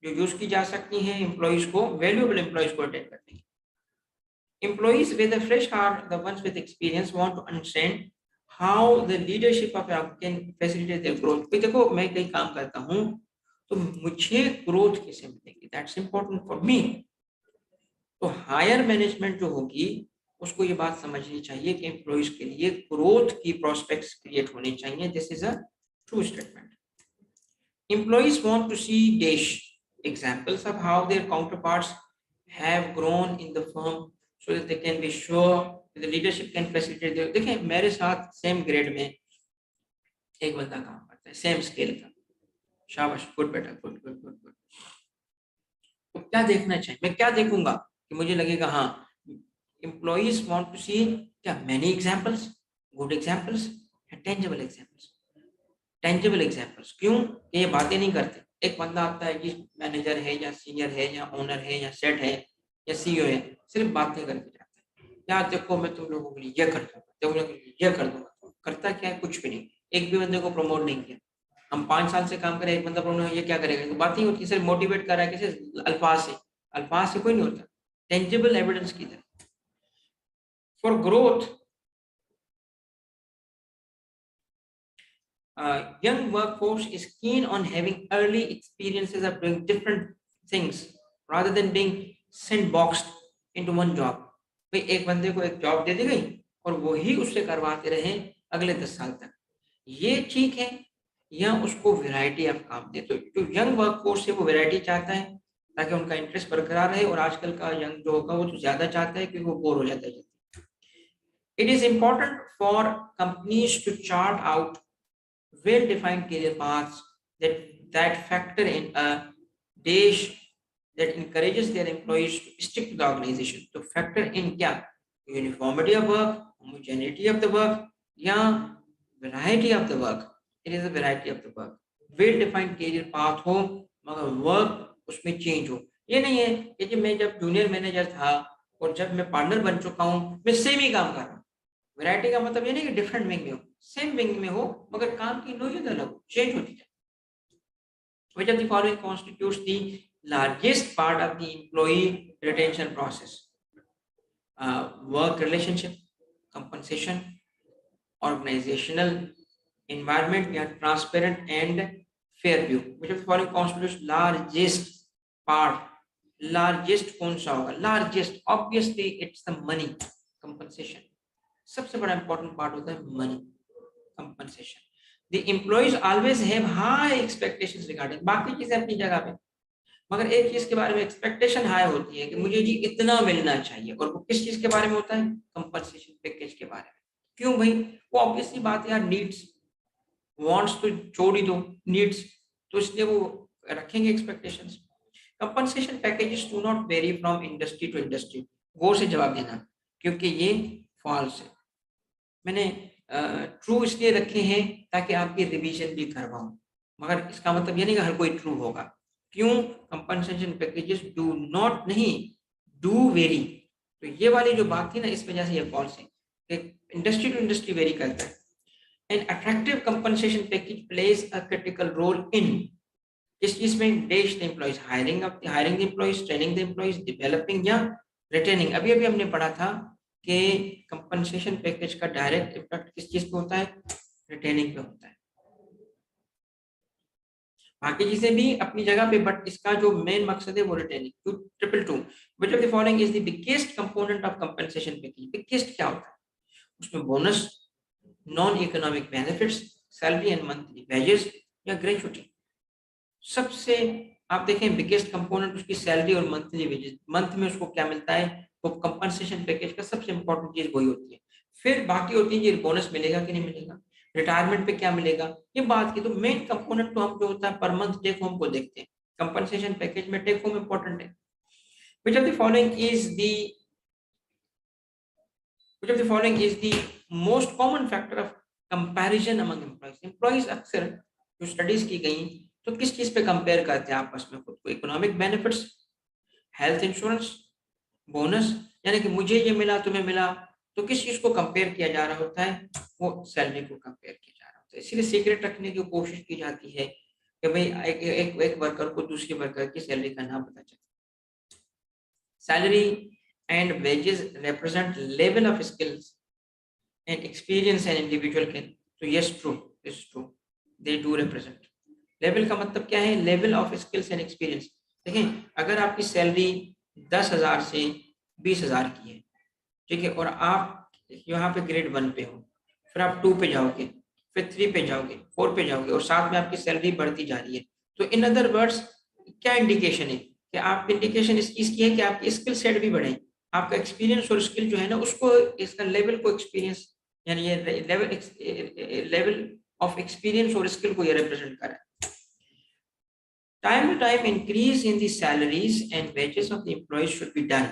जो यूज की जा सकती हैं एम्प्लॉइज को, वैल्यूएबल एम्प्लॉइज को अटेंड करने की। Employees with a fresh heart, the ones with experience, want to understand how the leadership of a can facilitate their growth. भाई देखो मैं कहीं काम करता हूँ तो मुझे ग्रोथ कैसे मिलेगी, दैट्स इम्पोर्टेंट फॉर मी। तो हायर मैनेजमेंट जो होगी उसको ये बात समझनी चाहिए कि एम्प्लॉइज के लिए ग्रोथ की प्रोस्पेक्ट्स क्रिएट होने चाहिए। This is a true statement. Employees want to see dash examples of how their counterparts have grown in the firm so that they can be sure that the leadership can facilitate their। देखिए मेरे साथ सेम ग्रेड में एक बंदा काम करता है, सेम स्केल का, शाबाश, गुड बेटा, गुड गुड गुड गुड। तो क्या देखना चाहिए, मैं क्या देखूंगा कि मुझे लगेगा हाँ एम्प्लॉइज वांट टू सी क्या many examples, good examples, tangible examples. Tangible examples क्यों? कि ये बातें नहीं करते। एक बंदा आता है कि मैनेजर है या सीनियर है या ओनर है या सेट है या सीईओ है, सिर्फ बातें करके जाता है, यार देखो मैं तुम लोगों के लिए ये कर दूंगा, देखो ये कर दूंगा, करता क्या है? कुछ भी नहीं। एक भी बंदे को प्रमोट नहीं किया। हम 5 साल से काम करें, एक बंदा प्रमोट, ये क्या करेगा? तो बात नहीं होती, सिर्फ मोटिवेट कर रहा है किसी अल्फाज से, अल्फाज से कोई नहीं होता। टेंजिबल एविडेंस की तरह। For growth young workforce is keen on having early experiences of doing different things rather than being sandboxed into one job। भाई एक बंदे को एक जॉब दे दी गई और वो ही उससे करवाते रहे अगले 10 साल तक, ये ठीक है? या उसको वैरायटी ऑफ काम दे? तो जो यंग वर्कफोर्स है वो वैरायटी चाहता है ताकि उनका इंटरेस्ट बरकरार रहे, और आजकल का यंग जो होगा वो तो ज्यादा चाहता है क्योंकि वो बोर हो जाता है। It is important for companies to chart out well-defined career paths that factor in a dash that encourages their employees to stick to the organization। तो factor in क्या? Uniformity of work, homogeneity of the work, या variety of the work? It is a variety of the work। well-defined career path हो मगर work उसमें change हो। ये नहीं है कि मैं जब जूनियर मैनेजर था और जब मैं पार्टनर बन चुका हूँ मैं सेम ही काम कर रहा हूँ। वैरायटी का मतलब ये नहीं कि डिफरेंट विंग में हो, सेम विंग में हो मगर काम की नोयत अलग हो, चेंज होती जाए। Which of the following constitutes the largest part of the employee retention process? Work relationship, compensation, organizational environment, या transparent and fair view? Which of the following constitutes largest part? largest कौन सा होगा? largest obviously it's the money, compensation। सबसे बड़ा इंपॉर्टेंट पार्ट होता है money, compensation. The employees always have high expectations regarding, बाकी चीजें अपनी जगह पे, मगर एक चीज के बारे में एक्सपेक्टेशन हाई होती है कि मुझे जी इतना मिलना चाहिए, और वो किस चीज के बारे में होता है? कंपनसेशन पैकेज के बारे में। क्यों भाई? वो ऑब्वियसली बात है यार, नीड्स, वांट्स तो छोड़ ही दो, नीड्स, तो इसलिए वो रखेंगे expectations. Compensation packages do not vary from industry to industry. गौर से जवाब देना, क्योंकि ये फॉल्स है। मैंने ट्रू इसलिए रखे हैं ताकि आपकी रिवीजन भी करवाऊं, मगर इसका मतलब ये नहीं कि हर कोई ट्रू होगा। क्यों? कंपनसेशन पैकेजेस डू नॉट नहीं, डू वेरी। तो ये वाली जो बात थी ना, इस वजह से ये फॉल्स है कि इंडस्ट्री टू इंडस्ट्री वेरी करता है। An attractive compensation package plays a critical role in, किस चीज में? Dash the employees, hiring the employees, training the employees, developing या रिटेनिंग। अभी अभी हमने पढ़ा था कि कंपनसेशन पैकेज का डायरेक्ट इम्पैक्ट किस चीज पे होता है? रिटेनिंग पे होता है। बाकी चीजें भी अपनी जगह पे, बट इसका जो मेन मकसद है वो retaining. Triple two, which of the following is the biggest component of compensation package? Biggest क्या होता है उसमें? Bonus, non economic benefits, salary and monthly wages, या ग्रेचुटी? सबसे, आप देखें बिगेस्ट कंपोनेंट उसकी सैलरी और मंथली वेजेस। मंथ में उसको क्या मिलता है? तो कंपनसेशन पैकेज का सबसे इंपॉर्टेंट चीज वही होती है। फिर बाकी होती है ये बोनस मिलेगा कि नहीं मिलेगा, रिटायरमेंट पे क्या मिलेगा, ये बात की। तो मेन कंपोनेंट तो हम जो होता है पर मंथ टेक होम को देखते हैं। कंपनसेशन पैकेज में टेक होम इंपॉर्टेंट है। विच of the following is the which of the following is the most common factor of comparison among employees? Employees अक्सर जो स्टडीज की गई तो किस चीज पे कंपेयर करते हैं आपस में खुद को? Economic benefits, health insurance, bonus, यानी कि मुझे ये मिला तुम्हें मिला, तो किस चीज को कंपेयर किया जा रहा होता है? वो सैलरी को कंपेयर किया जा रहा होता है। इसीलिए सीक्रेट रखने की कोशिश की जाती है कि भाई एक वर्कर को दूसरे वर्कर की सैलरी का नाम पता चले। Salary and wages represent level of skills and experience an individual can. So yes, true, it's true. They do represent. Level का मतलब क्या है? Level of skills and experience. देखें, अगर आपकी सैलरी 10,000 से 20,000 की है, ठीक है, और आप यहाँ पे ग्रेड 1 पे हो, फिर आप 2 पे जाओगे, फिर 3 पे जाओगे, 4 पे जाओगे, और साथ में आपकी सैलरी बढ़ती जा रही है, तो इन अदर वर्ड्स क्या इंडिकेशन है? कि आप इंडिकेशन इस चीज की है कि आपकी स्किल सेट भी बढ़े, आपका एक्सपीरियंस और स्किल जो है ना उसको, इसका लेवल को एक्सपीरियंस, यानी ये लेवल ऑफ एक्सपीरियंस और स्किल को ये रिप्रेजेंट कर रहा है। Time to time increase in the salaries and wages of the employees should be done,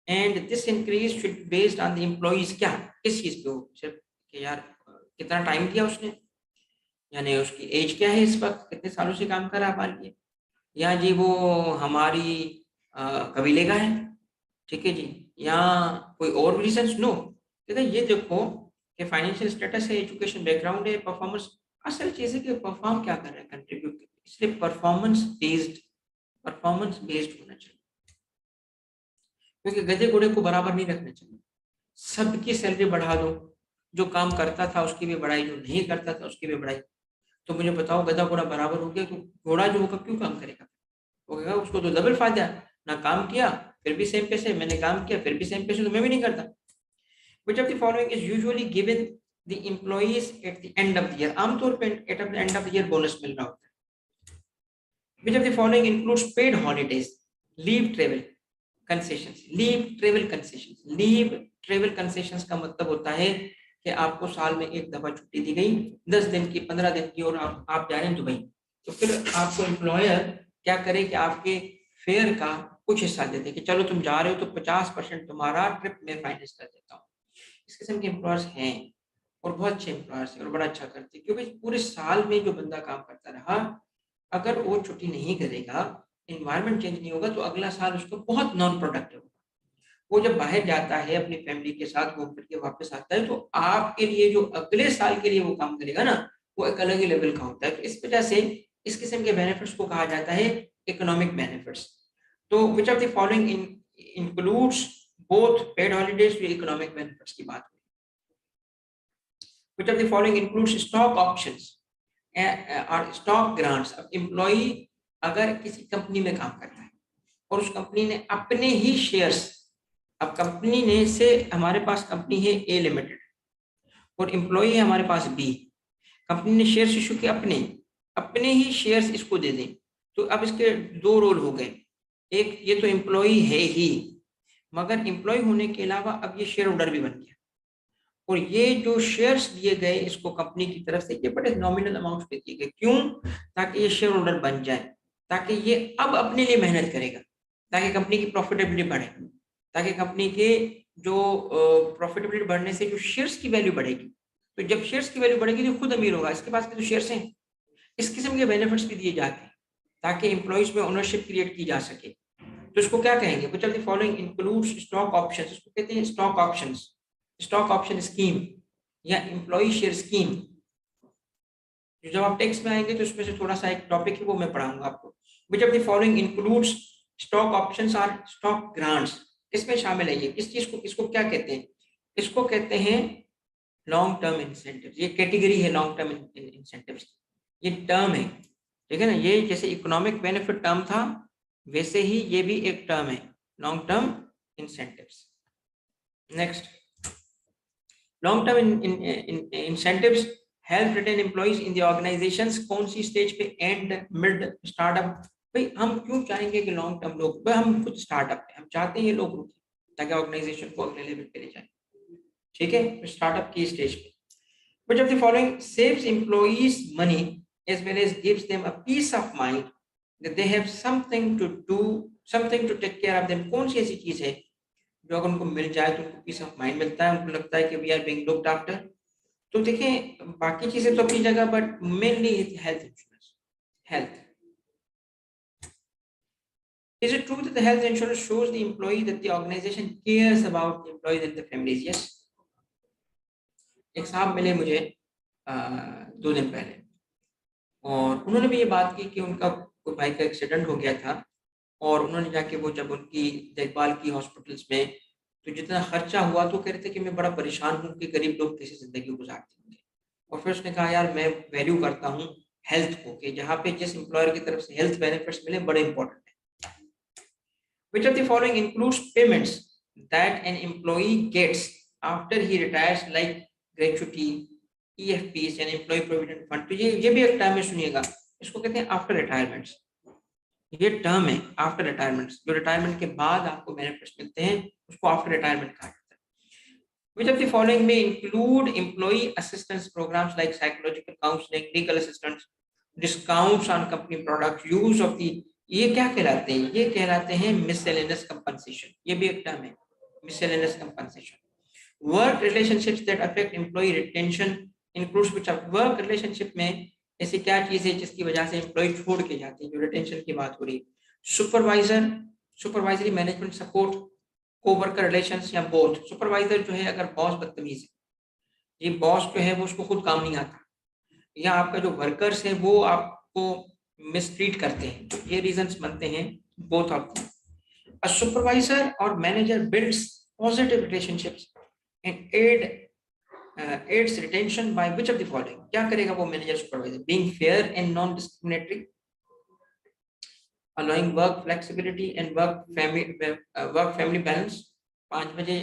and this increase should be based on the employees, क्या किस चीज पे हो? सिर्फ कि यार कितना टाइम दिया उसने, यानी उसकी एज क्या है, इस वक्त कितने सालों से काम कर रहा है हमारे लिए, या जी वो हमारी कबीले का है, ठीक है जी, या कोई और रीजन? नो, ये देखो कि फाइनेंशियल स्टेटस है, एजुकेशन बैकग्राउंड है, परफॉर्मेंस, असल चीज है कि परफॉर्म क्या कर रहे हैं, कंट्रीब्यूट। इसलिए परफॉर्मेंस बेस्ड होना चाहिए, क्योंकि गधे घोड़े को बराबर नहीं रखना चाहिए। सबकी सैलरी बढ़ा दो, जो काम करता था उसकी भी बढ़ाई, जो नहीं करता था उसकी भी बढ़ाई, तो मुझे बताओ गधा घोड़ा बराबर हो गया? तो घोड़ा जो होगा क्यों काम करेगा? वो कहेगा उसको तो डबल फायदा, ना काम किया फिर भी सेम पैसे, मैंने काम किया फिर भी सेम पैसे, तो मैं भी नहीं करता। Which of the following is usually given the employees at the end of the year? आमतौर पे at the end of the year bonus मिल रहा होता है। Which of the following includes paid holidays, leave travel concessions? Leave travel concessions का मतलब होता है कि आपको साल में एक दफा छुट्टी दी गई, 10 दिन की, 15 दिन की, और आप जा रहे हैं दुबई, तो फिर आपको एम्प्लॉयर क्या करे कि आपके फेयर का कुछ हिस्सा दे दे कि चलो तुम जा रहे हो तो 50% तुम्हारा ट्रिप में फाइनेंस कर देता हूँ। इस किस्म के एम्प्लॉयर्स हैं, और बहुत अच्छे एम्प्लॉयर्स हैं और बड़ा अच्छा करते हैं, क्योंकि पूरे साल में जो बंदा काम करता रहा, अगर वो छुट्टी नहीं करेगा, एनवायरनमेंट चेंज नहीं होगा, तो अगला साल उसको बहुत नॉन प्रोडक्टिव होगा। वो जब बाहर जाता है अपनी फैमिली के साथ घूम फिर के वापस आता है, तो आपके लिए जो अगले साल के लिए वो काम करेगा ना, वो एक अलग ही लेवल का होता है। तो इस वजह से इस किस्म के बेनिफिट्स को कहा जाता है इकोनॉमिक बेनिफिट्स। तो विच of the following includes both paid holidays और इकोनॉमिक बेनिफिट्स की बात हुई। विच of the following includes stock options और स्टॉक ग्रांट्स? अब एम्प्लॉई अगर किसी कंपनी में काम करता है और उस कंपनी ने अपने ही शेयर्स, अब कंपनी ने से, हमारे पास कंपनी है ए लिमिटेड और एम्प्लॉई है हमारे पास बी, कंपनी ने शेयर्स इशू किए, अपने अपने ही शेयर्स इसको दे दें, तो अब इसके दो रोल हो गए। एक, ये तो एम्प्लॉई है ही, मगर एम्प्लॉय होने के अलावा अब ये शेयर होल्डर भी बन गया, और ये जो शेयर्स दिए गए इसको कंपनी की तरफ से, ये बड़े नॉमिनल अमाउंट पे दिए गए। क्यों? ताकि ये शेयर होल्डर बन जाए, ताकि ये अब अपने लिए मेहनत करेगा, ताकि कंपनी की प्रॉफिटेबिलिटी बढ़े, ताकि कंपनी के जो प्रॉफिटेबिलिटी बढ़ने से जो शेयर्स की वैल्यू बढ़ेगी, तो जब शेयर्स की वैल्यू बढ़ेगी तो खुद अमीर होगा, इसके पास के जो शेयर्स हैं। इस किस्म के बेनिफिट्स भी दिए जाते हैं ताकि एम्प्लॉइज में ओनरशिप क्रिएट की जा सके। तो इसको क्या कहेंगे? Which of the following includes stock options? इसको कहते हैं stock options, stock option scheme या एम्प्लॉय शेयर स्कीम। जब आप टेक्स्ट में आएंगे तो इसमें से थोड़ा सा एक टॉपिक है वो मैं पढ़ाऊंगा आपको। Which of the following includes stock options और स्टॉक ग्रांट्स? किसमें शामिल है ये? किस चीज को, इसको क्या कहते हैं? इसको कहते हैं लॉन्ग टर्म इंसेंटिव। ये कैटेगरी है लॉन्ग टर्म इंसेंटिव्स की, ये टर्म है, ठीक है ना। ये जैसे इकोनॉमिक बेनिफिट टर्म था, वैसे ही ये भी एक टर्म है, long term incentives. Next, long term incentives help retain employees in the organizations. कौन सी स्टेज पे? End, mid, startup. भाई हम क्यों चाहेंगे कि लॉन्ग टर्म लोग, भाई हम खुद स्टार्टअप है, हम चाहते हैं ये लोग रुके ताकि ऑर्गेनाइजेशन को अगले लेवल पे ले जाए, ठीक है। तो स्टार्टअप की स्टेज पे which of the following saves employees money as well as gives them a peace of mind that they have something to do, something to take care of them? कौन सी ऐसी चीज है जो अगर उनको मिल जाए तो उनको पीस ऑफ माइंड मिलता है, उनको लगता है कि we are being looked after? तो देखें बाकी चीजें तो अपनी जगह, but mainly health insurance. Health, is it true that the health insurance shows the employee that the organization cares about the employees and the families? Yes. एक साहब मिले मुझे 2 दिन पहले, और उन्होंने भी ये बात की कि उनका कोई भाई का एक्सीडेंट हो गया था, और उन्होंने जाके वो जब उनकी देखभाल की हॉस्पिटल्स में, तो जितना खर्चा हुआ तो कह रहे थे कि मैं बड़ा परेशान हूँ कि गरीब लोग कैसे जिंदगी गुजारते होंगे। और फिर उसने कहा यार मैं वैल्यू करता हूँ हेल्थ को, कि जहाँ पे जिस एम्प्लॉयर की तरफ से हेल्थ बेनिफिट्स मिले बड़े इंपॉर्टेंट है। Which of the following includes payments that an employee gets after he retires, like gratuity, EFPs and employee provident fund? तो ये भी एक टर्म है, सुनिएगा, इसको कहते हैं आफ्टर रिटायरमेंट्स। ये टर्म है आफ्टर रिटायरमेंट्स, जो रिटायरमेंट के बाद आपको बेनिफिट्स मिलते हैं उसको आफ्टर रिटायरमेंट कहा जाता है। Which of the following may include employee assistance programs like psychological counseling, legal assistance, discounts on company products, use of the, ये क्या कहलाते हैं? ये कहलाते हैं मिसलेनियस कंपनसेशन। ये भी एक टर्म है, miscellaneous compensation. Work relationships that affect employee retention includes which of? Work relationship में ऐसी क्या चीज है जिसकी वजह से एम्प्लॉय छोड़ के जाते हैं, जो रिटेंशन की बात हो रही है? Supervisor, supervisory management support, co-worker relations, या बोथ? सुपरवाइजर जो है अगर बॉस बदतमीज है, ये बॉस जो है वो उसको खुद काम नहीं आता, या आपका जो वर्कर्स है वो आपको मिसट्रीट करते हैं, तो ये रीजंस बनते हैं both of them. A supervisor और manager builds positive relationships and aids retention by which of the following? क्या करेगा वो manager supervisor? being fair and non discriminatory, allowing work flexibility and work family balance, 5 बजे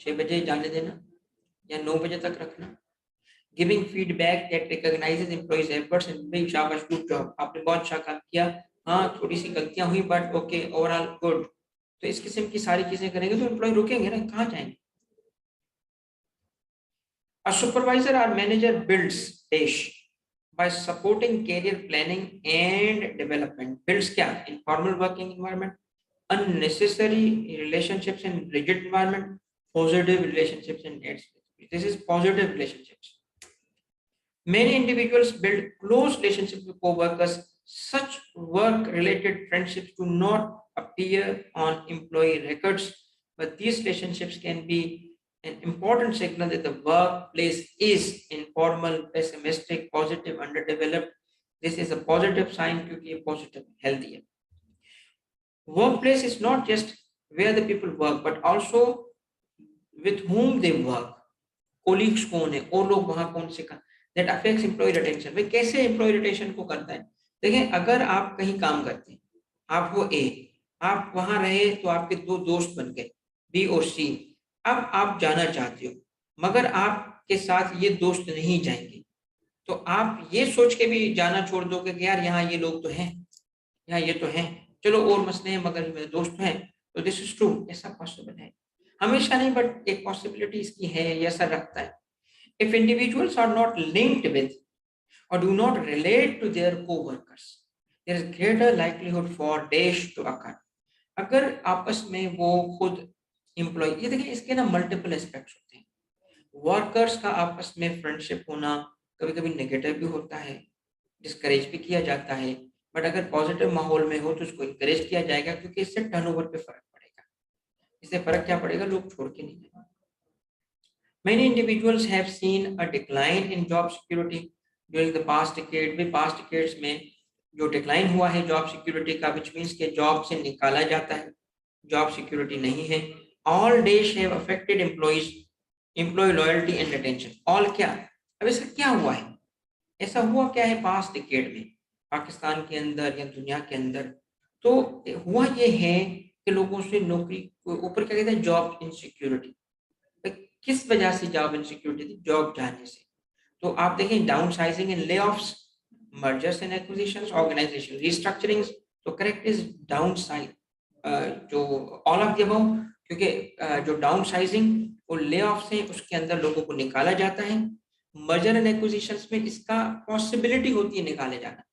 6 बजे जाने देना या 9 बजे तक रखना, giving feedback that recognises employees efforts and भाई शाबाश गुड जॉब, आपने बहुत अच्छा काम किया, हाँ थोड़ी सी गलतियां हुई बट ओके ओवरऑल गुड। तो इस किस्म की सारी चीजें करेंगे तो एम्प्लॉय रुकेंगे ना, कहाँ जाएंगे? A supervisor or manager builds dash by supporting career planning and development. Builds क्या? Informal working environment, unnecessary relationships in rigid environment, positive relationships in aids. This is positive relationships. Many individuals build close relationships with co-workers. Such work-related friendships do not appear on employee records, but these relationships can be an important signal that the workplace is informal, pessimistic, positive, underdeveloped. This is a positive sign क्योंकि ये positive, healthy है. Workplace is not just where the people work, but also with whom they work. Colleagues कौन है और लोग वहाँ कौन से का, that affects employee retention. भाई कैसे employee retention को करता है? देखें अगर आप कहीं काम करते हैं, आप वो A, आप वहाँ रहे तो आपके 2 दोस्त बन गए B और C। अब आप जाना चाहते हो मगर आपके साथ ये दोस्त नहीं जाएंगे, तो आप ये सोच के भी जाना छोड़ दोगे कि यार यहाँ ये लोग तो हैं, यहाँ ये तो हैं, चलो और मसले हैं मगर मेरे दोस्त हैं, तो दिस इज ट्रू, ऐसा पॉसिबल है। हमेशा नहीं, बट एक पॉसिबिलिटी इसकी है, ये असर रखता है। If individuals are not linked with or do not relate to their co-workers, there is greater likelihood for dash to occur. अगर आपस में वो खुद एम्प्लॉय, ये देखिए इसके ना मल्टीपल एस्पेक्ट्स होते हैं। वर्कर्स का आपस में फ्रेंडशिप होना कभी कभी नेगेटिव भी होता है, डिस्करेज भी किया जाता है, बट अगर पॉजिटिव माहौल में हो तो उसको इंकरेज किया जाएगा, क्योंकि इससे टर्नओवर पे फर्क पड़ेगा। इससे फर्क क्या पड़ेगा, लोग छोड़ के नहीं जाएंगे। Many individuals have seen a decline in job security during the past decade. भी past decades में जो डिक्लाइन हुआ है जॉब सिक्योरिटी का, विच मीन्स के जॉब से निकाला जाता है, जॉब सिक्योरिटी नहीं है। All these have affected employees, employee loyalty and retention. All क्या, अब इसका क्या हुआ है, ऐसा हुआ क्या है पास्ट डिकेड में पाकिस्तान के अंदर या दुनिया के अंदर? तो हुआ ये है कि लोगों से नौकरी ऊपर क्या कहते हैं, जॉब इनसिक्योरिटी। किस वजह से जॉब इनसिक्योरिटी थी, जॉब जाने से। तो आप देखें downsizing and layoffs, mergers and acquisitions, organisation restructurings. तो करेक्ट इज डाउन साइज, जो ऑल ऑफ द अबव, क्योंकि जो डाउन साइजिंग और ले ऑफ्स हैं उसके अंदर लोगों को निकाला जाता है। मर्जर एंड एक्विजिशंस में इसका पॉसिबिलिटी होती है निकाले जाना,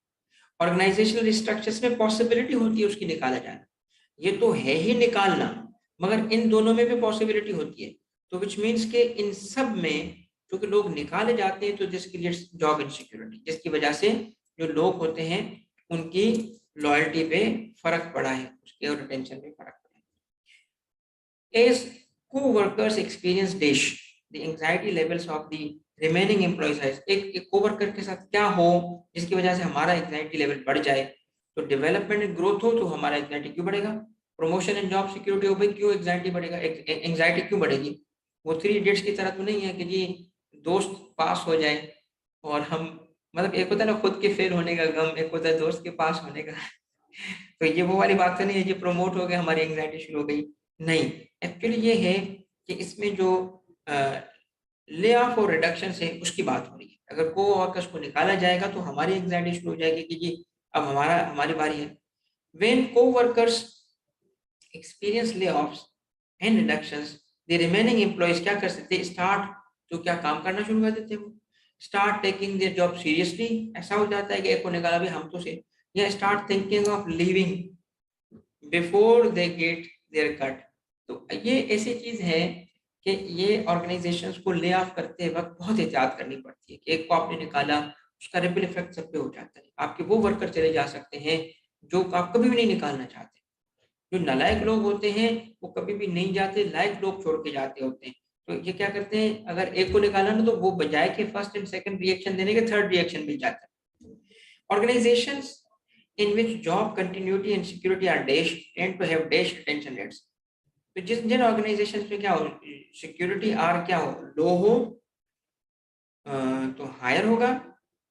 ऑर्गेनाइजेशनल रिस्ट्रक्चर्स में पॉसिबिलिटी होती है उसकी निकाला जाना। ये तो है ही निकालना, मगर इन दोनों में भी पॉसिबिलिटी होती है। तो विच मीन्स के इन सब में क्योंकि लोग निकाले जाते हैं, तो जिसके लिए जॉब इनसिक्योरिटी, जिसकी वजह से जो लोग होते हैं उनकी लॉयल्टी पे फर्क पड़ा है, उसके और रिटेंशन पे फर्क पड़ा है। As co-workers experience dash, the anxiety levels of the remaining employees has, एक co-worker के साथ क्या हो जिसकी वजह से हमारा एंग्जाइटी लेवल बढ़ जाए। तो डेवलपमेंट एंड ग्रोथ हो तो हमारा एंग्जाइटी क्यों बढ़ेगा, प्रमोशन एंड जॉब सिक्योरिटी हो भाई क्यों एंग्जाइटी बढ़ेगा, एंग्जाइटी क्यों बढ़ेगी। वो 3 इडियट्स की तरह तो नहीं है कि जी दोस्त पास हो जाए और हम, मतलब एक होता है ना खुद के फेल होने का गम, एक होता है दोस्त के पास होने का तो ये वो वाली बात तो नहीं है जी प्रमोट हो गया हमारी एंग्जाइटी शुरू हो गई, नहीं। एक्चुअली ये है कि इसमें जो ले ऑफ और रिडक्शन है उसकी बात हो रही है। अगर को वर्कर्स को निकाला जाएगा तो हमारी एंग्जाइटी शुरू हो जाएगी कि जी अब हमारी बारी है। व्हेन को वर्कर्स एक्सपीरियंस ले offs and reductions, the remaining employees क्या कर सकते हैं, स्टार्ट, तो क्या काम करना शुरू कर देते हैं, वो start taking their job seriously. ऐसा हो जाता है कि एक को निकाला भी हम तो से, या start thinking of leaving before they get their cut. तो ये ऐसी चीज है कि ये ऑर्गेनाइजेशंस को ले ऑफ करते वक्त बहुत एहतियात करनी पड़ती है कि एक को आपने निकाला उसका रिपल इफेक्ट सब पे हो जाता है। आपके वो वर्कर चले जा सकते हैं जो आप कभी भी नहीं निकालना चाहते। जो नालायक लोग होते हैं वो कभी भी नहीं जाते, लायक लोग छोड़ के जाते होते हैं। तो ये क्या करते हैं, अगर एक को निकाला ना तो वो बजाय के फर्स्ट एंड सेकंड रिएक्शन देने के थर्ड रिएक्शन मिल जाता है। Organisations in which job continuity and security are dash tend to have dash retention rates। तो जिन ऑर्गेनाइजेशन में क्या हो, सिक्योरिटी आर क्या हो, लो हो तो हायर होगा,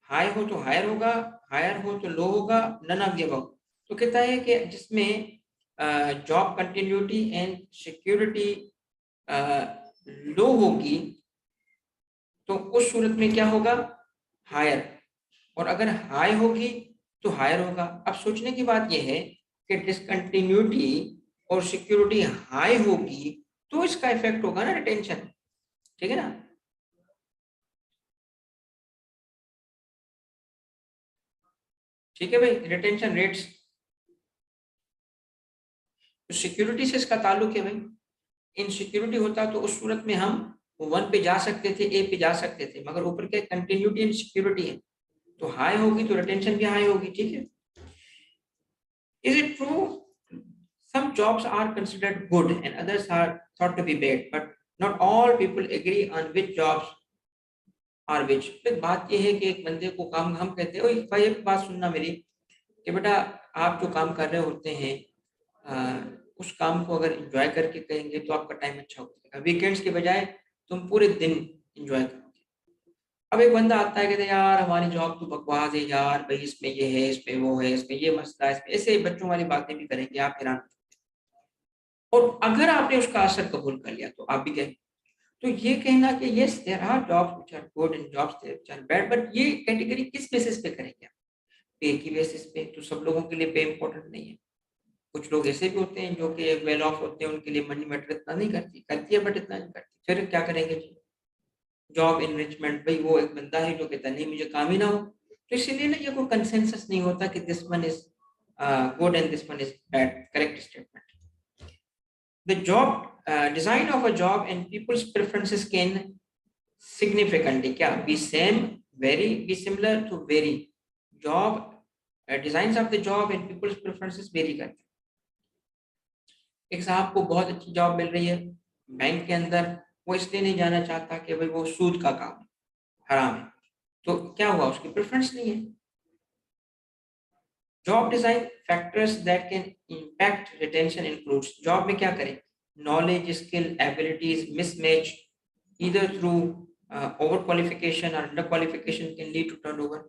हाई हो तो हायर होगा, हायर हो तो लो होगा, नन ऑफ द अबव। तो कहता है कि जिसमें जॉब कंटिन्यूटी एंड सिक्योरिटी लो होगी तो उस सूरत में क्या होगा, हायर, और अगर हाई होगी तो हायर होगा। अब सोचने की बात यह है कि डिसकंटिन्यूटी और सिक्योरिटी हाई होगी तो इसका इफेक्ट होगा ना रिटेंशन, ठीक है ना। ठीक है भाई, रिटेंशन रेट्स, तो सिक्योरिटी से इसका ताल्लुक है भाई। इनसिक्योरिटी होता तो उस सूरत में हम 1 पे जा सकते थे, ए पे जा सकते थे, मगर ऊपर के कंटिन्यूटी एंड सिक्योरिटी है तो हाई होगी तो रिटेंशन भी हाई होगी, ठीक है। Is it true some jobs are considered good and others are thought to be bad, but not all people agree on which jobs are which। तो बात यह है कि एक बंदे को काम हम कहते हैं, ओए भाई एक बात सुनना मेरी, कि बेटा आप जो काम कर रहे होते हैं उस काम को अगर एंजॉय करके करेंगे तो आपका टाइम अच्छा हो जाएगा, वीकेंड्स के बजाय तुम पूरे दिन एंजॉय करोगे। अब एक बंदा आता है कहते यार हमारी जॉब तो बकवास है यार, भाई इसमें ये है, इसमें वो है, इसमें ये मसला है, इसमें ऐसे बच्चों वाली बातें भी करेंगे, आप हैरान। और अगर आपने उसका असर कबूल कर लिया तो आप भी गए। तो ये कहना कि yes there are jobs which are good and jobs which are bad, but ये कैटेगरी किस बेसिस पे करेंगे आप, पे की बेसिस पे? तो सब लोगों के लिए पे इम्पोर्टेंट नहीं है। कुछ लोग ऐसे भी होते हैं जो कि वेल ऑफ होते हैं, उनके लिए मनी मैटर इतना नहीं करती है, बट इतना नहीं करती, फिर क्या करेंगे जी? जॉब इनरिचमेंट, भाई वो एक बंदा है जो कहता नहीं मुझे काम ही ना हो, तो इसीलिए ना ये कोई कंसेंसस नहीं होता कि this one is good and this one is bad, correct statement. The job design of a job and people's preferences can significantly क्या be same, very, be similar to vary। job designs of the job and people's preferences vary करते हैं। एक साहब को बहुत अच्छी जॉब मिल रही है बैंक के अंदर, वो इसलिए नहीं जाना चाहता कि भाई वो सूद का काम है, हराम है, तो क्या हुआ, उसकी प्रेफरेंस नहीं है। Job design factors that can impact retention includes, job में क्या करें, knowledge, skill, abilities mismatch either through over qualification or under qualification can lead to turnover।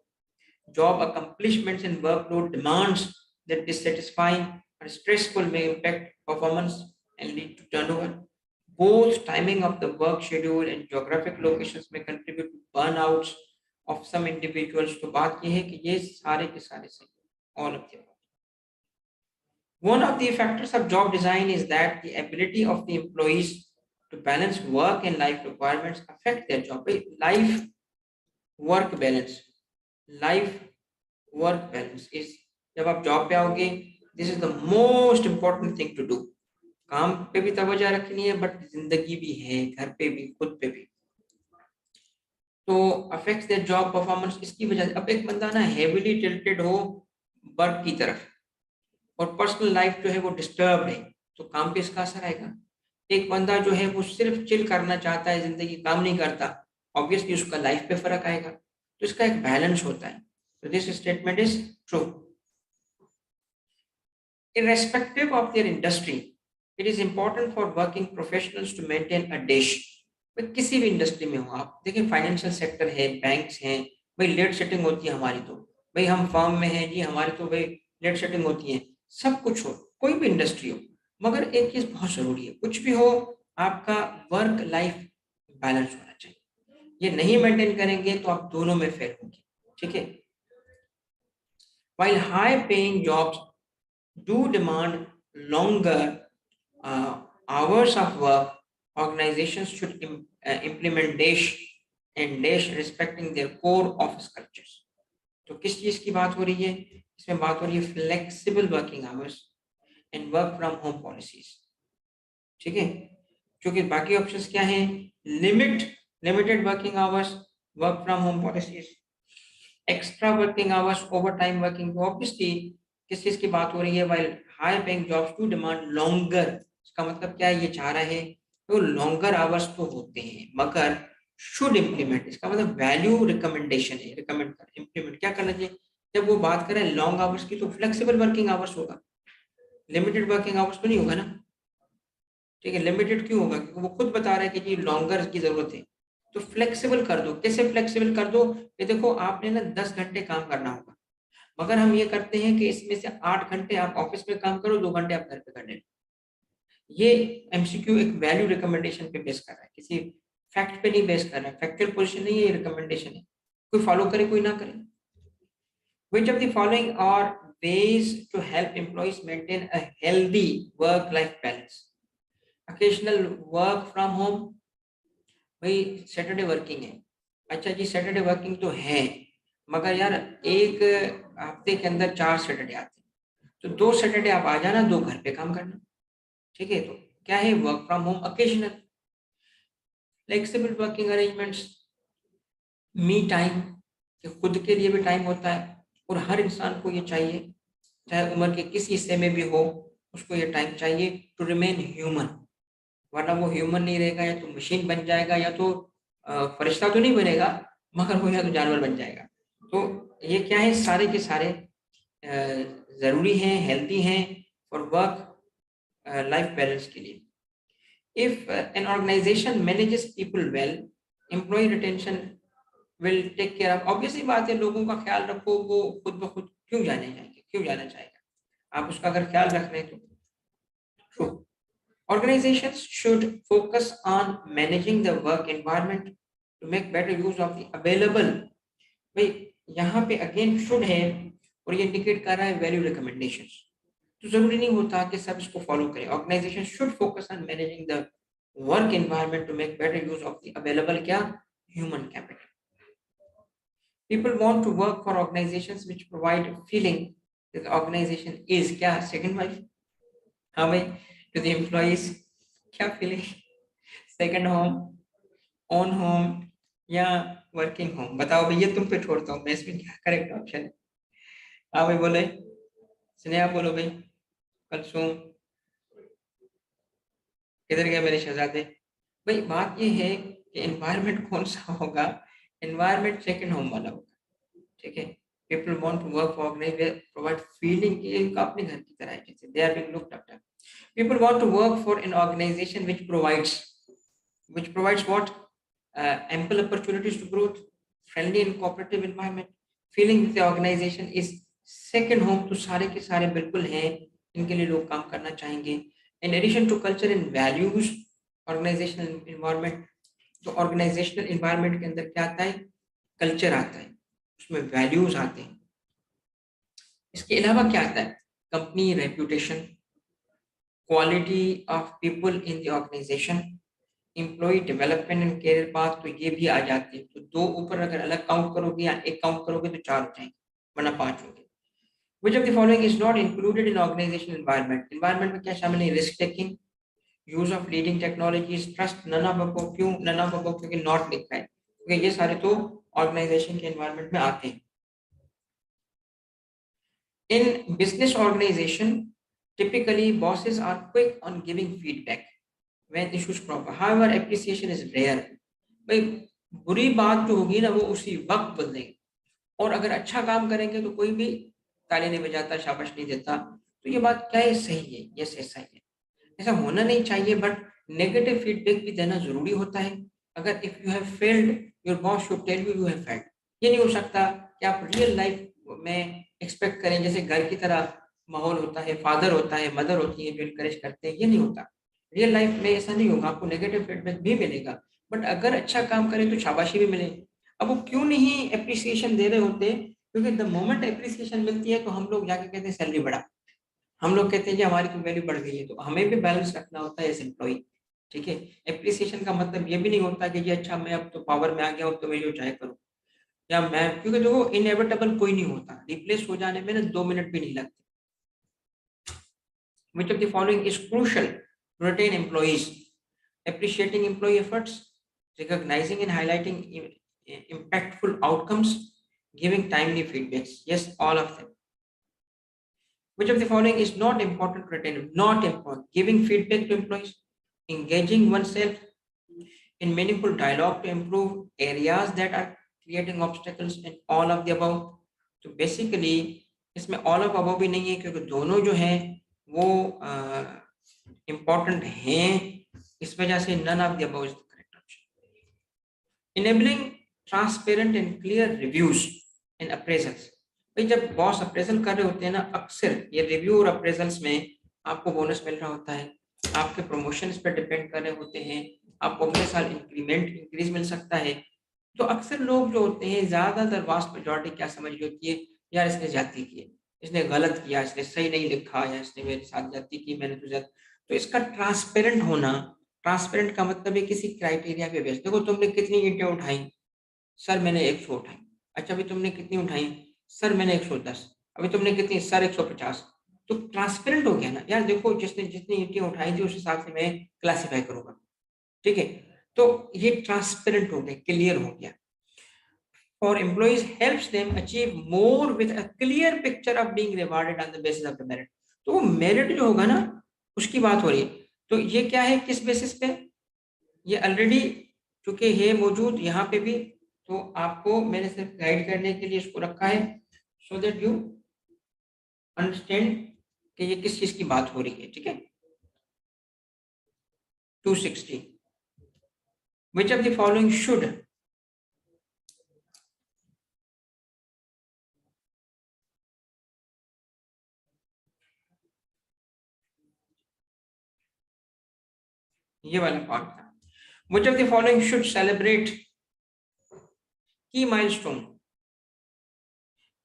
job accomplishments and workload demands that dissatisfying or stressful may impact performance and lead to turnover। both timing of the work schedule and geographic locations may contribute to burnouts of some individuals। तो बात ये है कि ये सारे के सारे से all of them। One of the factors of job design is that the ability of the employees to balance work and life requirements affect their job। Life work balance, life work balance is, जब आप जॉब पे आओगे, this is the most important thing to do. काम पे भी तवज्जो रखनी है, बट जिंदगी भी है, घर पे भी, खुद पे भी। तो अफेक्ट्स देयर जॉब परफॉर्मेंस, इसकी वजह से अब एक बंदा ना हेवीली टिल्टेड हो वर्क की तरफ और पर्सनल लाइफ जो है वो डिस्टर्ब है, तो काम पे इसका असर आएगा। एक बंदा जो है वो सिर्फ चिल करना चाहता है, जिंदगी काम नहीं करता, ऑब्वियसली उसका लाइफ पे फर्क आएगा। तो इसका एक बैलेंस होता है। तो this statement is true. Irrespective of their industry, it is important for working professionals to maintain a dish। भाई किसी भी इंडस्ट्री में हो आप, देखिए फाइनेंशियल सेक्टर है, बैंक्स हैं, भाई लेट सेटिंग होती है हमारी, तो भाई हम फर्म में हैं जी, हमारी तो भाई लेट सेटिंग होती है, सब कुछ हो, कोई भी इंडस्ट्री हो, मगर एक चीज बहुत जरूरी है, कुछ भी हो, आपका वर्क लाइफ बैलेंस होना चाहिए। ये नहीं मेंटेन करेंगे तो आप दोनों में फेल होंगे, ठीक है। While high paying jobs do demand longer hours of work, organizations should implement dash and dash respecting their core office cultures। तो किस चीज की बात हो रही है, इसमें बात हो रही है flexible working hours and work from home policies, ठीक है। क्योंकि बाकी ऑप्शंस क्या हैं, limited working hours, work from home policies, extra working hours, over time working. Obviously किस चीज की बात हो रही है, while high paying jobs to demand longer, इसका मतलब क्या है, ये चाह रहा है तो लॉन्गर आवर्स तो होते हैं, मगर शुड इम्प्लीमेंट, इसका मतलब वैल्यू रिकमेंडेशन है, रिकमेंड कर, इम्प्लीमेंट क्या करना चाहिए। जब वो बात करें लॉन्ग आवर्स की तो फ्लेक्सिबल वर्किंग आवर्स होगा, लिमिटेड वर्किंग आवर्स तो नहीं होगा ना, ठीक है। लिमिटेड क्यों होगा, क्योंकि वो खुद बता रहा है कि जी लॉन्गर की जरूरत है, तो फ्लेक्सिबल कर दो। कैसे फ्लेक्सिबल कर दो, ये देखो आपने ना 10 घंटे काम करना होगा, मगर हम ये करते हैं कि इसमें से 8 घंटे आप ऑफिस में काम करो, 2 घंटे आप घर पे कर लें। ये एमसीक्यू एक वैल्यू रिकमेंडेशन पे बेस कर रहा है, किसी फैक्ट पे नहीं बेस कर रहा है, फैक्चुअल पोजीशन नहीं है, ये रिकमेंडेशन है, कोई फॉलो करे कोई ना करे। Which of the following are ways to help employees maintain a healthy work-life balance? Occasional work from home, भाई सैटरडे वर्किंग है, अच्छा जी सैटरडे वर्किंग तो है, मगर यार एक हफ्ते के अंदर 4 सैटरडे आते हैं, तो 2 सैटरडे आप आ जाना, 2 घर पे काम करना, ठीक है। तो क्या है, work from home occasional, flexible working arrangements, me time, खुद के लिए भी टाइम होता है और हर इंसान को ये चाहिए, चाहे उम्र के किस हिस्से में भी हो, उसको ये टाइम चाहिए टू रिमेन ह्यूमन, वरना वो ह्यूमन नहीं रहेगा, या तो मशीन बन जाएगा, या तो फरिश्ता तो नहीं बनेगा, मगर वो या तो जानवर बन जाएगा। तो ये क्या है, सारे के सारे जरूरी हैं, हेल्दी हैं फॉर वर्क लाइफ बैलेंस के लिए। If an organization manages people well, employee retention will take care of. Obviously बात है, लोगों का ख्याल रखो, वो खुद ब खुद क्यों जाने जाएंगे, क्यों जाना चाहेगा, आप उसका अगर ख्याल रख रहे हैं तो। True. Organizations should focus on managing the work environment to make better use of the available। भाई यहाँ पे अगेन शुड है और ये इंडिकेट कर रहा है वैल्यू रिकमेंडेशंस। तो जरूरी नहीं होता कि सब इसको फॉलो करें। Organisation should focus on managing the work environment to make better use of the available क्या human capital. People want to work for organizations which provide feeling that the organization is क्या second wife, हाँ भाई, to the employees क्या feeling, second home, own home या working home। बताओ भाई, ये तुम पे छोड़ता हूँ मैं, इसमें क्या करेक्ट ऑप्शन है। हाँ भाई बोले, स्नेहा बोलो भाई, कलसूम, किधर गए मेरे शहजादे। भाई बात ये है कि एनवायरनमेंट कौन सा होगा, एनवायरनमेंट सेकंड होम वाला होगा, ठीक है। People want to work for organization provide feeling कि इनका अपने घर की तरह है, जैसे they are being looked after. People want to work for an organization which provides what, ample opportunities to growth, friendly and cooperative environment, feeling that the organization is second home। तो सारे के सारे बिल्कुल हैं, इनके लिए लोग काम करना चाहेंगे। in addition to culture and values, organizational environment, तो organizational environment के अंदर क्या आता है, कल्चर आता है, उसमें वैल्यूज आते हैं। इसके अलावा क्या आता है, company reputation, quality of people in the organization, employee development and career path, तो ये भी आ जाते हैं। तो दो ऊपर अगर अलग काउंट करोगे या एक काउंट करोगे तो चार हो जाएंगे, वरना पांच होंगे। Which of the following is not included in organizational environment? Environment में क्या शामिल है, risk taking, use of leading technologies, trust, none of above. क्यों नन ऑफ अबव, क्योंकि नॉट लिखा है, क्योंकि ये सारे तो ऑर्गेनाइजेशन के एनवायरनमेंट में आते हैं। In business organization, typically bosses are quick on giving feedback when issues crop up. However, appreciation is rare. भाई बुरी बात जो होगी ना वो उसी वक्त बोल देंगे, और अगर अच्छा काम करेंगे तो कोई भी ताली नहीं बजाता, शाबाश नहीं देता। तो ये बात क्या है, सही है, यस ऐसा ही है, ऐसा होना नहीं चाहिए। बट नेगेटिव फीडबैक भी देना जरूरी होता है। अगर if you have failed, your boss should tell you you have failed. ये नहीं हो सकता कि आप रियल लाइफ में एक्सपेक्ट करें जैसे घर की तरह माहौल होता है, फादर होता है, मदर होती है जो इनकरेज करते हैं, ये नहीं होता। रियल लाइफ में ऐसा नहीं होगा, आपको नेगेटिव फीडबैक भी मिलेगा, बट अगर अच्छा काम करें तो शाबाशी भी मिले। अब वो क्यों नहीं अप्रिसिएशन दे रहे होते, क्योंकि द मोमेंट अप्रिसिएशन मिलती है तो हम लोग जाके कहते हैं सैलरी बढ़ा, हम लोग कहते हैं कि हमारी तो वैल्यू बढ़ गई है। तो हमें भी बैलेंस रखना होता है एज एम्प्लॉई, ठीक है। एप्रिसिएशन का मतलब ये भी नहीं होता कि जी अच्छा मैं अब तो पावर में आ गया हूँ तो मैं जो चाहे करूँ, या मैं, क्योंकि देखो इनएविटेबल कोई नहीं होता, रिप्लेस हो जाने में ना 2 मिनट भी नहीं लगते। Which of the following is crucial to retain employees? Appreciating employee efforts, recognizing and highlighting impactful outcomes, giving timely feedbacks. Yes, all of them. Which of the following is not important to retain? Not important. Giving feedback to employees, engaging oneself in meaningful dialogue to improve areas that are creating obstacles, and all of the above. तो बेसिकली इसमें ऑल ऑफ अबव भी नहीं है, क्योंकि दोनों जो हैं वो इम्पोर्टेंट हैं, इस वजह से none of the above is the correct option. Enabling transparent and clear reviews and appraisals. भाई जब बॉस अप्रेजल कर रहे होते हैं ना, अक्सर ये रिव्यू और अप्रेजल्स में आपको बोनस मिल रहा होता है, आपके प्रमोशन इस पर डिपेंड कर रहे होते हैं, आपको अगले साल इंक्रीज मिल सकता है। तो अक्सर लोग जो होते हैं, ज्यादातर वास्ट मेजॉरिटी क्या समझ रही होती है, यार इसने ज्यादती की है, इसने गलत किया, इसने सही नहीं लिखा, या इसने मेरे साथ ज्यादती की, मैंने तो ज्यादा। तो इसका ट्रांसपेरेंट होना, ट्रांसपेरेंट का मतलब है किसी क्राइटेरिया पे बेस, देखो तुमने कितनी ईंटें उठाई, सर मैंने 100 उठाई। अच्छा अभी तुमने कितनी उठाई, सर मैंने 110। अभी तुमने कितनी, सर 150। तो ट्रांसपेरेंट हो गया ना यार, देखो जिसने जितनी ईंटें उठाई थी उस हिसाब से मैं क्लासीफाई करूंगा, ठीक है। तो ये ट्रांसपेरेंट हो गया, क्लियर हो गया। For employees helps them achieve more with a clear picture of being rewarded on the basis of the merit। तो वो मेरिट जो होगा ना, उसकी बात हो रही है। तो ये क्या है, किस बेसिस पे, ये ऑलरेडी चूंकि है मौजूद यहाँ पे भी, तो आपको मैंने सिर्फ गाइड करने के लिए इसको रखा है, सो दैट यू अंडरस्टैंड कि ये किस चीज की बात हो रही है, ठीक है। 260, which of the following should, ये वाला पार्ट था, which of the following should celebrate key milestone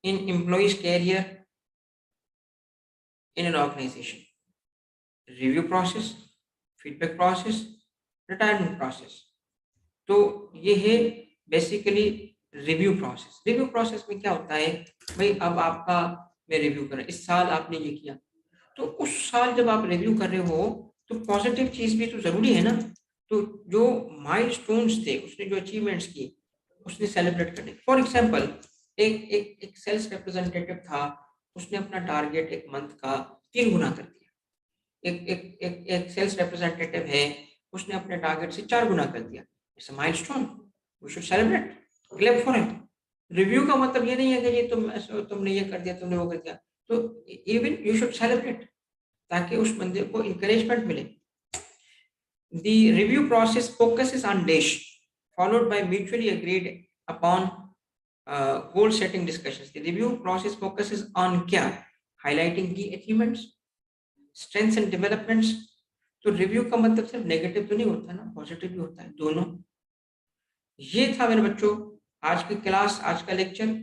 in employees career, in an organization. Review process, feedback process, retirement process. तो ये है basically review process. Review process में क्या होता है, भाई अब आपका मैं रिव्यू कर रहा हूँ, इस साल आपने ये किया, तो उस साल जब आप रिव्यू कर रहे हो तो पॉजिटिव चीज भी तो जरूरी है ना। तो जो माइलस्टोन्स थे, उसने जो अचीवमेंट्स किए, उसने सेलिब्रेट करने। फॉर एग्जांपल, एक एक एक सेल्स रिप्रेजेंटेटिव था, उसने अपना टारगेट एक मंथ का 3 गुना कर दिया। एक एक एक एक सेल्स रिप्रेजेंटेटिव है, उसने अपने टारगेट से 4 गुना कर दिया। It's a milestone, we should celebrate, clap for him. Review का मतलब ये नहीं है कि ये तुमने ये कर दिया, तुमने वो कर दिया। तो इवन यू शुड सेलिब्रेट, ताकि उस बंदे को इंकरेजमेंट मिले। The review process focuses on DASH, followed by mutually agreed upon goal setting discussions. The review process focuses on क्या, highlighting key achievements, strengths and developments. तो रिव्यू का मतलब सिर्फ नेगेटिव तो नहीं होता ना, पॉजिटिव भी होता है, दोनों। ये था मेरे बच्चों आज की क्लास, आज का लेक्चर।